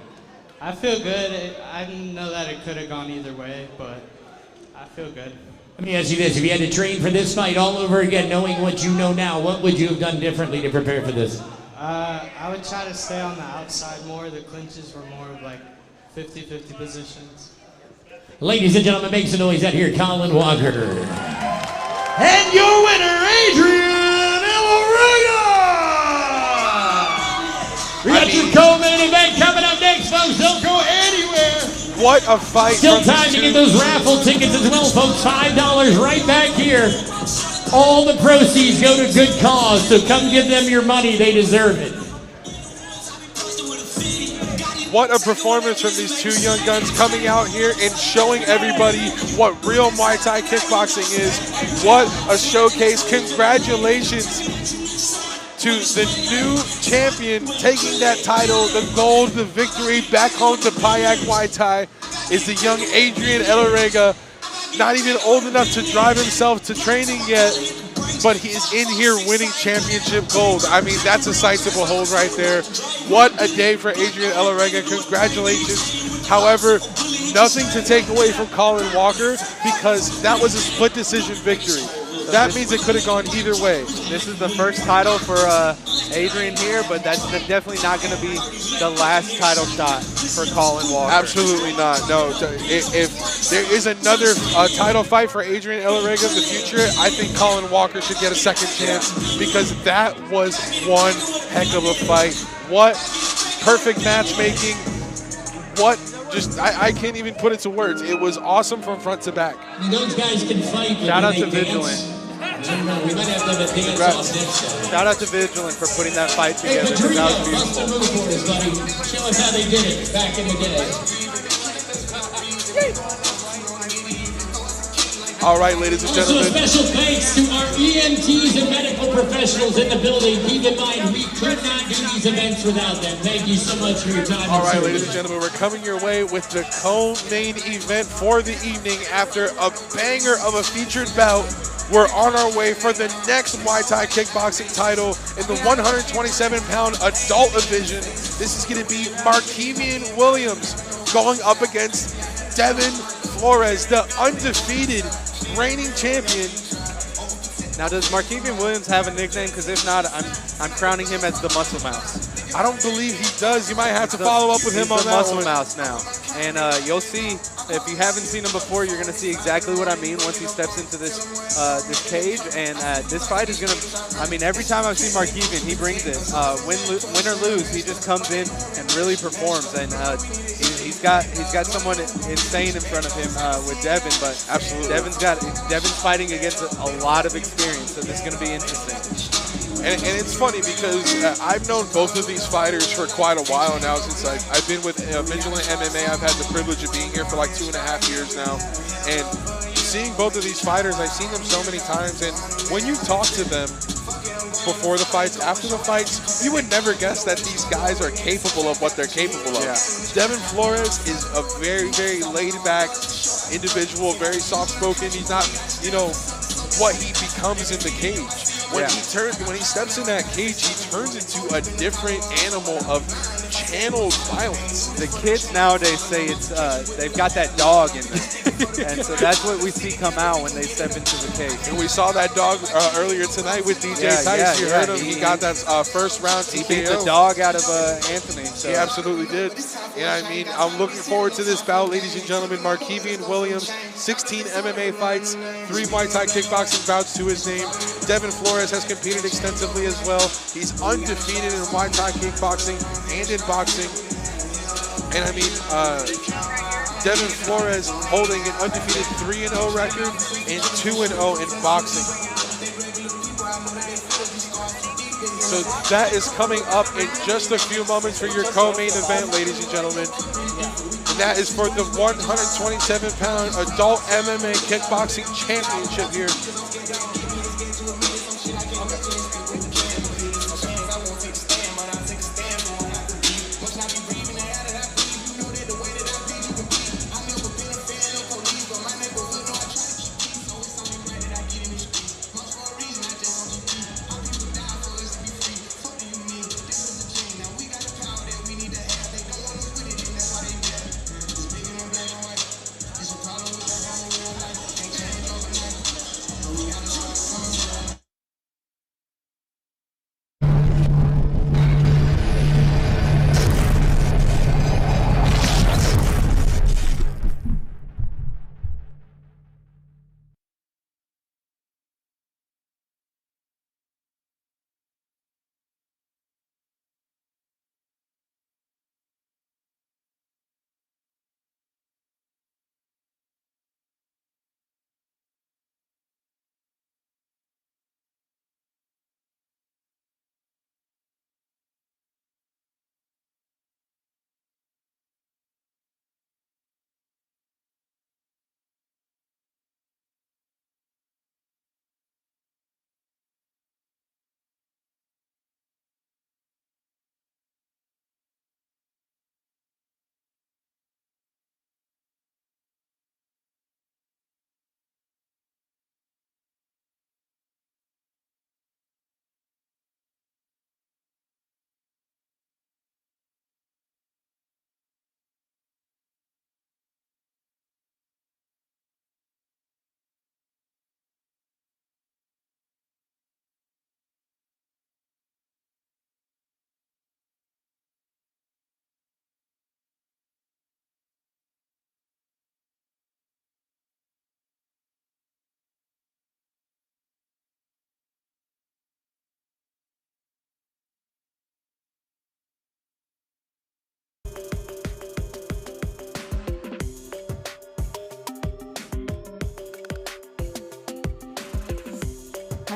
I feel good. I didn't know that it could have gone either way, but I feel good. Let me ask you this. If you had to train for this fight all over again, knowing what you know now, what would you have done differently to prepare for this? I would try to stay on the outside more. The clinches were more of like 50-50 positions. Ladies and gentlemen, make some noise out here, Colin Walker. And your winner, Adrien. We got your co-main event coming up next, folks. Don't go anywhere. What a fight. Still time to get those raffle tickets as well, folks. $5 right back here. All the proceeds go to good cause, so come give them your money. They deserve it. What a performance from these two young guns coming out here and showing everybody what real Muay Thai kickboxing is. What a showcase. Congratulations to the new champion taking that title, the gold, the victory back home to Payak Muay Thai is the young Adrien Elarega. Not even old enough to drive himself to training yet, but he is in here winning championship gold. I mean, that's a sight to behold right there. What a day for Adrien Elarega. Congratulations. However, nothing to take away from Colin Walker because that was a split decision victory. That means it could have gone either way. This is the first title for Adrien here, but that's definitely not going to be the last title shot for Colin Walker. Absolutely not. No. If there is another title fight for Adrien Elarega in the future, I think Colin Walker should get a second chance because that was one heck of a fight. What perfect matchmaking. What just, I can't even put it to words. It was awesome from front to back. Those guys can fight. Shout out to Vigilant. We might have to have a dance off next time. Shout out to Vigilant for putting that fight together. Hey, Adrien, that was bust a move for us, buddy. Show us how they did it back in the day. All right, ladies and gentlemen. Also, a special thanks to our EMTs and medical professionals in the building. Keep in mind, we could not do these events without them. Thank you so much for your time. All right, ladies and gentlemen, we're coming your way with the co-main event for the evening. After a banger of a featured bout, we're on our way for the next Muay Thai kickboxing title in the 127-pound adult division. This is going to be Markevian Williams going up against Devin Flores, the undefeated reigning champion. Now, does Markevian Williams have a nickname? Because if not, I'm crowning him as the Muscle Mouse. I don't believe he does. You might have to follow up with him on that Muscle Mouse now. And you'll see, if you haven't seen him before, you're going to see exactly what I mean once he steps into this this cage. And this fight is going to, I mean, every time I've seen Markevian, he brings it. Win or lose, he just comes in and really performs. And he's got someone insane in front of him with Devin. But absolutely, Devin's fighting against a lot of experience, so this is going to be interesting. And it's funny because I've known both of these fighters for quite a while now. Since I've been with Vigilant MMA, I've had the privilege of being here for like 2.5 years now. And seeing both of these fighters, I've seen them so many times. And when you talk to them before the fights, after the fights, you would never guess that these guys are capable of what they're capable of. Yeah. Devin Flores is a very, very laid-back individual, very soft-spoken. He's not, you know, what he becomes in the cage. When he steps in that cage, he turns into a different animal of channeled violence. The kids nowadays say it's they've got that dog in them, and so that's what we see come out when they step into the cage. And we saw that dog earlier tonight with DJ Tice. You heard him. He got that first round TKO. He beat the dog out of Anthony. So. He absolutely did. And I mean, I'm looking forward to this bout, ladies and gentlemen. Markevian Williams, 16 MMA fights, 3 Muay Thai kickboxing bouts to his name. Devin Flores has competed extensively as well. He's undefeated in Muay Thai kickboxing and in boxing. And I mean, Devin Flores holding an undefeated 3-0 record and 2-0 in boxing. So that is coming up in just a few moments for your co-main event, ladies and gentlemen. And that is for the 127-pound adult MMA kickboxing championship here.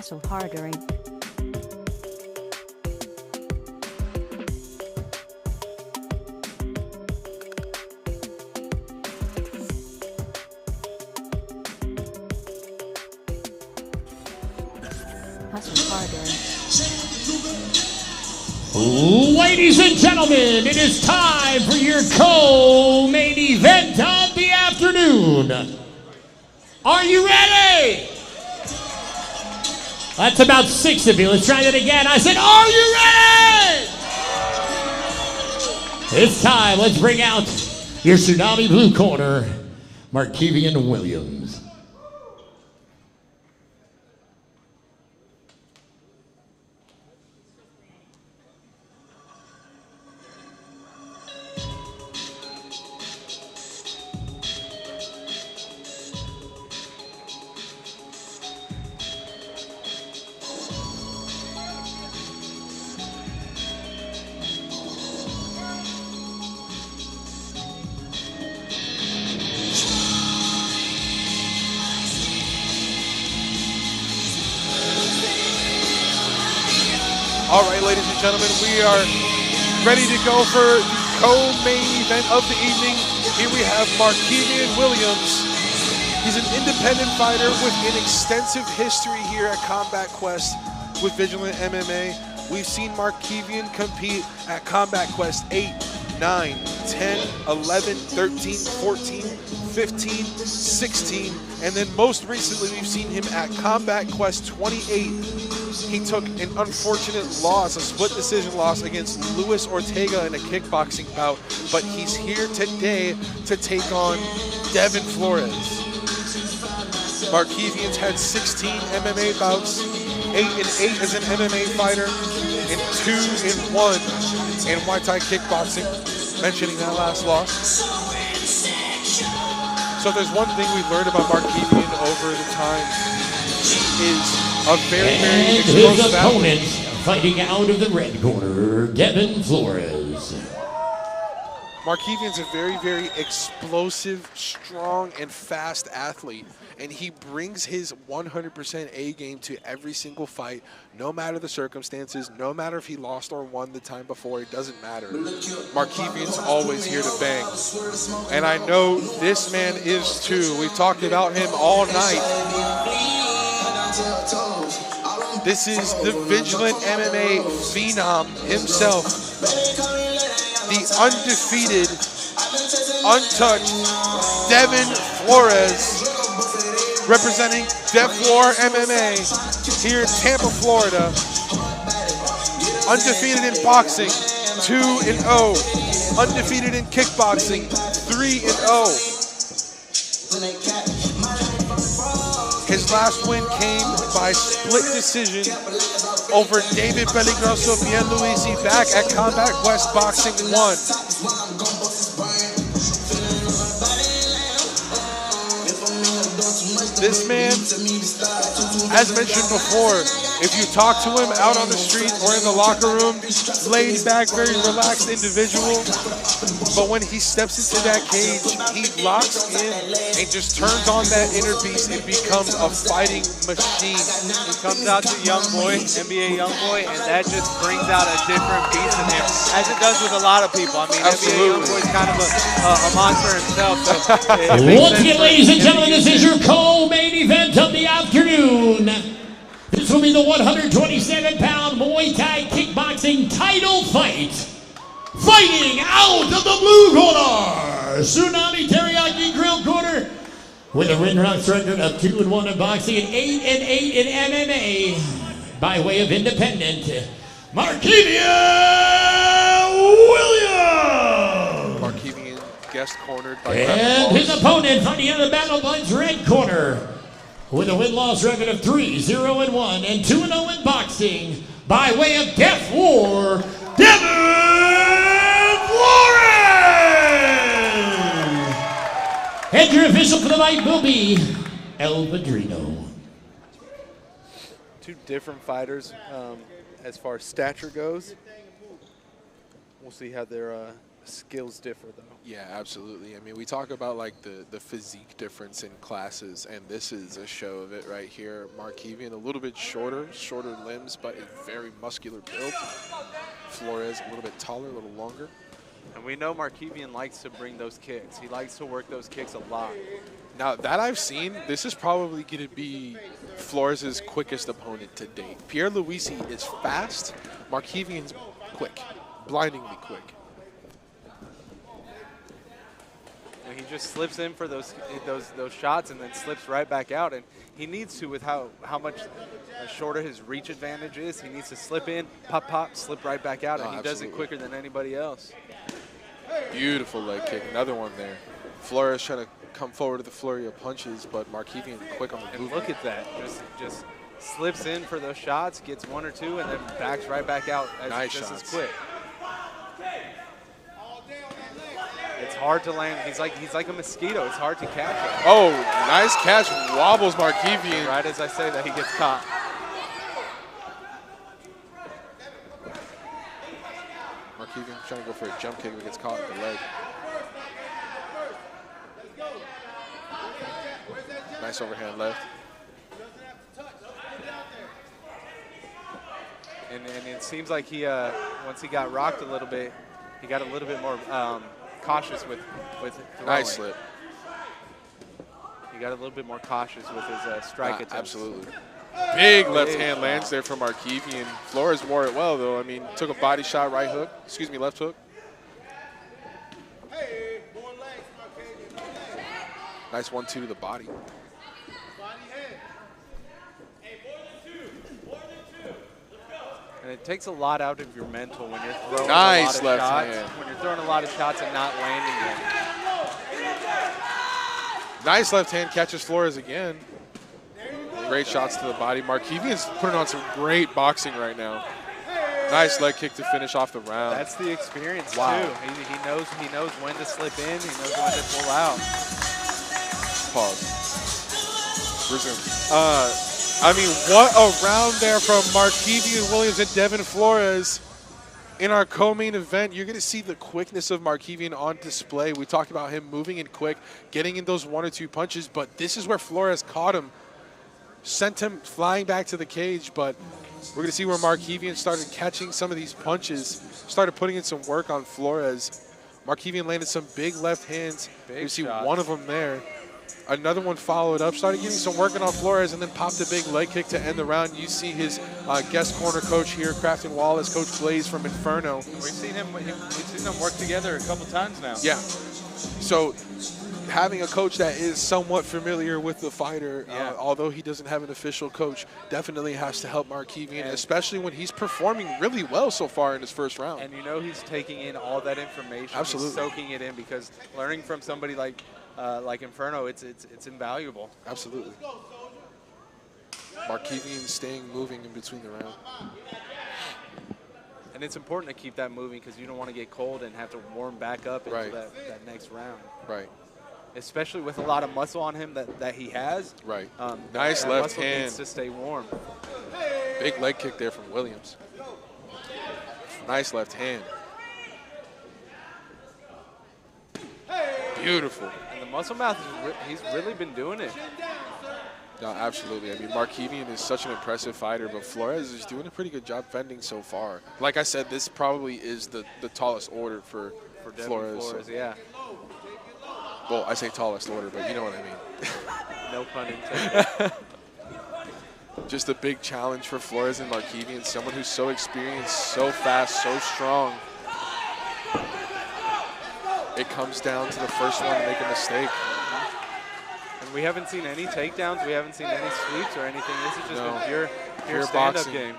Hustle hardering. Hustle hardering. Ladies and gentlemen, it is time for your co-main event of the afternoon. Are you ready? That's about 6 of you. Let's try that again. I said, are you ready? It's time. Let's bring out your Tsunami Blue Corner, Markevian Williams. All right, ladies and gentlemen, we are ready to go for the co-main event of the evening. Here we have Markevian Williams. He's an independent fighter with an extensive history here at Combat Quest with Vigilant MMA. We've seen Markevian compete at Combat Quest 8, 9, 10, 11, 13, 14, 15, 16, and then most recently we've seen him at Combat Quest 28. He took an unfortunate loss, a split decision loss against Luis Ortega in a kickboxing bout, but he's here today to take on Devin Flores. Markevian's had 16 MMA bouts, 8-8 as an MMA fighter, and 2-1 in Muay Thai kickboxing, mentioning that last loss. So if there's one thing we've learned about Markevian over the time is a very, very explosive his opponent athlete. fighting out of the red corner, Devin Flores. Markevian's a very, very explosive, strong, and fast athlete, and he brings his 100% A game to every single fight, no matter the circumstances, no matter if he lost or won the time before, it doesn't matter. Markevian's always here to bang, and I know this man is too. We've talked about him all night. This is the Vigilant MMA phenom himself, the undefeated, untouched Devin Flores, representing Def War MMA here in Tampa, Florida. Undefeated in boxing, 2-0. Undefeated in kickboxing, 3-0. His last win came by split decision over David Peligroso Pierluisi back at Combat Quest Boxing 1. This man, as mentioned before, if you talk to him out on the street or in the locker room, laid back, very relaxed individual. But when he steps into that cage, he locks in and just turns on that inner beast and becomes a fighting machine. He comes out to young boy, NBA young boy, and that just brings out a different beast in him, as it does with a lot of people. I mean, NBA young boy is kind of a monster himself. So Once again, ladies and gentlemen, this is your co-main event of the afternoon. This will be the 127-pound Muay Thai kickboxing title fight. Fighting out of the blue corner, Tsunami Teriyaki Grill Corner, with a win record of 2-1 in boxing and 8-8 in MMA, by way of independent, Markevian Williams. Markevian guest cornered by And his opponent fighting out of the Battle Buds red corner, with a win-loss record of 3-0-1 and 2-0 in boxing, by way of Death War, Devin Flores! And your official for the night will be El Blandino. Two different fighters as far as stature goes. We'll see how their skills differ, though. Yeah, absolutely. I mean, we talk about like the physique difference in classes, and this is a show of it right here. Markevian a little bit shorter limbs, but a very muscular build. Flores a little bit taller, a little longer. And we know Markevian likes to bring those kicks. He likes to work those kicks a lot. Now, that I've seen, this is probably going to be Flores' quickest opponent to date. Pierre Luisi is fast. Markevian's quick, blindingly quick. And he just slips in for those shots and then slips right back out. And he needs to, with how much shorter his reach advantage is. He needs to slip in, pop, pop, slip right back out, and he does it quicker than anybody else. Beautiful leg kick, another one there. Flores trying to come forward to the flurry of punches, but Markevian quick on the move. And look at that, just slips in for those shots, gets one or two, and then backs right back out just as quick. It's hard to land. He's like a mosquito. It's hard to catch him. Oh, nice catch. Wobbles Markevian. Right as I say that, he gets caught. Markevian trying to go for a jump kick, but gets caught in the leg. Nice overhand left. And it seems like he, once he got rocked a little bit, he got a little bit more cautious with throwing. Nice slip. He got a little bit more cautious with his strike attempts. Absolutely. Big left hand lands there from Markevian. Flores wore it well, though. I mean, took a body shot, right hook. Excuse me, left hook. Nice 1-2 to the body. And it takes a lot out of your mental when you're throwing nice a lot of left shots. hand. When you're throwing a lot of shots and not landing them. Nice left hand catches Flores again. Great shots to the body. Markevian's putting on some great boxing right now. Nice leg kick to finish off the round. That's the experience wow. too. He knows when to slip in. He knows when to pull out. Pause. Resume. I mean, what a round there from Markevian Williams and Devin Flores. In our co-main event, you're going to see the quickness of Markevian on display. We talked about him moving in quick, getting in those 1 or 2 punches, but this is where Flores caught him, sent him flying back to the cage, but we're going to see where Markevian started catching some of these punches, started putting in some work on Flores. Markevian landed some big left hands. You see one of them there. Another one followed up, started getting some working on Flores, and then popped a big leg kick to end the round. You see his guest corner coach here, Crafton Wallace, Coach Blaze from Inferno. We've seen them work together a couple times now. Yeah. So having a coach that is somewhat familiar with the fighter, although he doesn't have an official coach, definitely has to help Markevian, especially when he's performing really well so far in his first round. And you know he's taking in all that information. Absolutely. He's soaking it in, because learning from somebody like Inferno, it's invaluable. Absolutely. Markevian staying moving in between the round. And it's important to keep that moving, because you don't want to get cold and have to warm back up into that next round. Right. Especially with a lot of muscle on him that he has. Right. Nice left muscle hand. needs to stay warm. Big leg kick there from Williams. Nice left hand. Beautiful. And the muscle mouth, he's really been doing it. No, absolutely. I mean, Markevian is such an impressive fighter, but Flores is doing a pretty good job fending so far. Like I said, this probably is the tallest order for Devin Flores. Yeah. Well, I say tallest order, but you know what I mean. No pun intended. Just a big challenge for Flores and Markevian, someone who's so experienced, so fast, so strong. It comes down to the first one to make a mistake. And we haven't seen any takedowns. We haven't seen any sweeps or anything. This has just been pure stand-up boxing. game.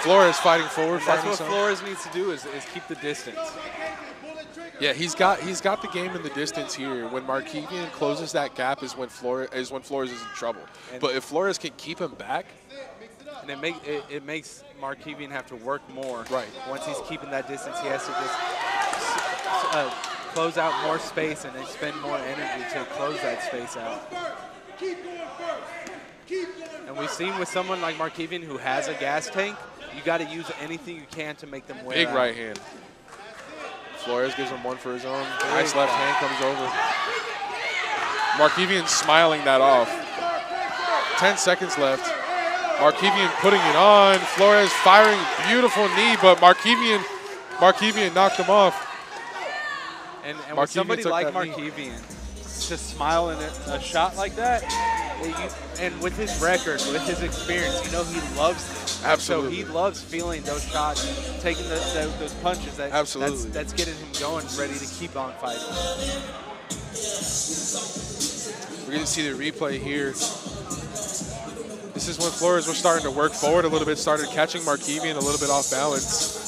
Flores fighting forward. That's what Flores needs to do is keep the distance. Yeah, he's got the game in the distance here. When Markevian closes that gap is when Flores is in trouble. But if Flores can keep him back, and it makes Markevian have to work more. Right. Once he's keeping that distance, he has to just close out more space and expend more energy to close that space out. And we've seen with someone like Markevian who has a gas tank, you got to use anything you can to make them wear Big out. right hand. Flores gives him one for his own. Nice left hand comes over. Markevian smiling that off. 10 seconds left. Markevian putting it on. Flores firing, beautiful knee, but Markevian knocked him off. And with somebody like Markevian, to smile in a shot like that, and with his record, with his experience, you know he loves this. Absolutely. So he loves feeling those shots, taking those punches. Absolutely. That's getting him going, ready to keep on fighting. We're going to see the replay here. This is when Flores was starting to work forward a little bit, started catching Markevian a little bit off balance.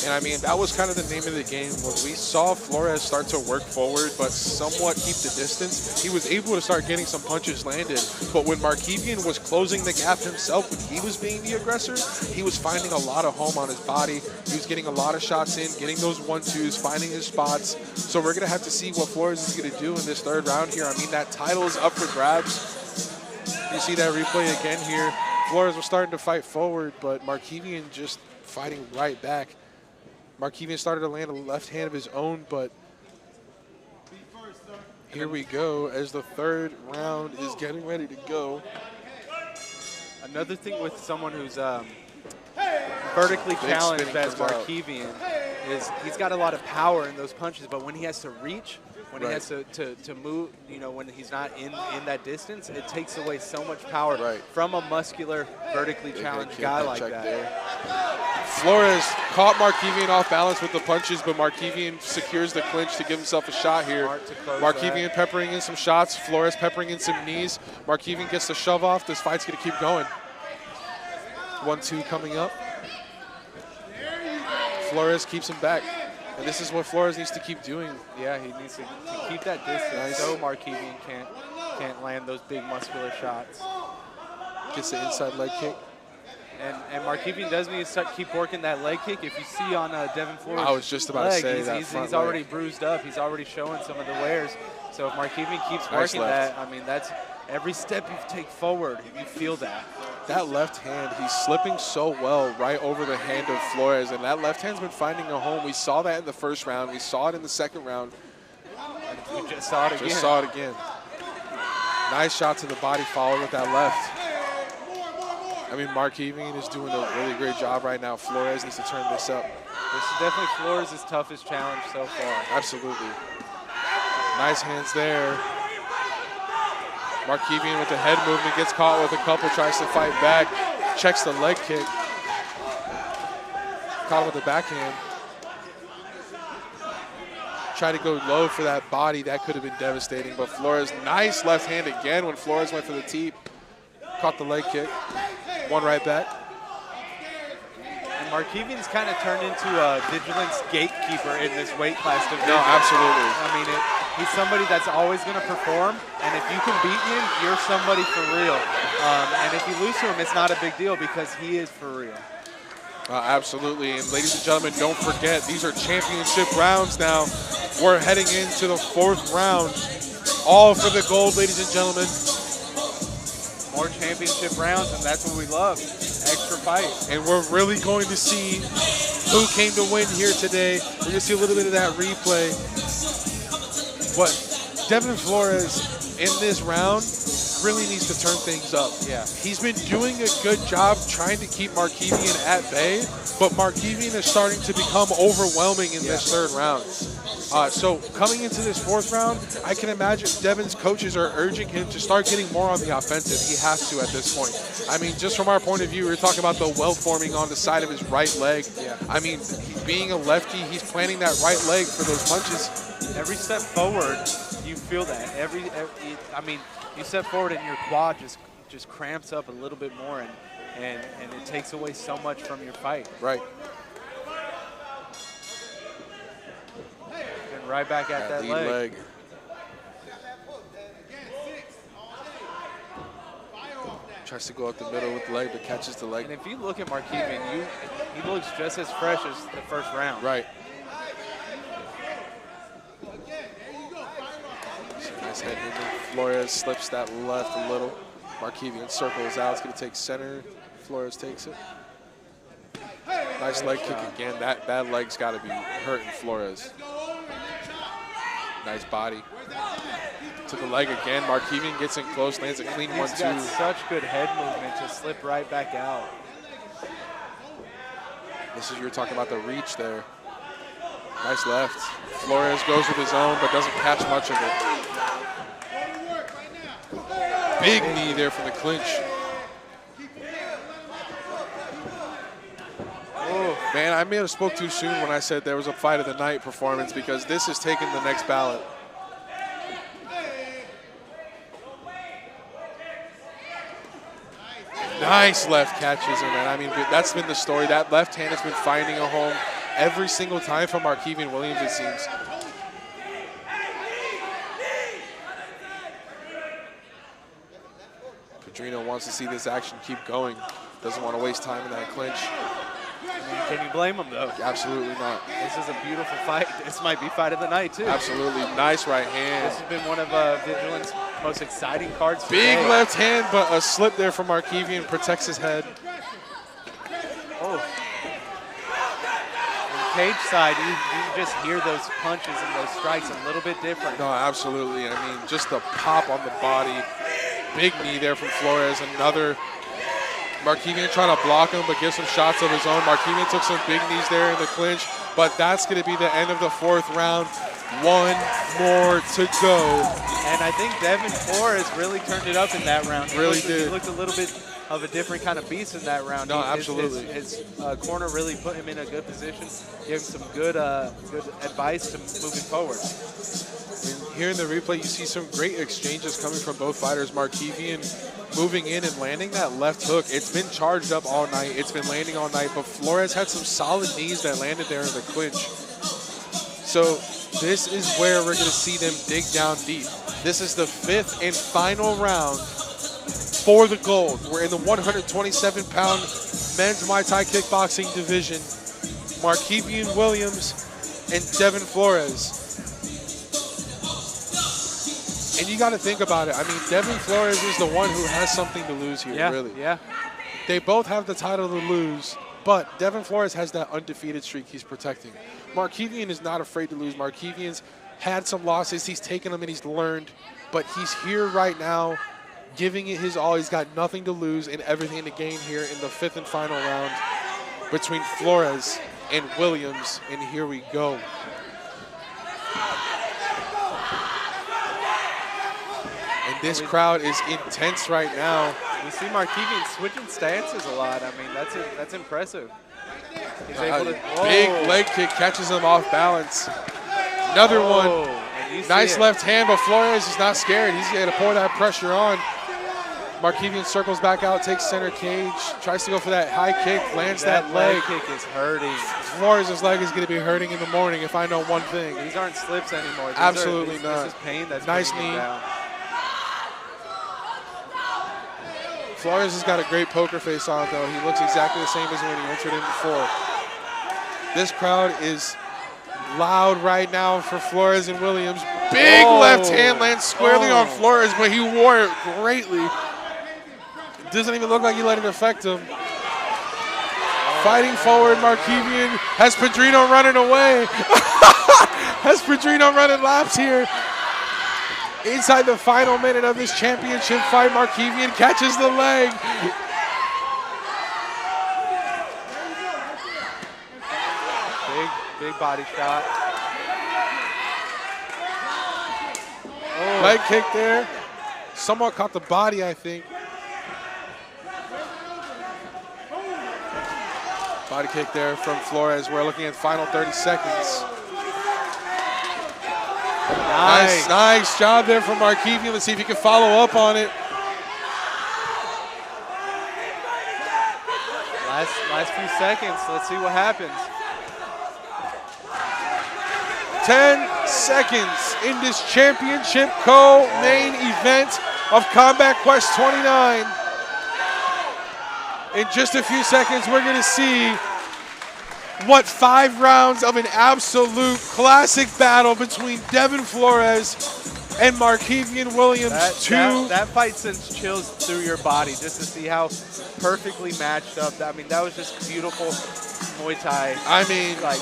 And I mean, that was kind of the name of the game. When we saw Flores start to work forward, but somewhat keep the distance, he was able to start getting some punches landed. But when Markevian was closing the gap himself, when he was being the aggressor, he was finding a lot of home on his body. He was getting a lot of shots in, getting those 1-2s, finding his spots. So we're going to have to see what Flores is going to do in this third round here. I mean, that title is up for grabs. You see that replay again here. Flores was starting to fight forward, but Markevian just fighting right back. Markevian started to land a left hand of his own, but here we go as the third round is getting ready to go. Another thing with someone who's vertically challenged as Markevian is he's got a lot of power in those punches, but when he has to reach, when he has to move, you know, when he's not in that distance, it takes away so much power from a muscular, vertically challenged guy like that. Flores caught Markevian off balance with the punches, but Markevian secures the clinch to give himself a shot here. Markevian peppering in some shots, Flores peppering in some knees. Markevian gets the shove off. This fight's going to keep going. 1-2 coming up. Flores keeps him back. And this is what Flores needs to keep doing. Yeah, he needs to keep that distance so Markevian can't land those big muscular shots. Gets the inside leg kick. And Markevian does need to keep working that leg kick. If you see on Devin Flores' I was just about to say that he's already bruised up. He's already showing some of the wears. So if Markevian keeps working that, I mean, that's every step you take forward, you feel that. That left hand, he's slipping so well right over the hand of Flores, and that left hand's been finding a home. We saw that in the first round. We saw it in the second round. And we just saw it again. Nice shot to the body, followed with that left. I mean, Markevian is doing a really great job right now. Flores needs to turn this up. This is definitely Flores' toughest challenge so far. Absolutely. Nice hands there. Markevian with the head movement, gets caught with a couple, tries to fight back, checks the leg kick. Caught with the backhand. Tried to go low for that body. That could have been devastating, but Flores, nice left hand again when Flores went for the teep. Caught the leg kick. One right back. And Markevian's kind of turned into a Vigilance gatekeeper in this weight class division. No, absolutely. I mean, he's somebody that's always going to perform, and if you can beat him, you're somebody for real. And if you lose to him, it's not a big deal because he is for real. Absolutely, and ladies and gentlemen, don't forget, these are championship rounds now. We're heading into the fourth round. All for the gold, ladies and gentlemen. More championship rounds, and that's what we love. Extra fight. And we're really going to see who came to win here today. We're going to see a little bit of that replay. But Devin Flores in this round really needs to turn things up. Yeah. He's been doing a good job trying to keep Markevian at bay, but Markevian is starting to become overwhelming in this third round. So coming into this fourth round, I can imagine Devin's coaches are urging him to start getting more on the offensive. He has to at this point. I mean, just from our point of view, we're talking about the well forming on the side of his right leg. Yeah. I mean, being a lefty, he's planting that right leg for those punches. Every step forward, you feel that. I mean, you step forward and your quad just cramps up a little bit more, and it takes away so much from your fight. Right. And right back at that leg. Tries to go up the middle with the leg, but catches the leg. And if you look at Markevian, he looks just as fresh as the first round. Right. Nice head movement. Flores slips that left a little. Markevian circles out. It's going to take center. Flores takes it. Nice leg kick again. That leg's got to be hurting Flores. Nice body. To the leg again. Markevian gets in close, lands a clean 1-2. He's got such good head movement to slip right back out. This is, you were talking about the reach there. Nice left. Flores goes with his own, but doesn't catch much of it. Big knee there from the clinch. Oh, man, I may have spoke too soon when I said there was a fight of the night performance, because this is taking the next ballot. Nice left catches him, and I mean, that's been the story. That left hand has been finding a home every single time for Markevian Williams, it seems. Gino wants to see this action keep going. Doesn't want to waste time in that clinch. Can you blame him, though? Absolutely not. This is a beautiful fight. This might be fight of the night, too. Absolutely. Nice right hand. This has been one of Vigilant's most exciting cards Big today. left hand, but a slip there from Markevian protects his head. Oh. On cage side, you just hear those punches and those strikes a little bit different. No, absolutely. I mean, just the pop on the body. Big knee there from Flores. Another Markevian trying to block him, but gives some shots of his own. Markevian took some big knees there in the clinch, but that's going to be the end of the 4th round. One more to go. And I think Devin Flores really turned it up in that round. He looked a little bit of a different kind of beast in that round. No, absolutely. His corner really put him in a good position, gave him some good advice to moving forward. And here in the replay, you see some great exchanges coming from both fighters. Markevian moving in and landing that left hook. It's been charged up all night. It's been landing all night, but Flores had some solid knees that landed there in the clinch. So this is where we're going to see them dig down deep. This is the 5th and final round for the gold. We're in the 127-pound men's Muay Thai kickboxing division. Markevian Williams and Devin Flores. And you got to think about it. I mean, Devin Flores is the one who has something to lose here, really. Yeah. They both have the title to lose, but Devin Flores has that undefeated streak he's protecting. Markevian is not afraid to lose. Markevian's had some losses. He's taken them and he's learned, but he's here right now giving it his all. He's got nothing to lose and everything to gain here in the 5th and final round between Flores and Williams, and here we go. And this crowd is intense right now. We see Markevian switching stances a lot. I mean, that's impressive. He's able to, big leg kick catches him off balance. Another one. Nice left hand, but Flores is not scared. He's going to pour that pressure on. Markevian circles back out, takes center cage, tries to go for that high kick, lands that leg. Kick is hurting. Flores' leg is going to be hurting in the morning if I know one thing. These aren't slips anymore. Absolutely not. This is pain that's nice bringing him knee. down. Flores has got a great poker face on, though. He looks exactly the same as when he entered in before. This crowd is loud right now for Flores and Williams. Big left hand lands squarely on Flores, but he wore it greatly. Doesn't even look like he let it affect him. Fighting forward, Markevian has Pedrino running away. Has Pedrino running laps here. Inside the final minute of this championship fight, Markevian catches the leg. Big body shot. Leg kick there. Somewhat caught the body, I think. Body kick there from Flores. We're looking at final 30 seconds. Nice job there from Markevian. Let's see if he can follow up on it. Last few seconds. Let's see what happens. 10 seconds in this championship co-main event of Combat Quest 29. In just a few seconds, we're going to see what 5 rounds of an absolute classic battle between Devin Flores and Markevian Williams, that fight sends chills through your body just to see how perfectly matched up. I mean, that was just beautiful Muay Thai. I mean, like,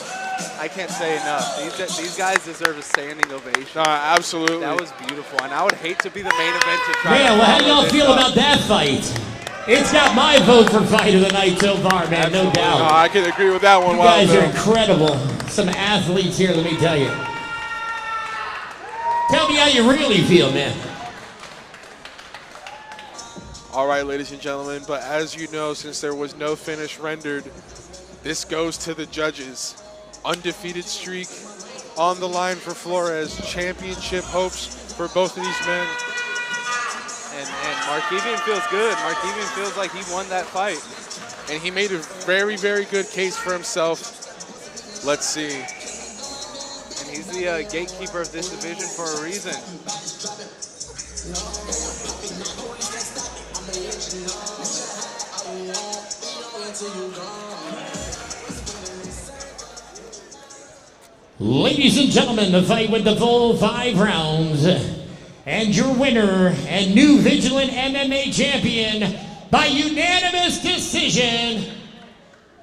I can't say enough. These guys deserve a standing ovation. Absolutely. That was beautiful, and I would hate to be the main event to try. Man, well, how do y'all feel about that fight? It's got my vote for fight of the night so far, man, Absolutely. no doubt. I can agree with that one. You guys are incredible. Some athletes here, let me tell you. Tell me how you really feel, man. All right, ladies and gentlemen, but as you know, since there was no finish rendered, this goes to the judges. Undefeated streak on the line for Flores. Championship hopes for both of these men. And Markevian feels good. Markevian feels like he won that fight. And he made a very, very good case for himself. Let's see. And he's the gatekeeper of this division for a reason. Ladies and gentlemen, the fight with the full 5 rounds. And your winner and new Vigilant MMA champion by unanimous decision,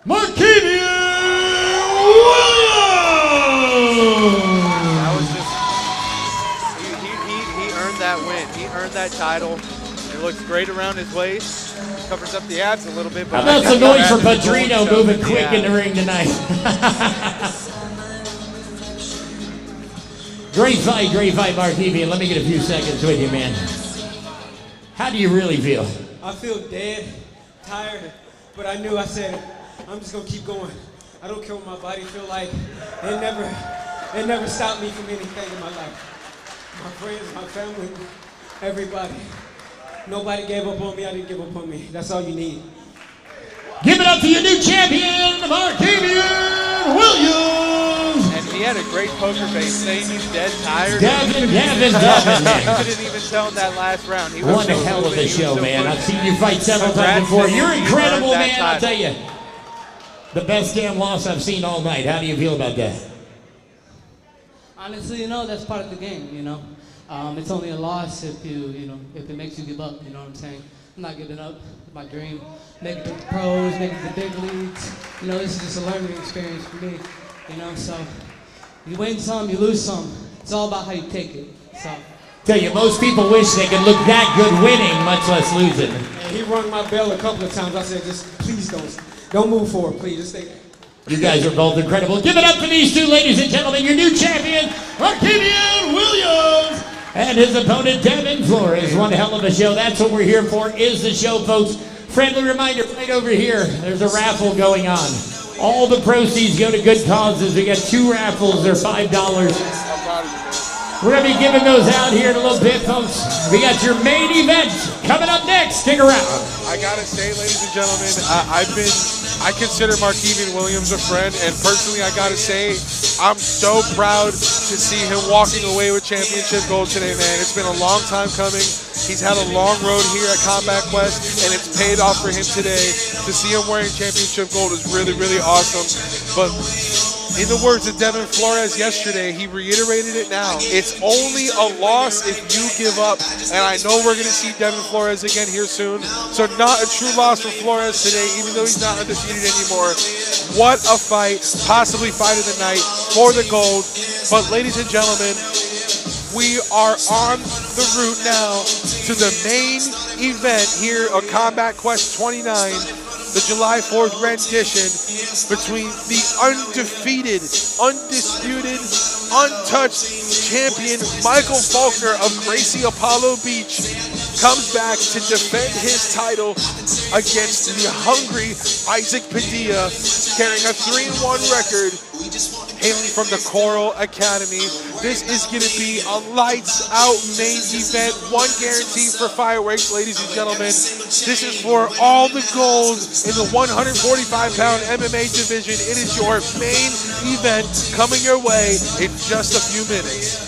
Markevian Williams! That was just, he earned that win. He earned that title. It looks great around his waist. Covers up the abs a little bit. How about some noise for Blandino moving quick in the ring tonight? Great fight, Markevian. Let me get a few seconds with you, man. How do you really feel? I feel dead, tired, but I knew, I said, I'm just gonna keep going. I don't care what my body feel like. It never stopped me from anything in my life. My friends, my family, everybody. Nobody gave up on me, I didn't give up on me. That's all you need. Give it up to your new champion, Markevian Williams! And he had a great poker face, saying he's dead tired. Devin, man. You couldn't even tell in that last round. He was One hell of a show, man. I've seen you fight several times before. You're incredible, man, I'll tell you. The best damn loss I've seen all night. How do you feel about that? Honestly, that's part of the game, It's only a loss if if it makes you give up, you know what I'm saying? I'm not giving up. My dream, making the pros, making the big leagues. This is just a learning experience for me, so you win some, you lose some. It's all about how you take it, so. Tell you, most people wish they could look that good winning, much less losing. And he rung my bell a couple of times. I said, just please don't move forward, please, just stay there. You guys are both incredible. Give it up for these two, ladies and gentlemen, your new champion, Markevian Williams, and his opponent, Devin Flores. One hell of a show. That's what we're here for, is the show, folks. Friendly reminder, right over here, there's a raffle going on. All the proceeds go to good causes. We got 2 raffles. They're $5. We're going to be giving those out here in a little bit, folks. We got your main event coming up next. Stick around. I got to say, ladies and gentlemen, I consider Markevian Williams a friend, and personally, I got to say, I'm so proud to see him walking away with championship gold today, man. It's been a long time coming. He's had a long road here at Combat Quest, and it's paid off for him today. To see him wearing championship gold is really, really awesome. But in the words of Devin Flores yesterday, he reiterated it now. It's only a loss if you give up. And I know we're going to see Devin Flores again here soon. So not a true loss for Flores today, even though he's not undefeated anymore. What a fight, possibly fight of the night for the gold. But ladies and gentlemen, we are on the route now to the main event here at Combat Quest 29. The July 4th rendition between the undefeated, undisputed, untouched champion Michael Faulkner of Gracie Apollo Beach comes back to defend his title against the hungry Isaac Padilla, carrying a 3-1 record, hailing from the Coral Academy. This is going to be a lights-out main event, one guarantee for fireworks, ladies and gentlemen. This is for all the gold in the 145-pound MMA division. It is your main event coming your way in just a few minutes.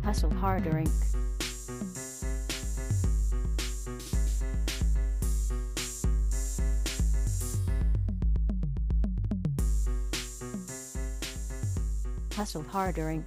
Hustle harder, Inc. Hustle harder, Inc.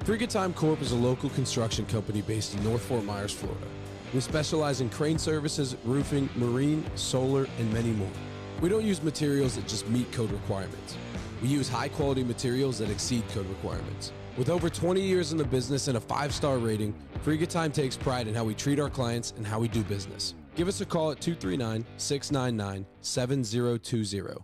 Frigga Time Corp is a local construction company based in North Fort Myers, Florida. We specialize in crane services, roofing, marine, solar, and many more. We don't use materials that just meet code requirements. We use high-quality materials that exceed code requirements. With over 20 years in the business and a 5-star rating, Frigga Time takes pride in how we treat our clients and how we do business. Give us a call at 239-699-7020.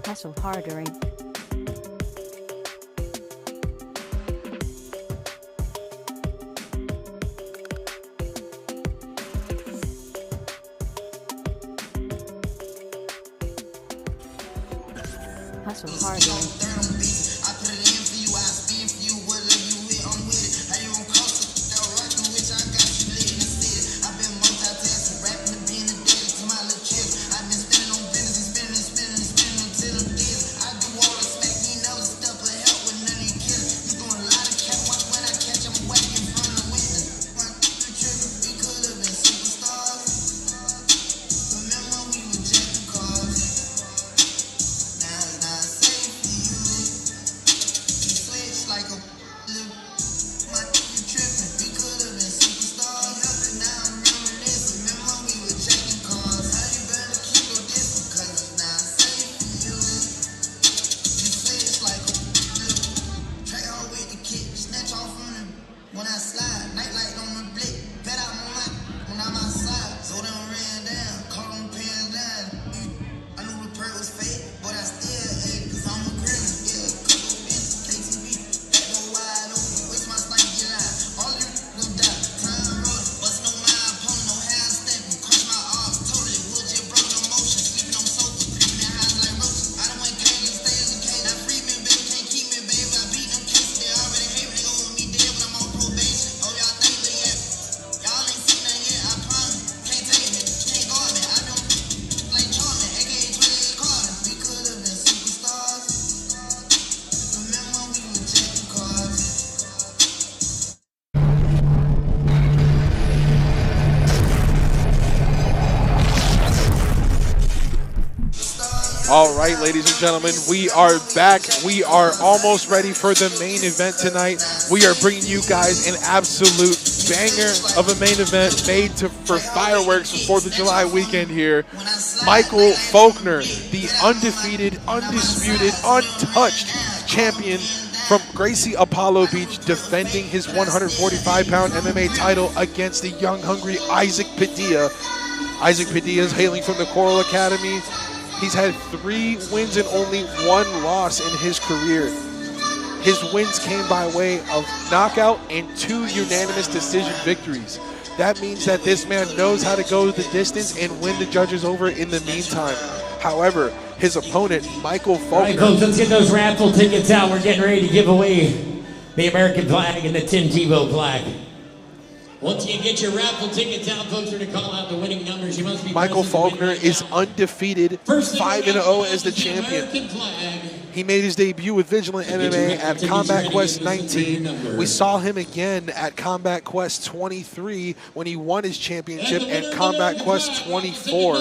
Hustle harder, Inc. Hustle harder, Inc. All right, ladies and gentlemen, we are back. We are almost ready for the main event tonight. We are bringing you guys an absolute banger of a main event made for fireworks for 4th of July weekend here. Michael Faulkner, the undefeated, undisputed, untouched champion from Gracie Apollo Beach, defending his 145-pound MMA title against the young, hungry Isaac Padilla. Isaac Padilla is hailing from the Coral Academy. He's had 3 wins and only 1 loss in his career. His wins came by way of knockout and 2 unanimous decision victories. That means that this man knows how to go the distance and win the judges over in the meantime. However, his opponent, Michael Faulkner. All right, folks, let's get those raffle tickets out. We're getting ready to give away the American flag and the Tim Tebow flag. Once you get your raffle tickets out, folks are to call out the winning numbers. You must be Michael Faulkner is undefeated, 5-0 as the champion. He made his debut with Vigilant MMA at Combat Quest 19. We saw him again at Combat Quest 23 when he won his championship at Combat Quest 24.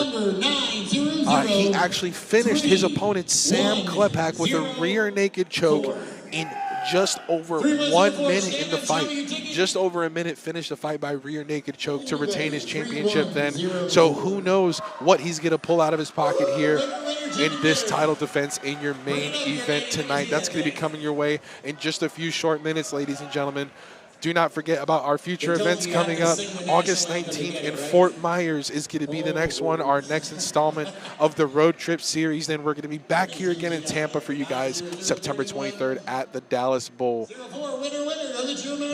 He actually finished his opponent, Sam Klepak, with a rear naked choke in just over 1 minute in the fight. Just over a minute, finished the fight by rear naked choke to retain his championship then. So who knows what he's going to pull out of his pocket here in this title defense in your main event tonight. That's going to be coming your way in just a few short minutes, ladies and gentlemen. Do not forget about our future events coming up. August 19th in Fort Myers is going to be the next one, our next installment of the Road Trip series. Then we're going to be back here again in Tampa for you guys September 23rd at the Dallas Bowl.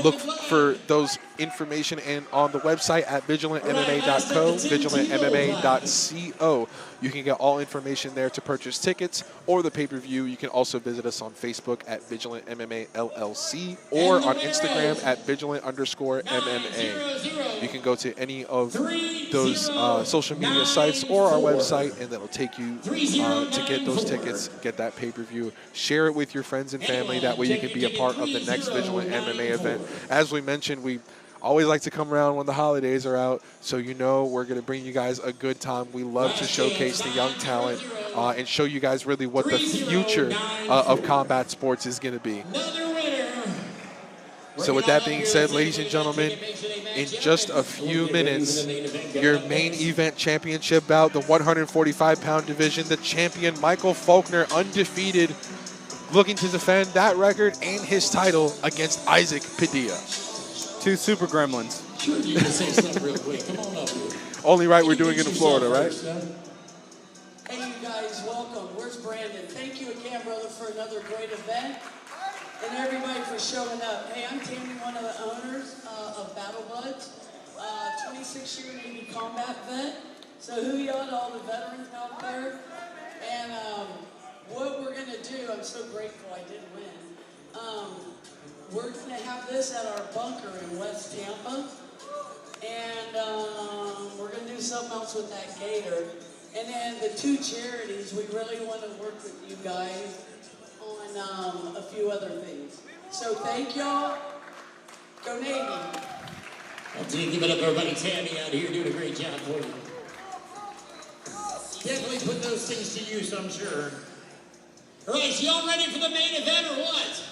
Look for those information and on the website at vigilantmma.co, vigilantmma.co. You can get all information there to purchase tickets or the pay-per-view. You can also visit us on Facebook at Vigilant MMA LLC or on Instagram at Vigilant_MMA. You can go to any of those social media sites or our website, and that'll take you to get those tickets, get that pay-per-view. Share it with your friends and family. That way you can be a part of the next Vigilant MMA event. As we mentioned, we always like to come around when the holidays are out, so you know we're going to bring you guys a good time. We love to showcase the young talent and show you guys really what the future of combat sports is going to be. So with that being said, ladies and gentlemen, in just a few minutes, your main event championship bout, the 145-pound division, the champion Michael Faulkner, undefeated, looking to defend that record and his title against Isaac Padilla. 2 super gremlins. Only right we're doing it in Florida, right? Hey, you guys, welcome. Where's Brandon? Thank you again, brother, for another great event. And everybody for showing up. Hey, I'm Tammy, one of the owners of Battle Buds, 26-year Navy combat vet. So who y'all to all the veterans out there? And what we're going to do, I'm so grateful I did win. We're going to have this at our bunker in West Tampa. And we're going to do something else with that gator. And then the 2 charities, we really want to work with you guys on a few other things. So thank y'all. Go Navy. Give it up, everybody. Tammy out here doing a great job for you. Definitely put those things to use, I'm sure. All right, so y'all ready for the main event or what?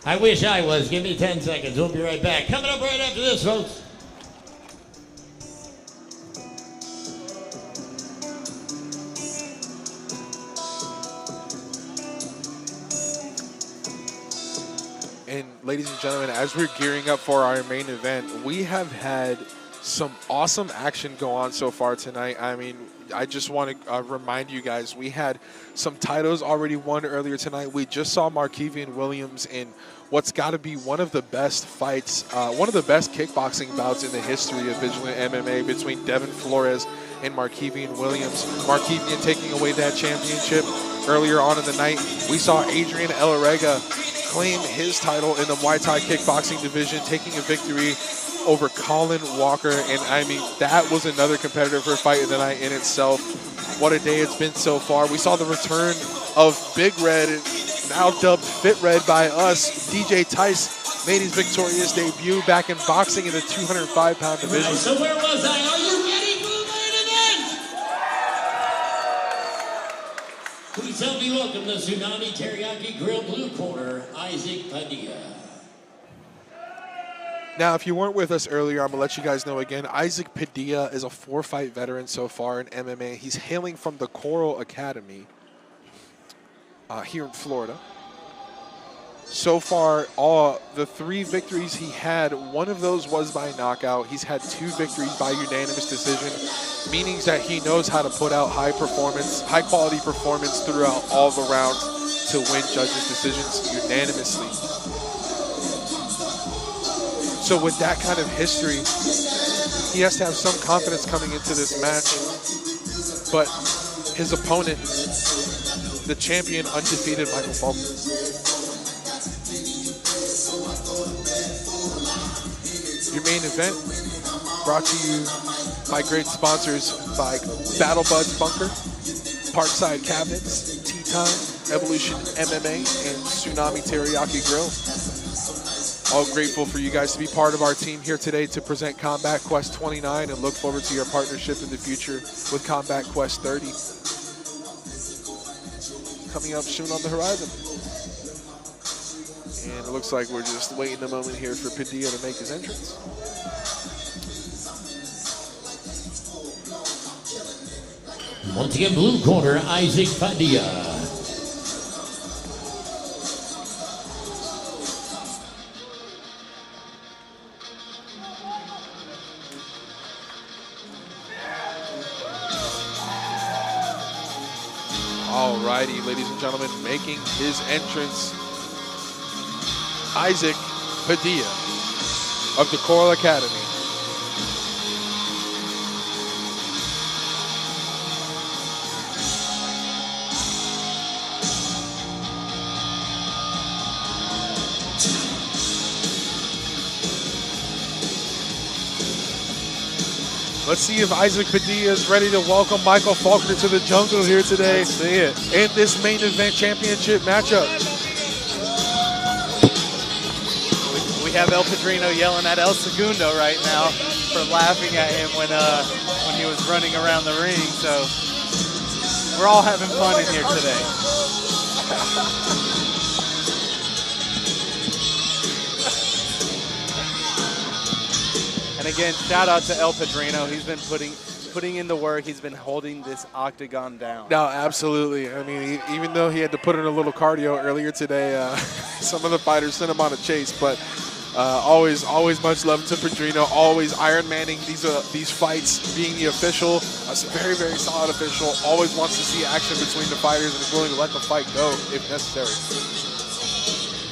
I wish I was. Give me 10 seconds. We'll be right back. Coming up right after this, folks. And ladies and gentlemen, as we're gearing up for our main event, we have had some awesome action go on so far tonight. I mean, I just want to remind you guys, we had some titles already won earlier tonight. We just saw Markevian Williams in what's got to be one of the best fights, one of the best kickboxing bouts in the history of Vigilant MMA between Devin Flores and Markevian Williams. Markevian taking away that championship earlier on in the night. We saw Adrien claim his title in the Muay Thai kickboxing division, taking a victory over Colin Walker. And I mean, that was another competitor for a fight of the night in itself. What a day it's been so far. We saw the return of Big Red, now dubbed Fit Red by us. DJ Tice made his victorious debut back in boxing in the 205-pound division. So where was I? Are you ready for the main event? Please help me welcome the Tsunami Teriyaki Grill Blue Corner, Isaac Padilla. Now, if you weren't with us earlier, I'm going to let you guys know again, Isaac Padilla is a 4-fight veteran so far in MMA. He's hailing from the Coral Academy here in Florida. So far, all the 3 victories he had, one of those was by knockout. He's had 2 victories by unanimous decision, meaning that he knows how to put out high quality performance throughout all the rounds to win judges' decisions unanimously. So with that kind of history, he has to have some confidence coming into this match. But his opponent, the champion, undefeated Michael Faulkner. Your main event brought to you by great sponsors by Battle Buds Bunker, Parkside Cabinets, Tea Time, Evolution MMA, and Tsunami Teriyaki Grill. All grateful for you guys to be part of our team here today to present Combat Quest 29 and look forward to your partnership in the future with Combat Quest 30. Coming up soon on the horizon. And it looks like we're just waiting a moment here for Padilla to make his entrance. Once again, blue corner, Isaac Padilla. Alrighty, ladies and gentlemen, making his entrance, Isaac Padilla of the Coral Academy. Let's see if Isaac Padilla is ready to welcome Michael Faulkner to the jungle here today. Let's see it. In this main event championship matchup. We have El Padrino yelling at El Segundo right now for laughing at him when he was running around the ring. So we're all having fun in here today. And again, shout out to El Padrino. He's been putting in the work. He's been holding this octagon down. No, absolutely. I mean, even though he had to put in a little cardio earlier today, some of the fighters sent him on a chase. But always much love to Padrino. Always Iron Manning these fights, being the official, a very, very solid official. Always wants to see action between the fighters and is willing to let the fight go if necessary.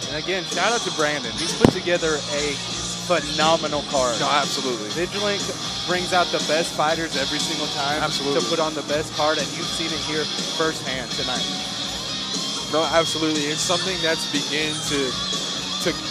And again, shout out to Brandon. He's put together a phenomenal card. No, absolutely. Vigilant brings out the best fighters every single time. Absolutely. To put on the best card, and you've seen it here firsthand tonight. No, absolutely. It's something that's begun to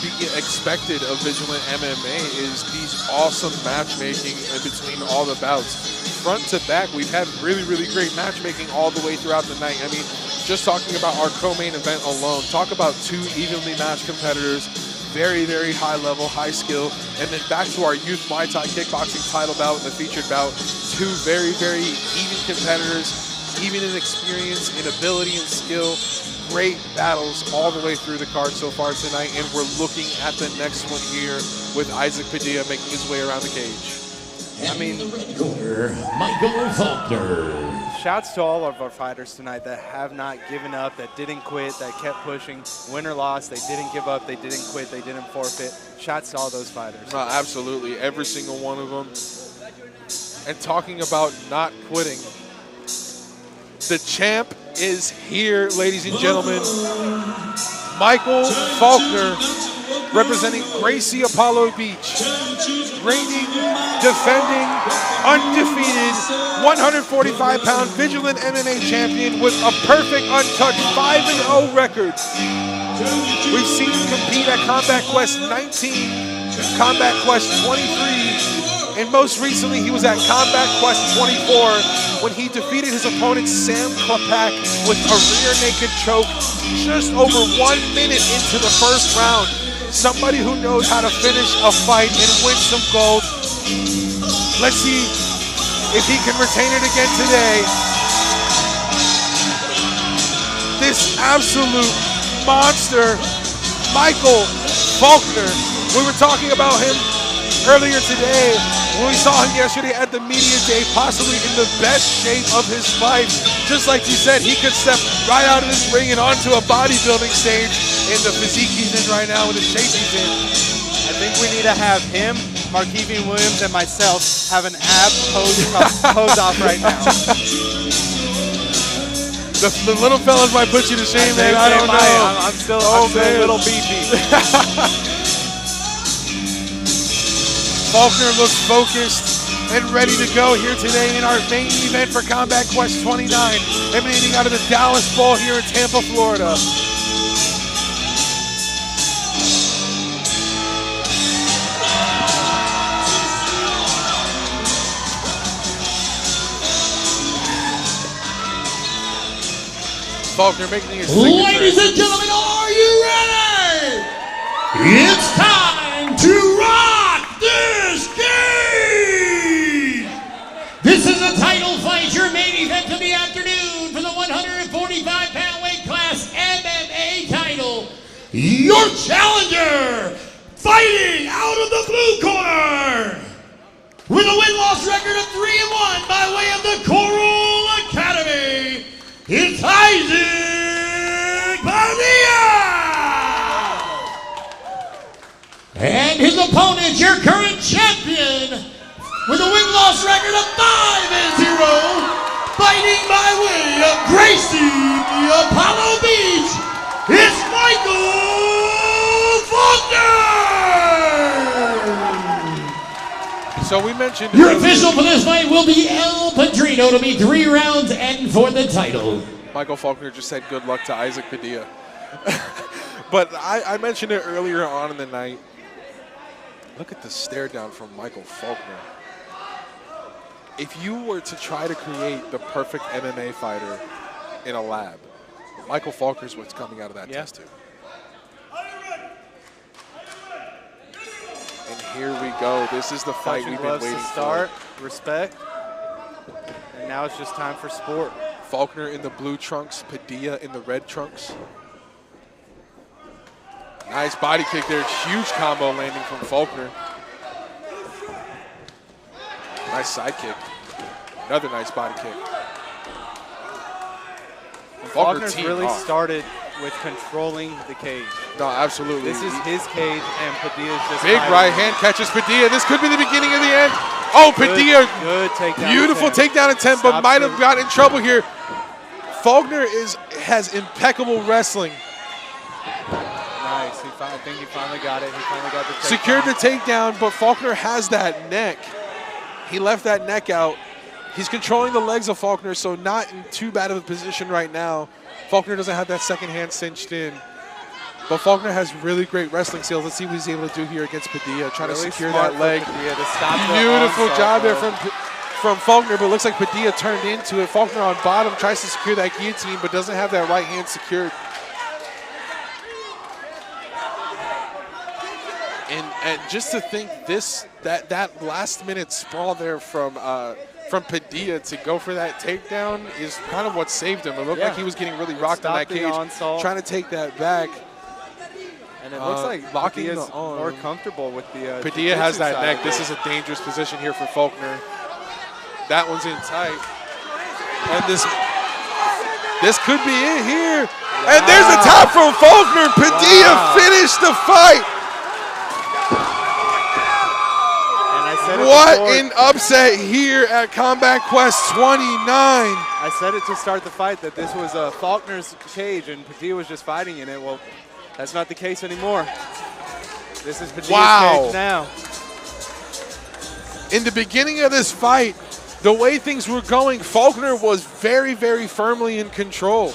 be expected of Vigilant MMA is these awesome matchmaking in between all the bouts. Front to back, we've had really, really great matchmaking all the way throughout the night. I mean, just talking about our co-main event alone, talk about 2 evenly matched competitors, very, very high level, high skill. And then back to our youth Muay Thai kickboxing title bout and the featured bout, 2 very, very even competitors, even in experience, in ability and skill. Great battles all the way through the card so far tonight, and we're looking at the next one here with Isaac Padilla making his way around the cage. I mean, the red corner, Michael Faulkner. Shouts to all of our fighters tonight that have not given up, that didn't quit, that kept pushing. Win or loss, they didn't give up, they didn't quit, they didn't forfeit. Shouts to all those fighters. No, absolutely, every single one of them. And talking about not quitting, the champ is here, ladies and gentlemen. Michael Faulkner, representing Gracie Apollo Beach, reigning, defending, undefeated, 145-pound Vigilant MMA champion with a perfect, untouched 5-0 record. We've seen him compete at Combat Quest 19, Combat Quest 23, and most recently he was at Combat Quest 24 when he defeated his opponent Sam Klapak with a rear naked choke just over 1 minute into the first round. Somebody who knows how to finish a fight and win some gold. Let's see if he can retain it again today. this absolute monster, Michael Faulkner. We were talking about him earlier today when we saw him yesterday at the media day, possibly in the best shape of his life. Just like you said, he could step right out of this ring and onto a bodybuilding stage in the physique he's in right now, with the shape he's in. I think we need to have him, Markevian Williams, and myself have an ab pose off right now. The little fellas might put you to shame, man. I don't know. I'm still a little beefy. Faulkner looks focused and ready to go here today in our main event for Combat Quest 29, emanating out of the Dallas Bowl here in Tampa, Florida. Faulkner making his signature. Ladies and gentlemen, are you ready? It's time to rock this game! This is a title fight, your main event of the afternoon for the 145-pound weight class MMA title. Your challenger, fighting out of the blue corner, with a win-loss record of 3-1 by way of the Coral Academy, it's Isaac Padilla! And his opponent, your current champion, with a win-loss record of 5-0, fighting by way of Gracie, the Apollo Beach, it's Michael Faulkner! So we mentioned Your official for this fight will be El Padrino to be 3 rounds and for the title. Michael Faulkner just said good luck to Isaac Padilla. But I mentioned it earlier on in the night. Look at the stare down from Michael Faulkner. If you were to try to create the perfect MMA fighter in a lab, Michael Faulkner's what's coming out of that test tube. And here we go. This is the fight we've been waiting for. Respect. And now it's just time for sport. Faulkner in the blue trunks, Padilla in the red trunks. Nice body kick there. Huge combo landing from Faulkner. Nice side kick. Another nice body kick. Faulkner's really started with controlling the cage. No, absolutely. This is his cage, and Padilla's just big right hand catches Padilla. This could be the beginning of the end. Oh, Padilla. Good takedown. Beautiful takedown attempt, but might have gotten in trouble here. Faulkner has impeccable wrestling. Nice. I think he finally got it. He finally got the takedown. Secured the takedown, but Faulkner has that neck. He left that neck out. He's controlling the legs of Faulkner, so not in too bad of a position right now. Faulkner doesn't have that second hand cinched in. But Faulkner has really great wrestling skills. Let's see what he's able to do here against Padilla, trying to secure that leg. Beautiful job there from Faulkner, but it looks like Padilla turned into it. Faulkner on bottom tries to secure that guillotine, but doesn't have that right hand secured. And just to think that last minute sprawl there from Padilla to go for that takedown is kind of what saved him. It looked like he was getting really rocked in that cage, trying to take that back. And it looks like Padilla's more comfortable with the Padilla has that neck. This is a dangerous position here for Faulkner. That one's in tight. And this could be it here. Wow. And there's a tap from Faulkner. Padilla finished the fight. What an upset here at Combat Quest 29. I said it to start the fight that this was Faulkner's cage and Padilla was just fighting in it. Well, that's not the case anymore. This is Padilla's cage now. In the beginning of this fight, the way things were going, Faulkner was very, very firmly in control.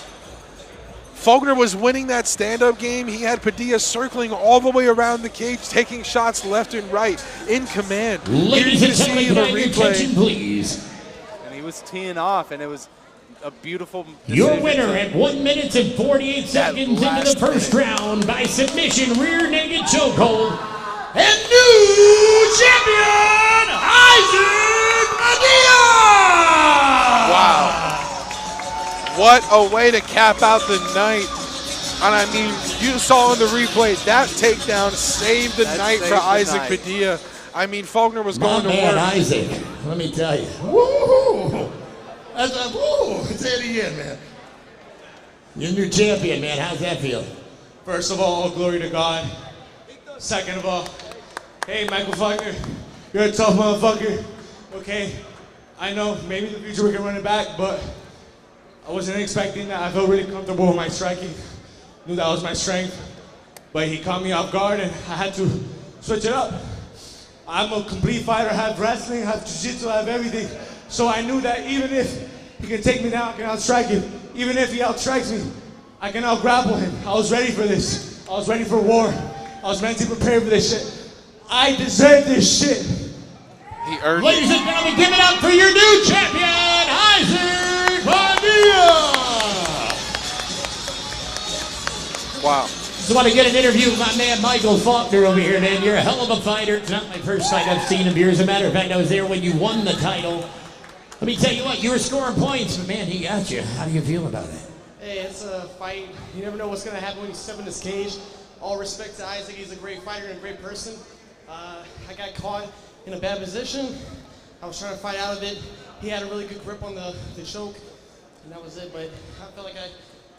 Faulkner was winning that stand-up game. He had Padilla circling all the way around the cage, taking shots left and right, in command. Ladies and gentlemen, can I have your attention, please? And he was teeing off, and it was a beautiful Your winner at 1 minute and 48 seconds into the first round by submission, rear naked chokehold, and new champion, Isaac Padilla! Wow. What a way to cap out the night. And I mean, you saw in the replay, that takedown saved the night for Isaac Padilla. I mean, Faulkner was going to work. Isaac, let me tell you. Woo! That's a woo! Say it again, man. You're new champion, man. How's that feel? First of all, glory to God. Second of all, hey, Michael Faulkner, you're a tough motherfucker. Okay, I know maybe in the future we can run it back, but I wasn't expecting that. I felt really comfortable with my striking. Knew that was my strength, but he caught me off guard and I had to switch it up. I'm a complete fighter. I have wrestling, I have jiu-jitsu, I have everything. So I knew that even if he can take me down, I can outstrike him. Even if he outstrikes me, I can out-grapple him. I was ready for this. I was ready for war. I was mentally prepared for this shit. I deserve this shit. He earned Ladies and gentlemen, give it up for your new champion, Isaac Padilla. Wow. Just want to get an interview with my man Michael Faulkner over here, man. You're a hell of a fighter. It's not my first fight I've seen of yours. As a matter of fact, I was there when you won the title. Let me tell you what, you were scoring points, but man, he got you. How do you feel about it? Hey, it's a fight. You never know what's going to happen when you step in this cage. All respect to Isaac. He's a great fighter and a great person. I got caught in a bad position. I was trying to fight out of it. He had a really good grip on the choke, and that was it. But I felt like I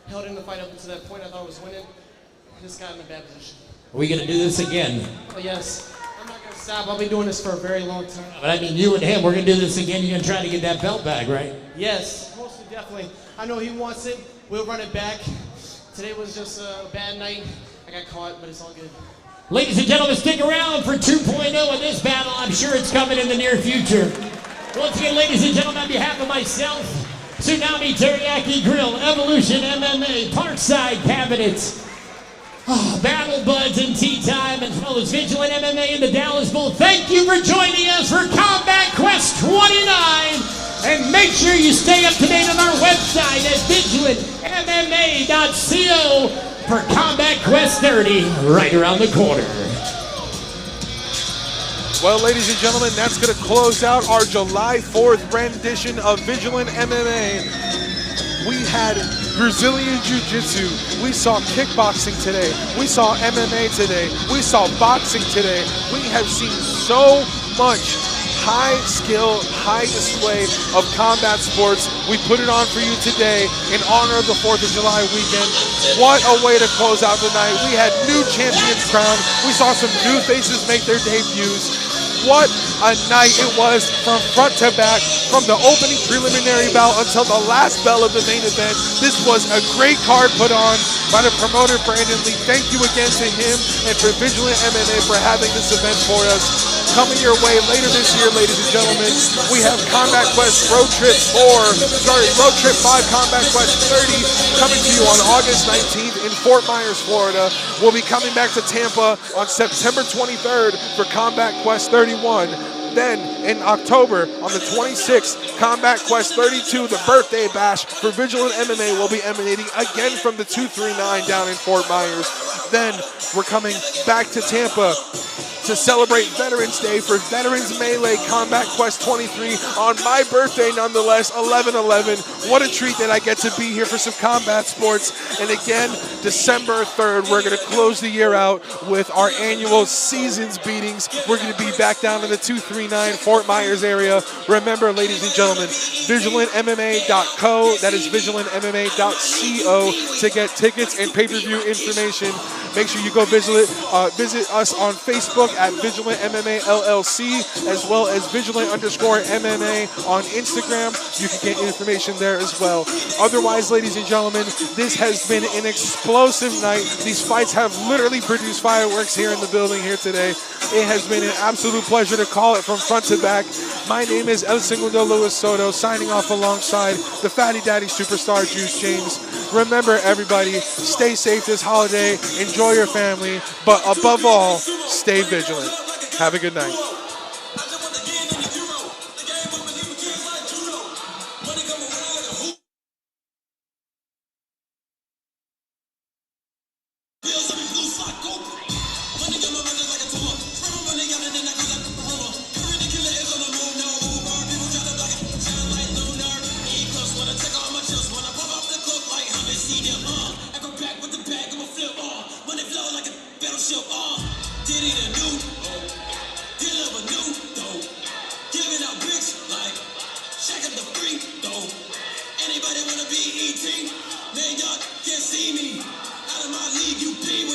held in the fight up until that point. I thought I was winning. I just got in a bad position. Are we going to do this again? Oh, yes. I'm not going to stop. I'll be doing this for a very long time. But I mean, you and him, we're going to do this again. You're going to try to get that belt back, right? Yes, mostly definitely. I know he wants it. We'll run it back. Today was just a bad night. I got caught, but it's all good. Ladies and gentlemen, stick around for 2.0 in this battle. I'm sure it's coming in the near future. Once again, ladies and gentlemen, on behalf of myself, Tsunami Teriyaki Grill, Evolution MMA, Parkside Cabinets, Battle Buds and Tea Time, as well as Vigilant MMA in the Dallas Bowl. Thank you for joining us for Combat Quest 29. And make sure you stay up to date on our website at vigilantmma.co for Combat Quest 30 right around the corner. Well, ladies and gentlemen, that's going to close out our July 4th rendition of Vigilant MMA. We had Brazilian Jiu-Jitsu. We saw kickboxing today. We saw MMA today. We saw boxing today. We have seen so much high skill, high display of combat sports. We put it on for you today in honor of the 4th of July weekend. What a way to close out the night. We had new champions crowned. We saw some new faces make their debuts. What a night it was from front to back, from the opening preliminary bout until the last bell of the main event. This was a great card put on by the promoter, Brandon Lee. Thank you again to him and for Vigilant MMA for having this event for us. Coming your way later this year, ladies and gentlemen, we have Combat Quest Road Trip 5 Combat Quest 30 coming to you on August 19th in Fort Myers, Florida. We'll be coming back to Tampa on September 23rd for Combat Quest 31. Then in October on the 26th, Combat Quest 32, the birthday bash for Vigilant MMA will be emanating again from the 239 down in Fort Myers. Then we're coming back to Tampa to celebrate Veterans Day for Veterans Melee Combat Quest 23 on my birthday nonetheless, 11/11. What a treat that I get to be here for some combat sports. And again, December 3rd, we're going to close the year out with our annual seasons beatings. We're going to be back down in the 239 Fort Myers area. Remember, ladies and gentlemen, vigilantmma.co, that is vigilantmma.co to get tickets and pay-per-view information. Make sure you go visit us on Facebook at Vigilant MMA LLC, as well as Vigilant_MMA on Instagram. You can get information there as well. Otherwise, ladies and gentlemen, this has been an explosive night. These fights have literally produced fireworks here in the building here today. It has been an absolute pleasure to call it from front to back. My name is El Segundo Luis Soto, signing off alongside the Fatty Daddy Superstar Juice James. Remember, everybody, stay safe this holiday, enjoy your family, but above all, stay vigilant. Have a good night. Just wanna pop up the Man, y'all can't see me. Out of my league, you pee